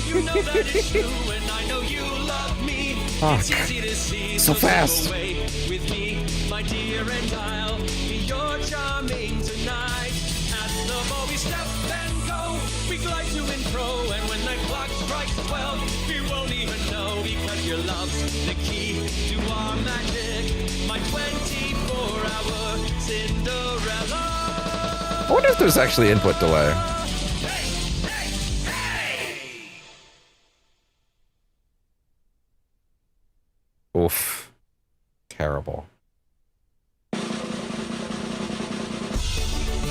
S6: You know that it's true, and I know you love me.
S1: Fuck.
S6: It's easy to see,
S1: So fast.
S6: with me, my dear, and I'll be your charming tonight. At the ball we step and go, we glide to and fro, and when the clock strikes 12, we won't even know, because your love's the key to our magic, my 24-hour Cinderella.
S1: I wonder if there's actually input delay. Oof. Terrible.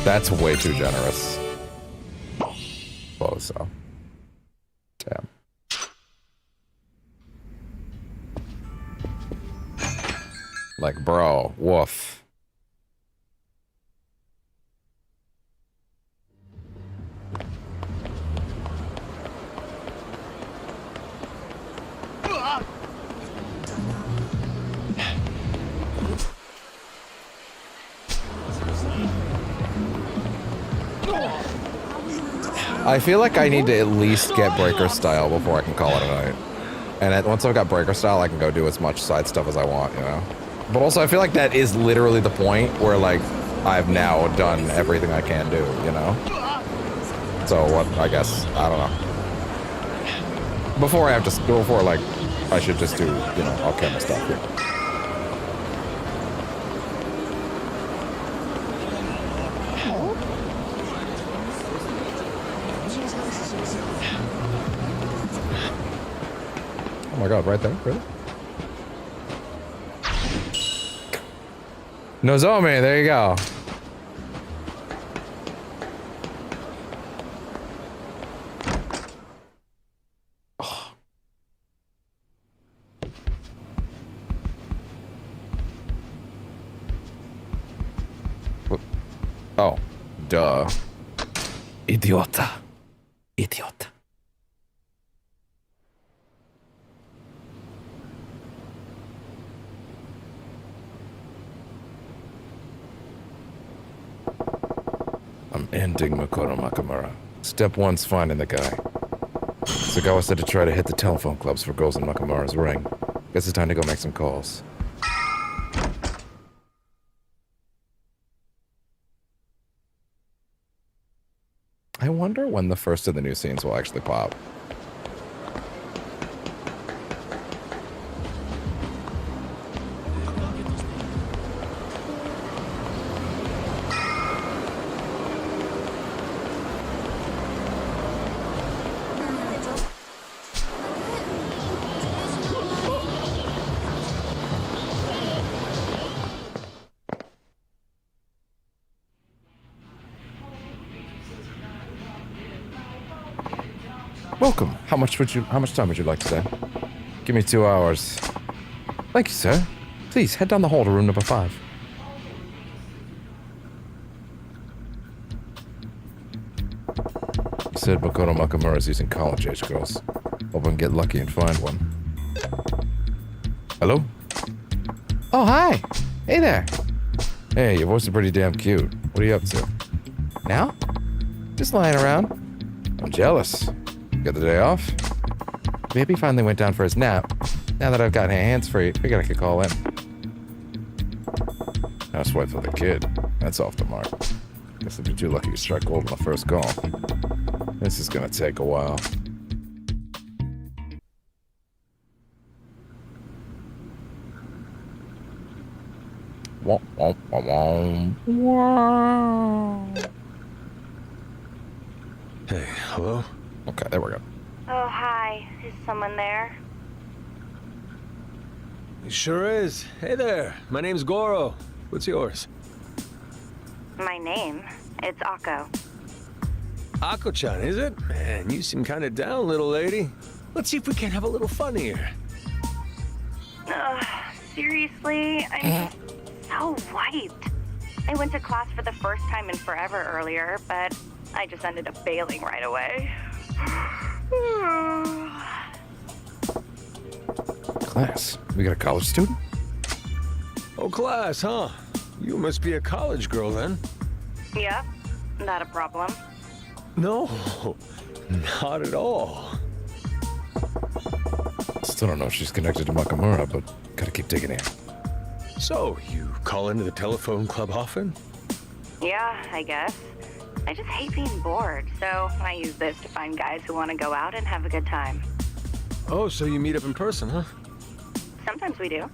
S1: That's way too generous. Suppose so. Damn. Like, bro, woof. I feel like I need to at least get Breaker Style before I can call it a night. And once I've got Breaker Style, I can go do as much side stuff as I want, you know? But also, I feel like that is literally the point where, like, I've now done everything I can do, you know? So, what, I guess, I don't know. Before, like, I should just do, you know, all kind of stuff here. Oh my god, right there? Really? Nozomi, there you go. Oh, duh. Idiota. Idiota. Ending Makoto Nakamura. Step 1's finding the guy. Sagawa said to try to hit the telephone clubs for girls in Nakamura's ring. Guess it's time to go make some calls. I wonder when the first of the new scenes will actually pop. Welcome. How much time would you like today? Give me 2 hours. Thank you, sir. Please head down the hall to room number 5. You said Makoto Nakamura is using college-age girls. Hope I can get lucky and find one. Hello? Oh, hi. Hey there. Hey, your voice is pretty damn cute. What are you up to? Now? Just lying around. I'm jealous. Got the day off? Baby finally went down for his nap. Now that I've got hands free, figured I could call in. Housewife of the kid. That's off the mark. Guess I'd be too lucky to strike gold on the first call. This is gonna take a while. Womp, womp, womp, womp.
S8: Hey, hello?
S1: Okay, there we go.
S17: Oh, hi. Is someone there?
S8: It sure is. Hey there, my name's Goro. What's yours?
S17: My name? It's Akko.
S8: Akko-chan, is it? Man, you seem kind of down, little lady. Let's see if we can't have a little fun here.
S17: Seriously? I'm so wiped. I went to class for the first time in forever earlier, but I just ended up bailing right away.
S1: Class, we got a college student?
S8: Oh, class, huh? You must be a college girl then.
S17: Yeah, not a problem.
S8: No, not at all.
S1: Still don't know if she's connected to Nakamura, but gotta keep digging in.
S8: So, you call into the telephone club often?
S17: Yeah, I guess. I just hate being bored, so I use this to find guys who want to go out and have a good time.
S8: Oh, so you meet up in person, huh?
S17: Sometimes we do.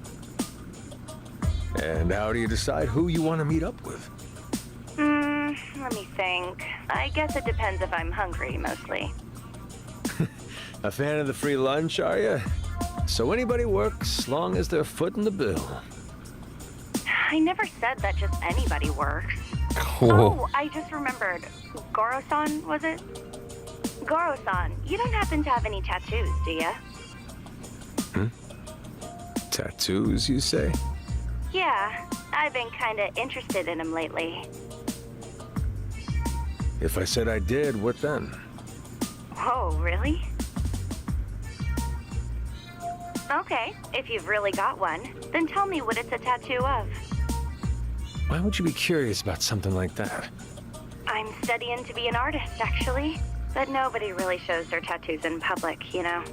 S8: And how do you decide who you want to meet up with?
S17: Let me think. I guess it depends if I'm hungry, mostly.
S8: A fan of the free lunch, are you? So anybody works, long as they're footing the bill.
S17: I never said that just anybody works.
S1: Cool.
S17: Oh, I just remembered. Goro-san, was it? Goro-san, you don't happen to have any tattoos, do you?
S8: Tattoos, you say?
S17: Yeah, I've been kinda interested in them lately.
S8: If I said I did, what then?
S17: Oh, really? Okay, if you've really got one, then tell me what it's a tattoo of.
S8: Why would you be curious about something like that?
S17: I'm studying to be an artist, actually. But nobody really shows their tattoos in public, you know?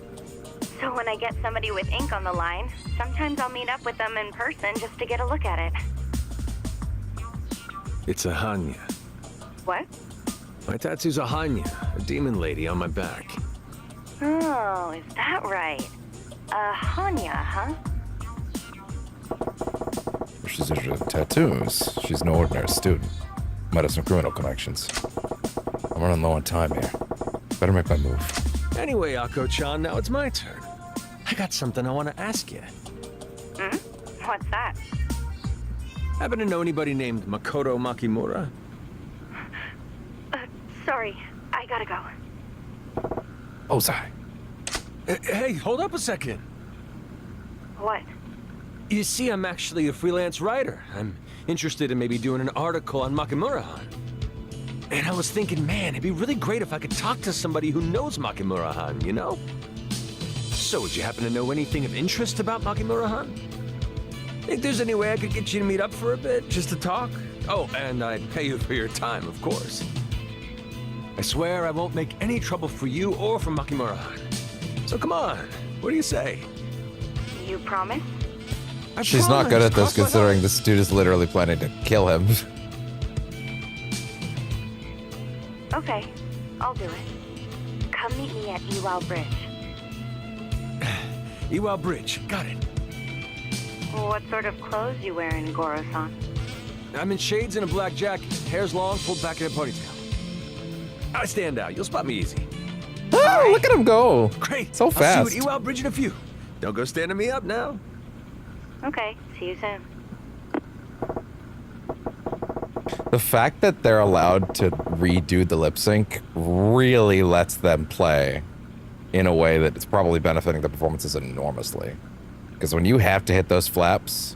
S17: So when I get somebody with ink on the line, sometimes I'll meet up with them in person just to get a look at it.
S8: It's a Hanya.
S17: What?
S8: My tattoo's a Hanya, a demon lady on my back.
S17: Oh, is that right? Hanya, huh?
S1: If she's interested in tattoos, she's no ordinary student. Might have some criminal connections. I'm running low on time here. Better make my move.
S8: Anyway, Akko-chan, now it's my turn. I got something I want to ask you.
S17: What's that?
S8: Happen to know anybody named Makoto Nakamura?
S17: Sorry, I gotta go.
S1: Ozai.
S8: Hey, hold up a second.
S17: What?
S8: You see, I'm actually a freelance writer. I'm interested in maybe doing an article on Nakamura-han. And I was thinking, man, it'd be really great if I could talk to somebody who knows Nakamura-han, you know? So, would you happen to know anything of interest about Nakamura-han? Think there's any way I could get you to meet up for a bit, just to talk? Oh, and I'd pay you for your time, of course. I swear I won't make any trouble for you or for Makimura-han. So come on, what do you say?
S17: You promise?
S1: She's not good at this, considering this dude is literally planning to kill him.
S17: Okay, I'll do it. Come meet me at Iwao Bridge.
S8: Iwao Bridge, got it.
S17: What sort of clothes you wearing, Goro-san?
S8: I'm in shades and a black jacket, hair's long, pulled back in a ponytail. I stand out, you'll spot me easy.
S1: Oh, look at him go!
S8: Great,
S1: so fast.
S8: I'll see you at Iwao Bridge in a few. Don't go standing me up now.
S17: Okay, see you soon.
S1: The fact that they're allowed to redo the lip sync really lets them play in a way that it's probably benefiting the performances enormously. Because when you have to hit those flaps,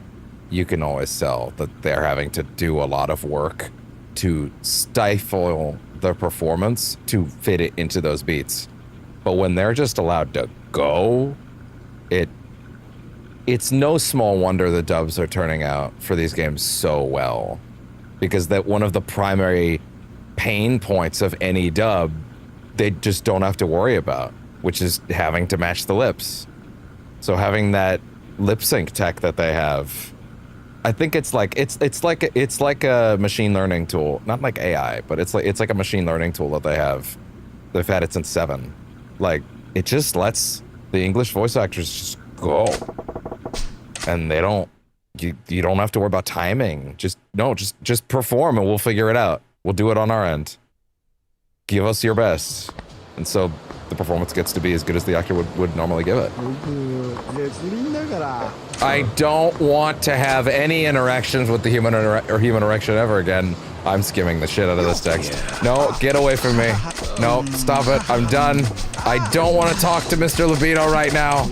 S1: you can always tell that they're having to do a lot of work to stifle their performance to fit it into those beats. But when they're just allowed to go, it's no small wonder the dubs are turning out for these games so well. Because that one of the primary pain points of any dub, they just don't have to worry about, which is having to match the lips. So having that lip sync tech that they have, I think it's like a machine learning tool, not like AI, but it's like a machine learning tool that they have. They've had it since 7. Like, it just lets the English voice actors just go, and they don't. You don't have to worry about timing. Just perform and we'll figure it out. We'll do it on our end. Give us your best. And so the performance gets to be as good as the actor would normally give it. I don't want to have any interactions with the human erection ever again. I'm skimming the shit out of this text. No, get away from me. No, stop it. I'm done. I don't want to talk to Mr. Libido right now.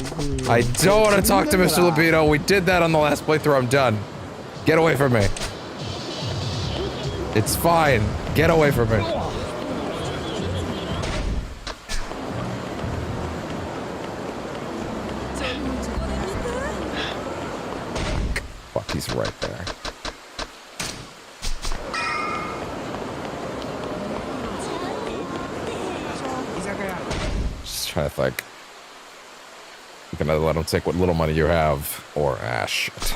S1: I don't want to talk to Mr. Libido. We did that on the last playthrough. I'm done. Get away from me. It's fine. Get away from me. Fuck, he's right there. Just trying to think. You can either let him take what little money you have, or shit.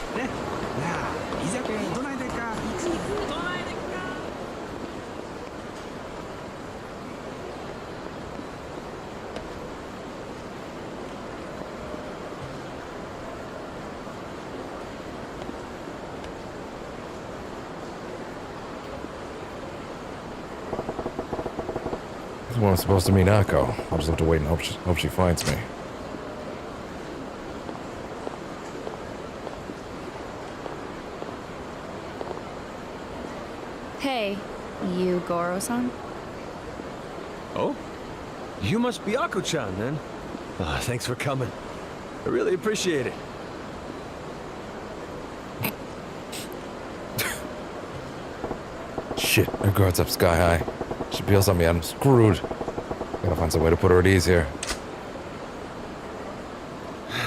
S1: Well, I'm supposed to meet Akko. I'll just have to wait and hope she finds me.
S18: Hey, you Goro-san?
S8: Oh? You must be Akko-chan, then. Thanks for coming. I really appreciate it.
S1: Shit, her guard's up sky high. She peels on me, I'm screwed. Gotta find some way to put her at ease here.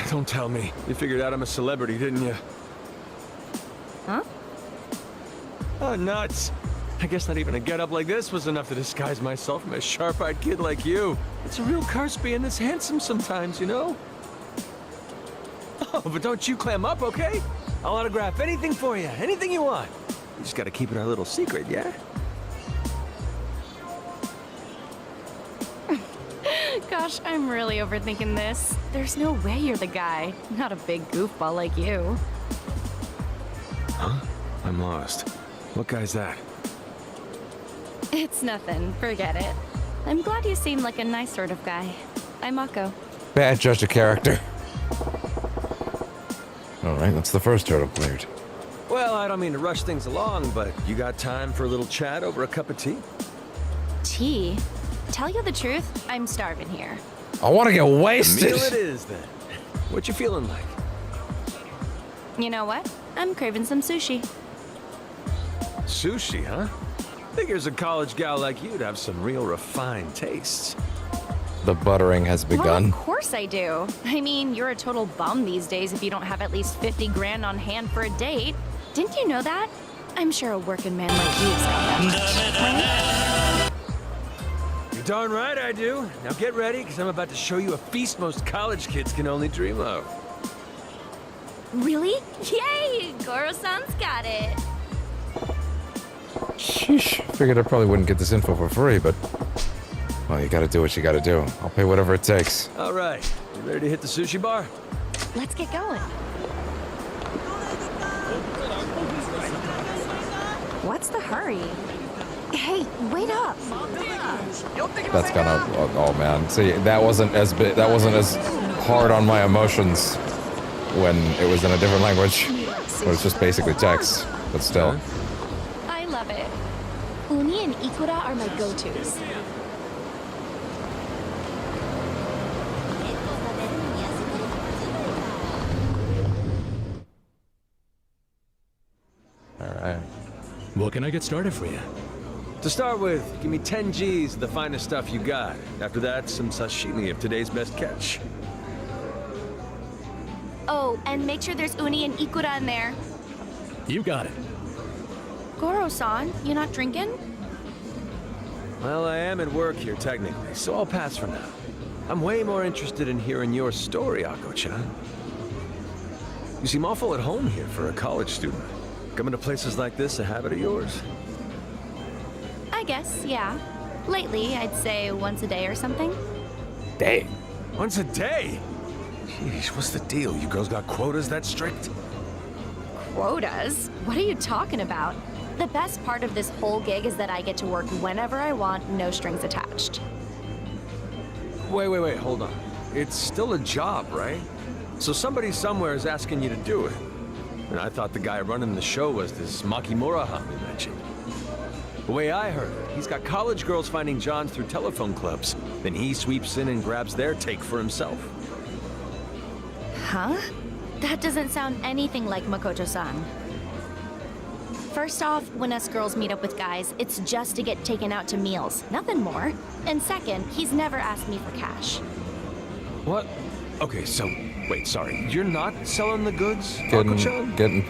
S8: Don't tell me. You figured out I'm a celebrity, didn't you?
S18: Huh?
S8: Oh, nuts. I guess not even a getup like this was enough to disguise myself from a sharp-eyed kid like you. It's a real curse being this handsome sometimes, you know? Oh, but don't you clam up, okay? I'll autograph anything for you, anything you want. You just gotta keep it our little secret, yeah?
S18: Gosh, I'm really overthinking this. There's no way you're the guy. Not a big goofball like you.
S8: Huh? I'm lost. What guy's that?
S18: It's nothing. Forget it. I'm glad you seem like a nice sort of guy. I'm Akko.
S1: Bad judge of character. Alright, that's the first hurdle cleared.
S8: Well, I don't mean to rush things along, but you got time for a little chat over a cup of tea?
S18: Tea? Tell you the truth, I'm starving here.
S1: I want to get wasted.
S8: A meal it is, then. What you feeling like?
S18: You know what? I'm craving some sushi.
S8: Sushi, huh? Figures a college gal like you to have some real refined tastes.
S1: The buttering has begun.
S18: Well, of course I do. I mean, you're a total bum these days if you don't have at least 50 grand on hand for a date. Didn't you know that? I'm sure a working man like you's got that much, right?
S8: You're darn right I do. Now get ready, because I'm about to show you a feast most college kids can only dream of.
S18: Really? Yay! Goro-san's got it.
S1: Sheesh. Figured I probably wouldn't get this info for free, but... Well, you gotta do what you gotta do. I'll pay whatever it takes.
S8: All right. You ready to hit the sushi bar?
S18: Let's get going. What's the hurry? Hey, wait up.
S1: That's gonna... Oh, man. See, that wasn't as hard on my emotions when it was in a different language. It was just basically text, but still.
S18: I love it. Uni and Ikura are my go-tos.
S1: Alright.
S8: What can I get started for you? To start with, give me 10 G's of the finest stuff you got. After that, some sashimi of today's best catch.
S18: Oh, and make sure there's Uni and Ikura in there.
S8: You got it.
S18: Goro-san, you not drinking?
S8: Well, I am at work here technically, so I'll pass for now. I'm way more interested in hearing your story, Ako-chan. You seem awful at home here for a college student. Coming to places like this a habit of yours?
S18: I guess, yeah. Lately, I'd say once a day or something.
S8: Day? Once a day? Jeez, what's the deal? You girls got quotas that strict?
S18: Quotas? What are you talking about? The best part of this whole gig is that I get to work whenever I want, no strings attached.
S8: Wait, hold on. It's still a job, right? So somebody somewhere is asking you to do it. And I thought the guy running the show was this Makimura-han we mentioned. The way I heard it, he's got college girls finding Johns through telephone clubs. Then he sweeps in and grabs their take for himself.
S18: Huh? That doesn't sound anything like Makoto-san. First off, when us girls meet up with guys, it's just to get taken out to meals, nothing more. And second, he's never asked me for cash.
S8: What? Okay, so, wait, sorry. You're not selling the goods, Ako-chan?
S1: Getting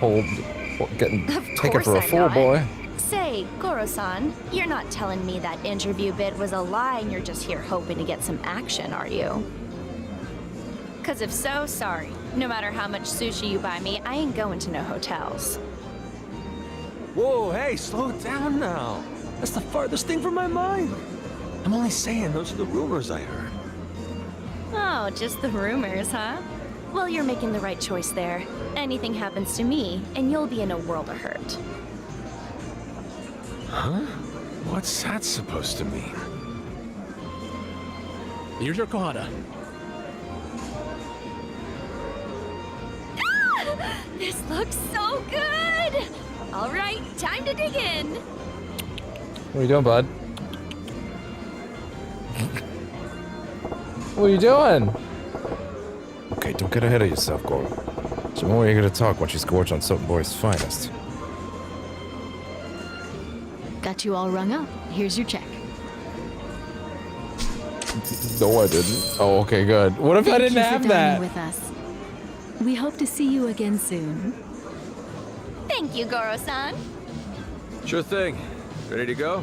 S1: taken for a
S18: I'm
S1: fool,
S18: not.
S1: boy.
S18: Say, Goro-san, you're not telling me that interview bit was a lie and you're just here hoping to get some action, are you? Cause if so, sorry. No matter how much sushi you buy me, I ain't going to no hotels.
S8: Whoa, hey, slow it down now. That's the farthest thing from my mind. I'm only saying those are the rumors I heard.
S18: Oh, just the rumors, huh? Well, you're making the right choice there. Anything happens to me, and you'll be in a world of hurt.
S8: Huh? What's that supposed to mean? Here's your Kohada.
S18: This looks so good! All right, time to dig in.
S1: What are you doing, bud? What are you doing? Okay, don't get ahead of yourself, Goro. So when are you gonna talk when she's gorged on some boy's finest?
S19: Got you all rung up. Here's your check.
S1: No, I didn't. Oh, okay, good. What if I didn't have that?
S19: With us. We hope to see you again soon.
S18: Thank you, Goro-san.
S8: Sure thing. Ready to go?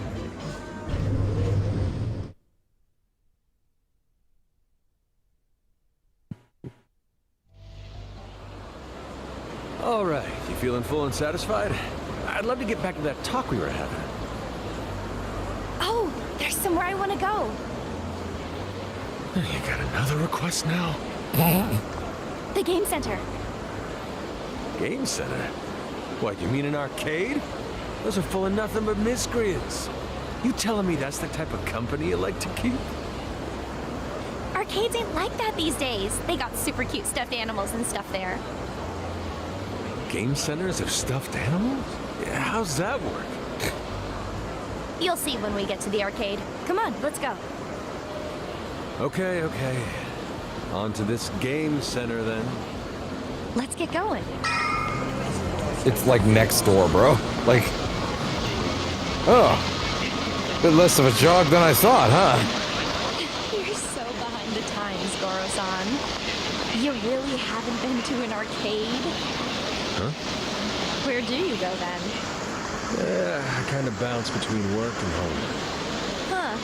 S8: All right, you feeling full and satisfied? I'd love to get back to that talk we were having.
S18: Oh, there's somewhere I want to go.
S8: You got another request now?
S18: The game center.
S8: Game center? What, you mean an arcade? Those are full of nothing but miscreants. You telling me that's the type of company you like to keep?
S18: Arcades ain't like that these days. They got super cute stuffed animals and stuff there.
S8: Game centers have stuffed animals? Yeah, how's that work?
S18: You'll see when we get to the arcade. Come on, let's go.
S8: Okay. On to this game center then.
S18: Let's get going.
S1: It's like next door, bro. Like, oh, bit less of a jog than I thought, huh?
S18: You're so behind the times, Goro-san. You really haven't been to an arcade?
S8: Huh?
S18: Where do you go then?
S8: Yeah, I kind of bounce between work and home.
S18: Huh.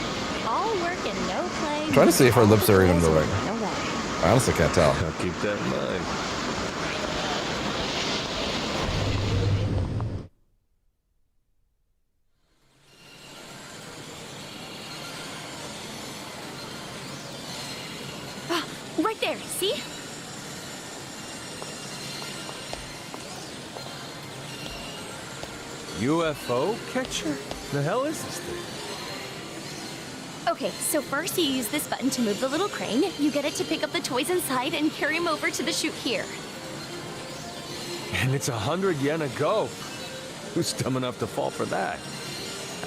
S18: All work and no play.
S1: Trying to see if her lips are even
S18: All
S1: moving.
S18: no way.
S1: I honestly can't tell.
S8: I'll keep that in mind.
S18: Right there, see?
S8: UFO catcher? The hell is this thing?
S18: Okay, so first you use this button to move the little crane. You get it to pick up the toys inside and carry them over to the chute here.
S8: And it's 100 yen a go. Who's dumb enough to fall for that?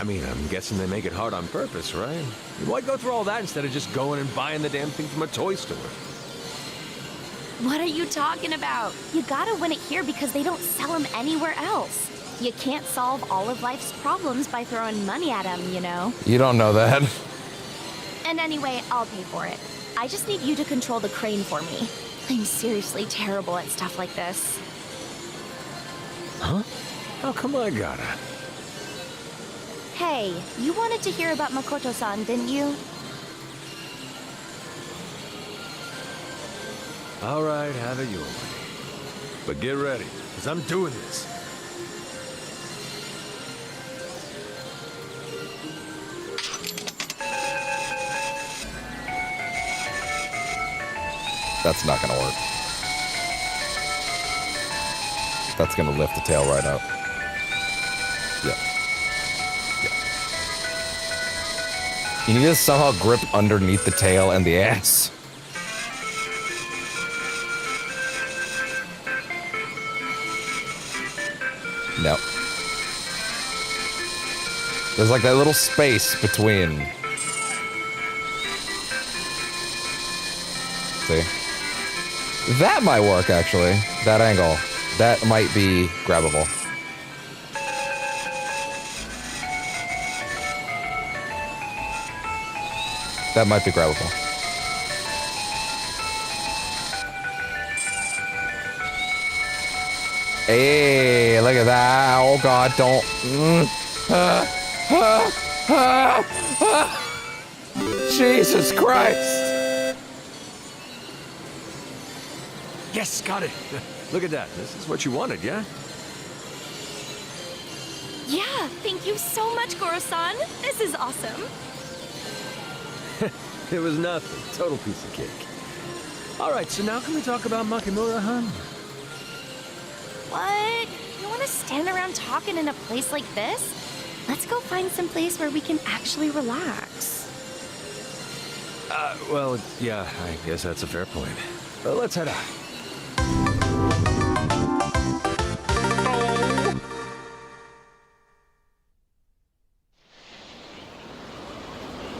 S8: I mean, I'm guessing they make it hard on purpose, right? Why go through all that instead of just going and buying the damn thing from a toy store?
S18: What are you talking about? You gotta win it here because they don't sell them anywhere else. You can't solve all of life's problems by throwing money at them, you know?
S1: You don't know that.
S18: And anyway, I'll pay for it. I just need you to control the crane for me. I'm seriously terrible at stuff like this.
S8: Huh? How come I gotta?
S18: Hey, you wanted to hear about Makoto-san, didn't you?
S8: All right, have it your way. But get ready, because I'm doing this.
S1: That's not gonna work. That's gonna lift the tail right up. Yeah. You need to somehow grip underneath the tail and the ass. No. There's like that little space between. See? That might work, actually. That angle. That might be grabbable. That might be grabbable. Hey, look at that. Oh god, don't. Jesus Christ.
S8: Yes, got it. Look at that. This is what you wanted, yeah?
S18: Yeah, thank you so much, Goro-san. This is awesome.
S8: It was nothing. Total piece of cake. All right, so now can we talk about Makimura-han?
S18: What? You want to stand around talking in a place like this? Let's go find some place where we can actually relax.
S8: Well, yeah, I guess that's a fair point. Let's head out.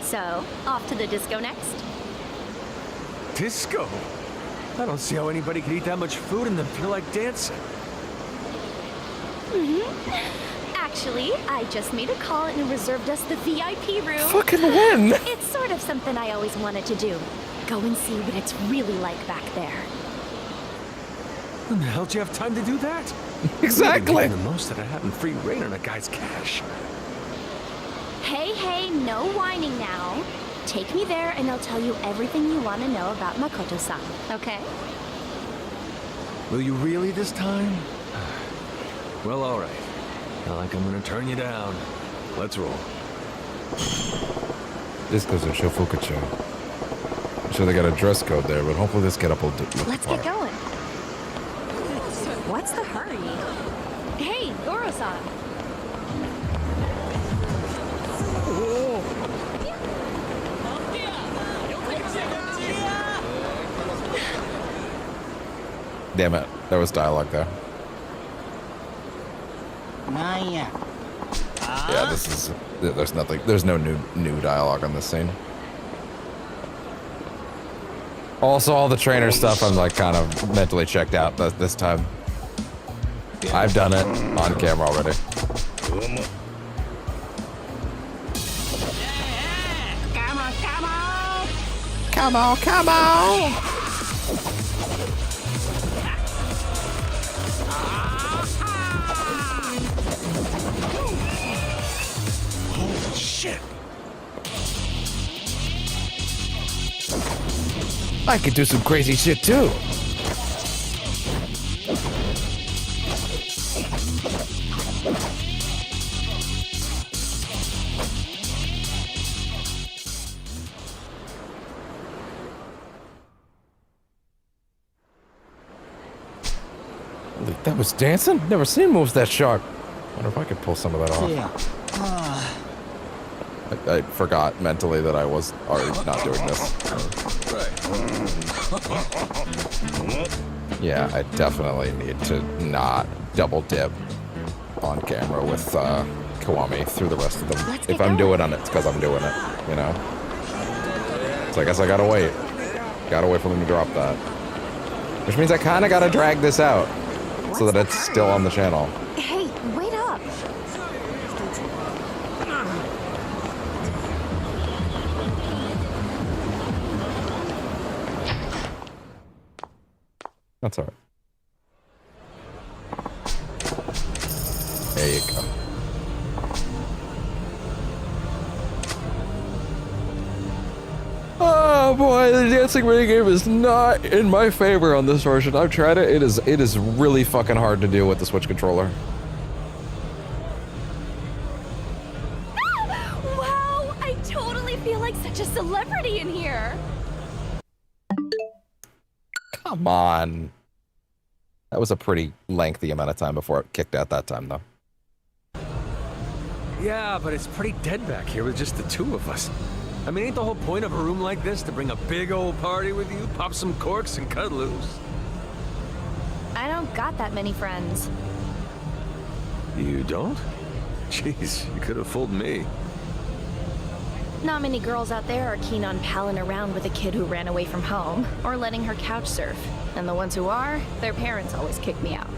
S18: So, off to the disco next?
S8: Disco? I don't see how anybody could eat that much food and then feel like dancing.
S18: Actually, I just made a call and reserved us the VIP room.
S1: Fucking when?
S18: It's sort of something I always wanted to do. Go and see what it's really like back there.
S8: When the hell do you have time to do that?
S1: Exactly.
S8: You're making the most out of having free reign on a guy's cash.
S18: Hey, no whining now. Take me there and I'll tell you everything you want to know about Makoto-san, okay?
S8: Will you really this time? Well, all right. Not like I'm gonna turn you down. Let's roll.
S1: Disco's a Shofukacho. I'm sure they got a dress code there, but hopefully this get up will do.
S18: Let's get going. What's the hurry? Hey, Goro-san.
S1: Damn it, there was dialogue there. Yeah, this is. There's nothing. There's no new dialogue on this scene. Also, all the trainer stuff, I'm like kind of mentally checked out this time. I've done it on camera already. Come on, come on!
S8: Holy shit!
S1: I could do some crazy shit too. That was dancing? Never seen moves that sharp. Wonder if I could pull some of that off.
S6: Yeah.
S1: I forgot mentally that I was already not doing this. Yeah, I definitely need to not double dip on camera with Kiwami through the rest of them. If I'm doing it, it's because I'm doing it, you know? So I guess I gotta wait. Gotta wait for them to drop that. Which means I kinda gotta drag this out so that it's still on the channel.
S9: Hey, wait up.
S1: That's alright. There you go. Oh boy, the dancing minigame is not in my favor on this version. I've tried it. It is really fucking hard to do with the Switch controller.
S18: Wow, I totally feel like such a celebrity in here.
S1: Come on. That was a pretty lengthy amount of time before it kicked out that time, though.
S8: Yeah, but it's pretty dead back here with just the two of us. I mean, ain't the whole point of a room like this to bring a big old party with you, pop some corks, and cut loose?
S18: I don't got that many friends.
S8: You don't? Jeez, you could have fooled me.
S18: Not many girls out there are keen on palling around with a kid who ran away from home, or letting her couch surf. And the ones who are, their parents always kick me out.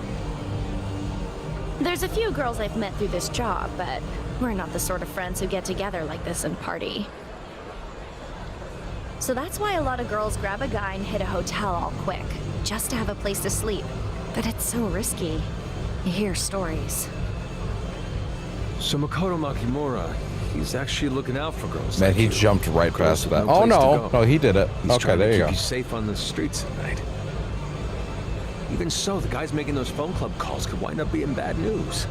S18: There's a few girls I've met through this job, but we're not the sort of friends who get together like this and party. So that's why a lot of girls grab a guy and hit a hotel all quick, just to have a place to sleep. But it's so risky. You hear stories.
S8: So Makoto Makimura, he's actually looking out for girls.
S1: Man,
S8: like
S1: he
S8: you.
S1: jumped right
S8: Girls
S1: past
S8: with
S1: that.
S8: no
S1: Oh
S8: place to
S1: no,
S8: go.
S1: no, he did it.
S8: He's
S1: Okay,
S8: trying
S1: there
S8: to
S1: you
S8: keep
S1: go.
S8: you safe on the streets at night. Even so, the guys making those phone club calls could wind up being bad news.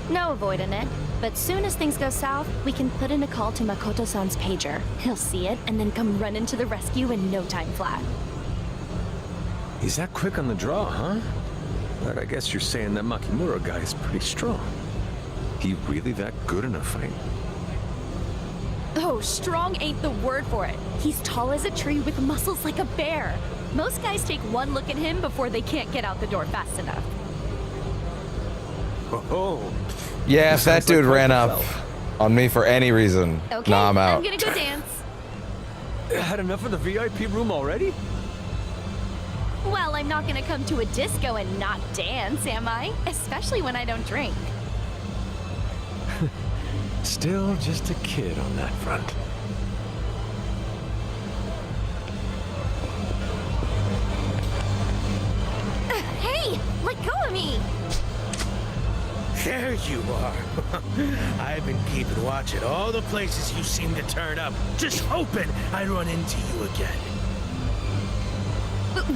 S18: No avoiding it, but soon as things go south, we can put in a call to Makoto-san's pager. He'll see it and then come running to the rescue in no time flat.
S8: He's that quick on the draw, huh? But I guess you're saying that Makimura guy is pretty strong. He really that good in a fight?
S18: Oh, strong ain't the word for it. He's tall as a tree with muscles like a bear. Most guys take one look at him before they can't get out the door fast enough.
S8: Oh.
S1: Yeah, if that dude ran up on me for any reason,
S18: Okay,
S1: nah, I'm out.
S18: I'm gonna go dance.
S8: Had enough of the VIP room already?
S18: Well, I'm not gonna come to a disco and not dance, am I? Especially when I don't drink.
S8: Still just a kid on that front.
S18: Hey, let go of me!
S12: There you are. I've been keeping watch at all the places you seem to turn up, just hoping I'd run into you again.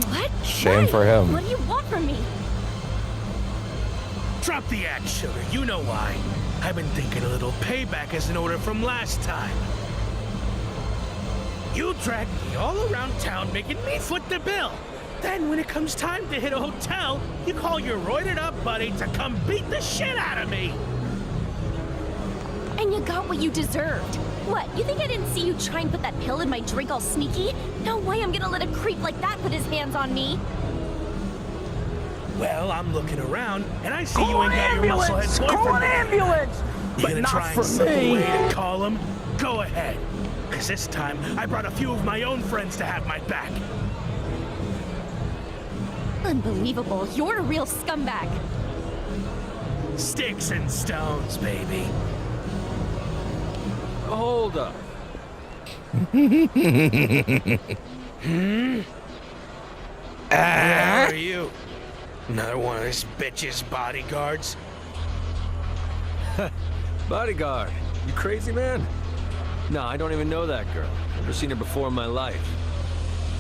S18: What?
S1: Shame
S18: Why?
S1: for him.
S18: What do you want from me?
S12: Drop the act, sugar. You know why. I've been thinking a little payback as an order from last time. You dragged me all around town making me foot the bill. Then when it comes time to hit a hotel, you call your roided up buddy to come beat the shit out of me.
S18: And you got what you deserved. What, you think I didn't see you try and put that pill in my drink all sneaky? No way I'm gonna let a creep like that put his hands on me.
S12: Well, I'm looking around, and I see you ain't got your musclehead boyfriend.
S6: Call an ambulance!
S12: You
S6: But
S12: gonna
S6: not
S12: try
S6: for
S12: and slip
S6: me.
S12: away to call him? Go ahead. Cause this time, I brought a few of my own friends to have my back.
S18: Unbelievable, you're a real scumbag.
S12: Sticks and stones, baby.
S8: Hold up.
S12: How are you? Another one of this bitch's bodyguards?
S8: Bodyguard. You crazy, man? No, I don't even know that girl. Never seen her before in my life.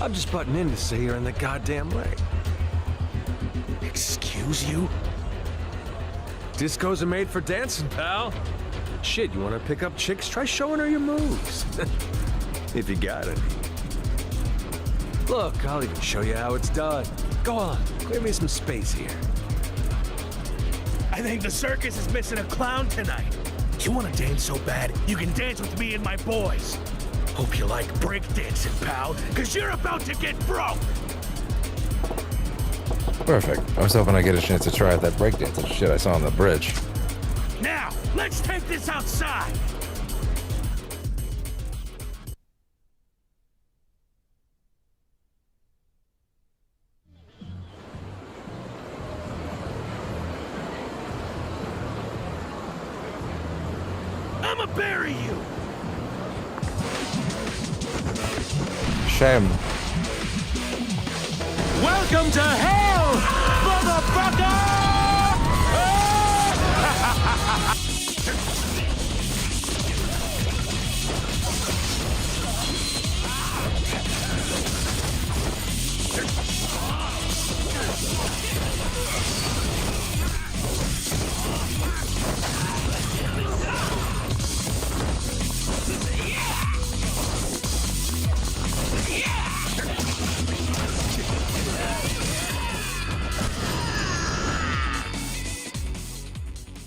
S8: I'm just butting in to say you're in the goddamn way.
S12: Excuse you?
S8: Discos are made for dancing, pal. Shit, you wanna pick up chicks? Try showing her your moves. If you got it. Look, I'll even show you how it's done. Go on, clear me some space here.
S12: I think the circus is missing a clown tonight. You want to dance so bad, you can dance with me and my boys. Hope you like breakdancing, pal, because you're about to get broke.
S1: Perfect. I was hoping I'd get a chance to try out that breakdancing shit I saw on the bridge.
S12: Now, let's take this outside. I'ma bury you.
S1: Shame.
S6: Welcome to hell, motherfucker!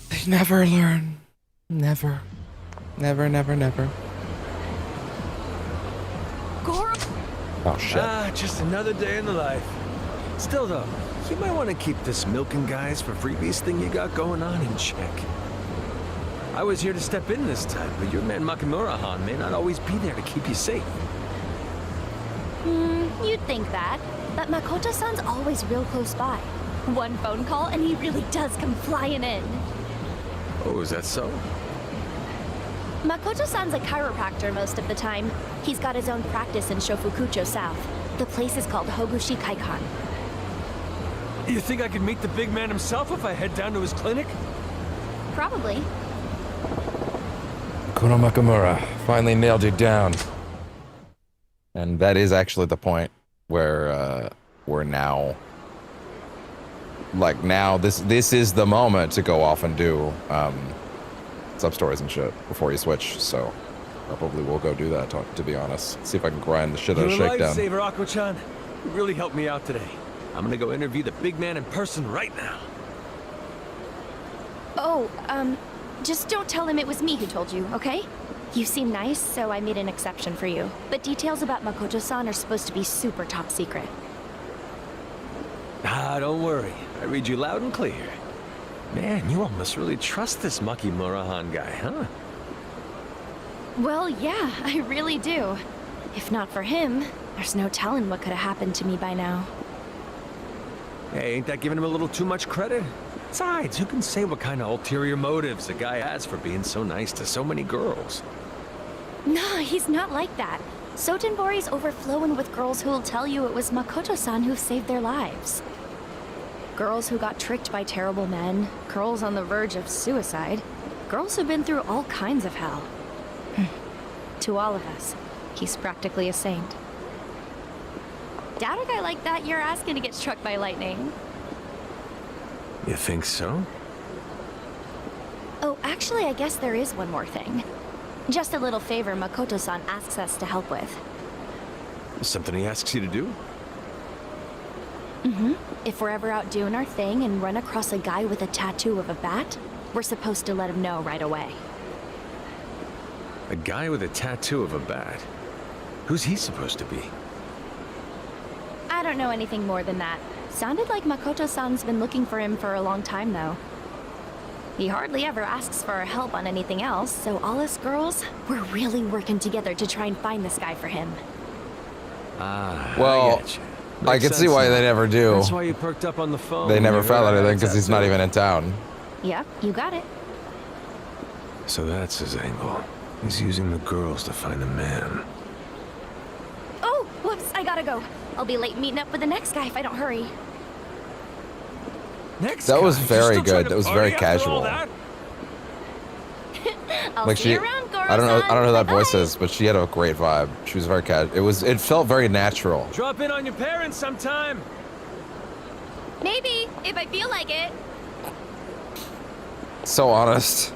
S1: They never learn. Never. Never, never, never. Oh, shit.
S8: Ah, just another day in the life. Still, though, you might want to keep this milking guys for freebies thing you got going on in check. I was here to step in this time, but your man Makimura-han may not always be there to keep you safe.
S18: You'd think that, but Makoto-san's always real close by. One phone call and he really does come flying in.
S8: Oh, is that so?
S18: Makoto-san's a chiropractor most of the time. He's got his own practice in Shofukucho South. The place is called Hogushi Kaikan.
S8: You think I could meet the big man himself if I head down to his clinic?
S18: Probably.
S1: Kono Makamura finally nailed you down. And that is actually the point where we're now... Like, now, this is the moment to go off and do sub-stories and shit before you switch, so probably we'll go do that, to be honest. See if I can grind the shit out of Shakedown.
S8: You're a lifesaver, Aqua-chan. You really helped me out today. I'm gonna go interview the big man in person right now.
S18: Oh, just don't tell him it was me who told you, okay? You seem nice, so I made an exception for you. But details about Makoto-san are supposed to be super top secret.
S8: Ah, don't worry. I read you loud and clear. Man, you almost really trust this Makimura-han guy, huh?
S18: Well, yeah, I really do. If not for him, there's no telling what could have happened to me by now.
S8: Hey, ain't that giving him a little too much credit? Besides, who can say what kind of ulterior motives a guy has for being so nice to so many girls?
S18: No, he's not like that. Sotenbori's overflowing with girls who'll tell you it was Makoto-san who saved their lives. Girls who got tricked by terrible men, girls on the verge of suicide, girls who've been through all kinds of hell. To all of us, he's practically a saint. Doubt a guy like that, you're asking to get struck by lightning.
S8: You think so?
S18: Oh, actually, I guess there is one more thing. Just a little favor Makoto-san asks us to help with.
S8: Something he asks you to do?
S18: If we're ever out doing our thing and run across a guy with a tattoo of a bat, we're supposed to let him know right away.
S8: A guy with a tattoo of a bat? Who's he supposed to be?
S18: I don't know anything more than that. Sounded like Makoto-san's been looking for him for a long time, though. He hardly ever asks for our help on anything else, so all us girls, we're really working together to try and find this guy for him.
S8: Ah,
S1: Well, I can see why they never do.
S8: That's why you perked up on the phone.
S1: They never
S8: when you
S1: found
S8: heard
S1: anything
S8: about
S1: because he's not
S8: tattoo.
S1: even in town.
S18: Yep, you got it.
S8: So that's his angle. He's using the girls to find the man.
S18: Oh, whoops, I gotta go. I'll be late meeting up with the next guy if I don't hurry.
S8: Next
S1: That was
S8: guy?
S1: very
S8: You're still
S1: good.
S8: trying to
S1: That was very
S8: party after all
S1: casual.
S8: that?
S18: I'll
S1: Like
S18: see
S1: she-
S18: you around, Goro.
S1: I don't know who that voice is, but she had a great vibe. She was very it felt very natural.
S8: Drop in on your parents sometime.
S18: Maybe, if I feel like it.
S1: So honest.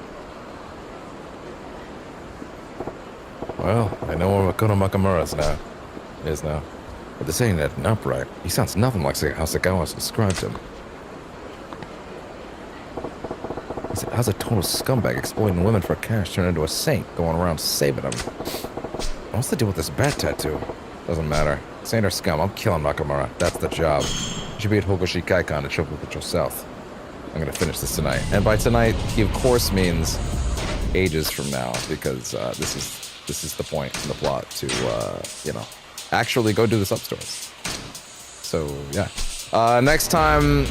S1: Well, I know where Makoto Nakamura is now. But this ain't adding up right. He sounds nothing like how Sagawa's described him. How's a total scumbag exploiting women for cash turned into a saint going around saving them? What's the deal with this bat tattoo? Doesn't matter. Saint or scum, I'm killing Nakamura. That's the job. You should be at Hogoshi Kaikan to show with yourself. I'm gonna finish this tonight. And by tonight, he of course means ages from now, because this is the point in the plot to, you know, actually go do the sub-stories. So, yeah. Next time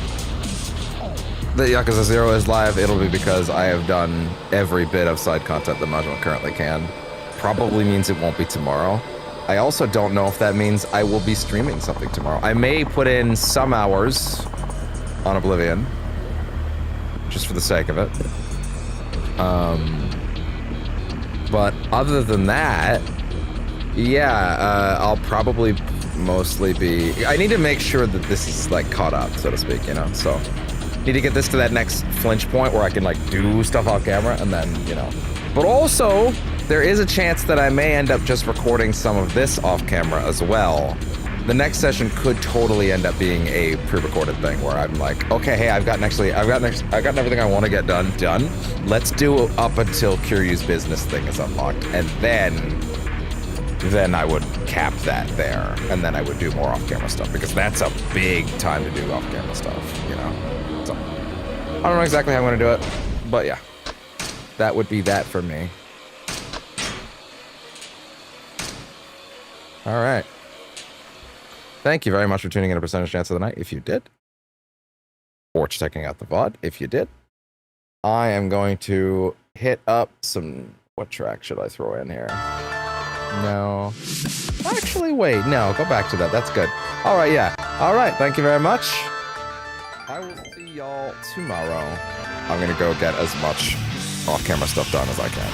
S1: that Yakuza 0 is live, it'll be because I have done every bit of side content that Majima currently can. Probably means it won't be tomorrow. I also don't know if that means I will be streaming something tomorrow. I may put in some hours on Oblivion, just for the sake of it. But other than that, yeah, I'll probably mostly be... I need to make sure that this is, like, caught up, so to speak, you know? So, need to get this to that next flinch point where I can, like, do stuff off camera, and then, you know... But also, there is a chance that I may end up just recording some of this off camera as well. The next session could totally end up being a pre-recorded thing where I'm like, okay, hey, I've gotten everything I want to get done. Let's do up until Kiryu's business thing is unlocked, and then I would cap that there, and then I would do more off-camera stuff, because that's a big time to do off-camera stuff, you know? So, I don't know exactly how I'm going to do it, but yeah. That would be that for me. All right. Thank you very much for tuning in to Percentage Chance of the Night, if you did. Or checking out the VOD, if you did. I am going to hit up some... What track should I throw in here? No. Actually, wait. No, go back to that. That's good. All right, yeah. All right, thank you very much. I will see y'all tomorrow. I'm going to go get as much off-camera stuff done as I can.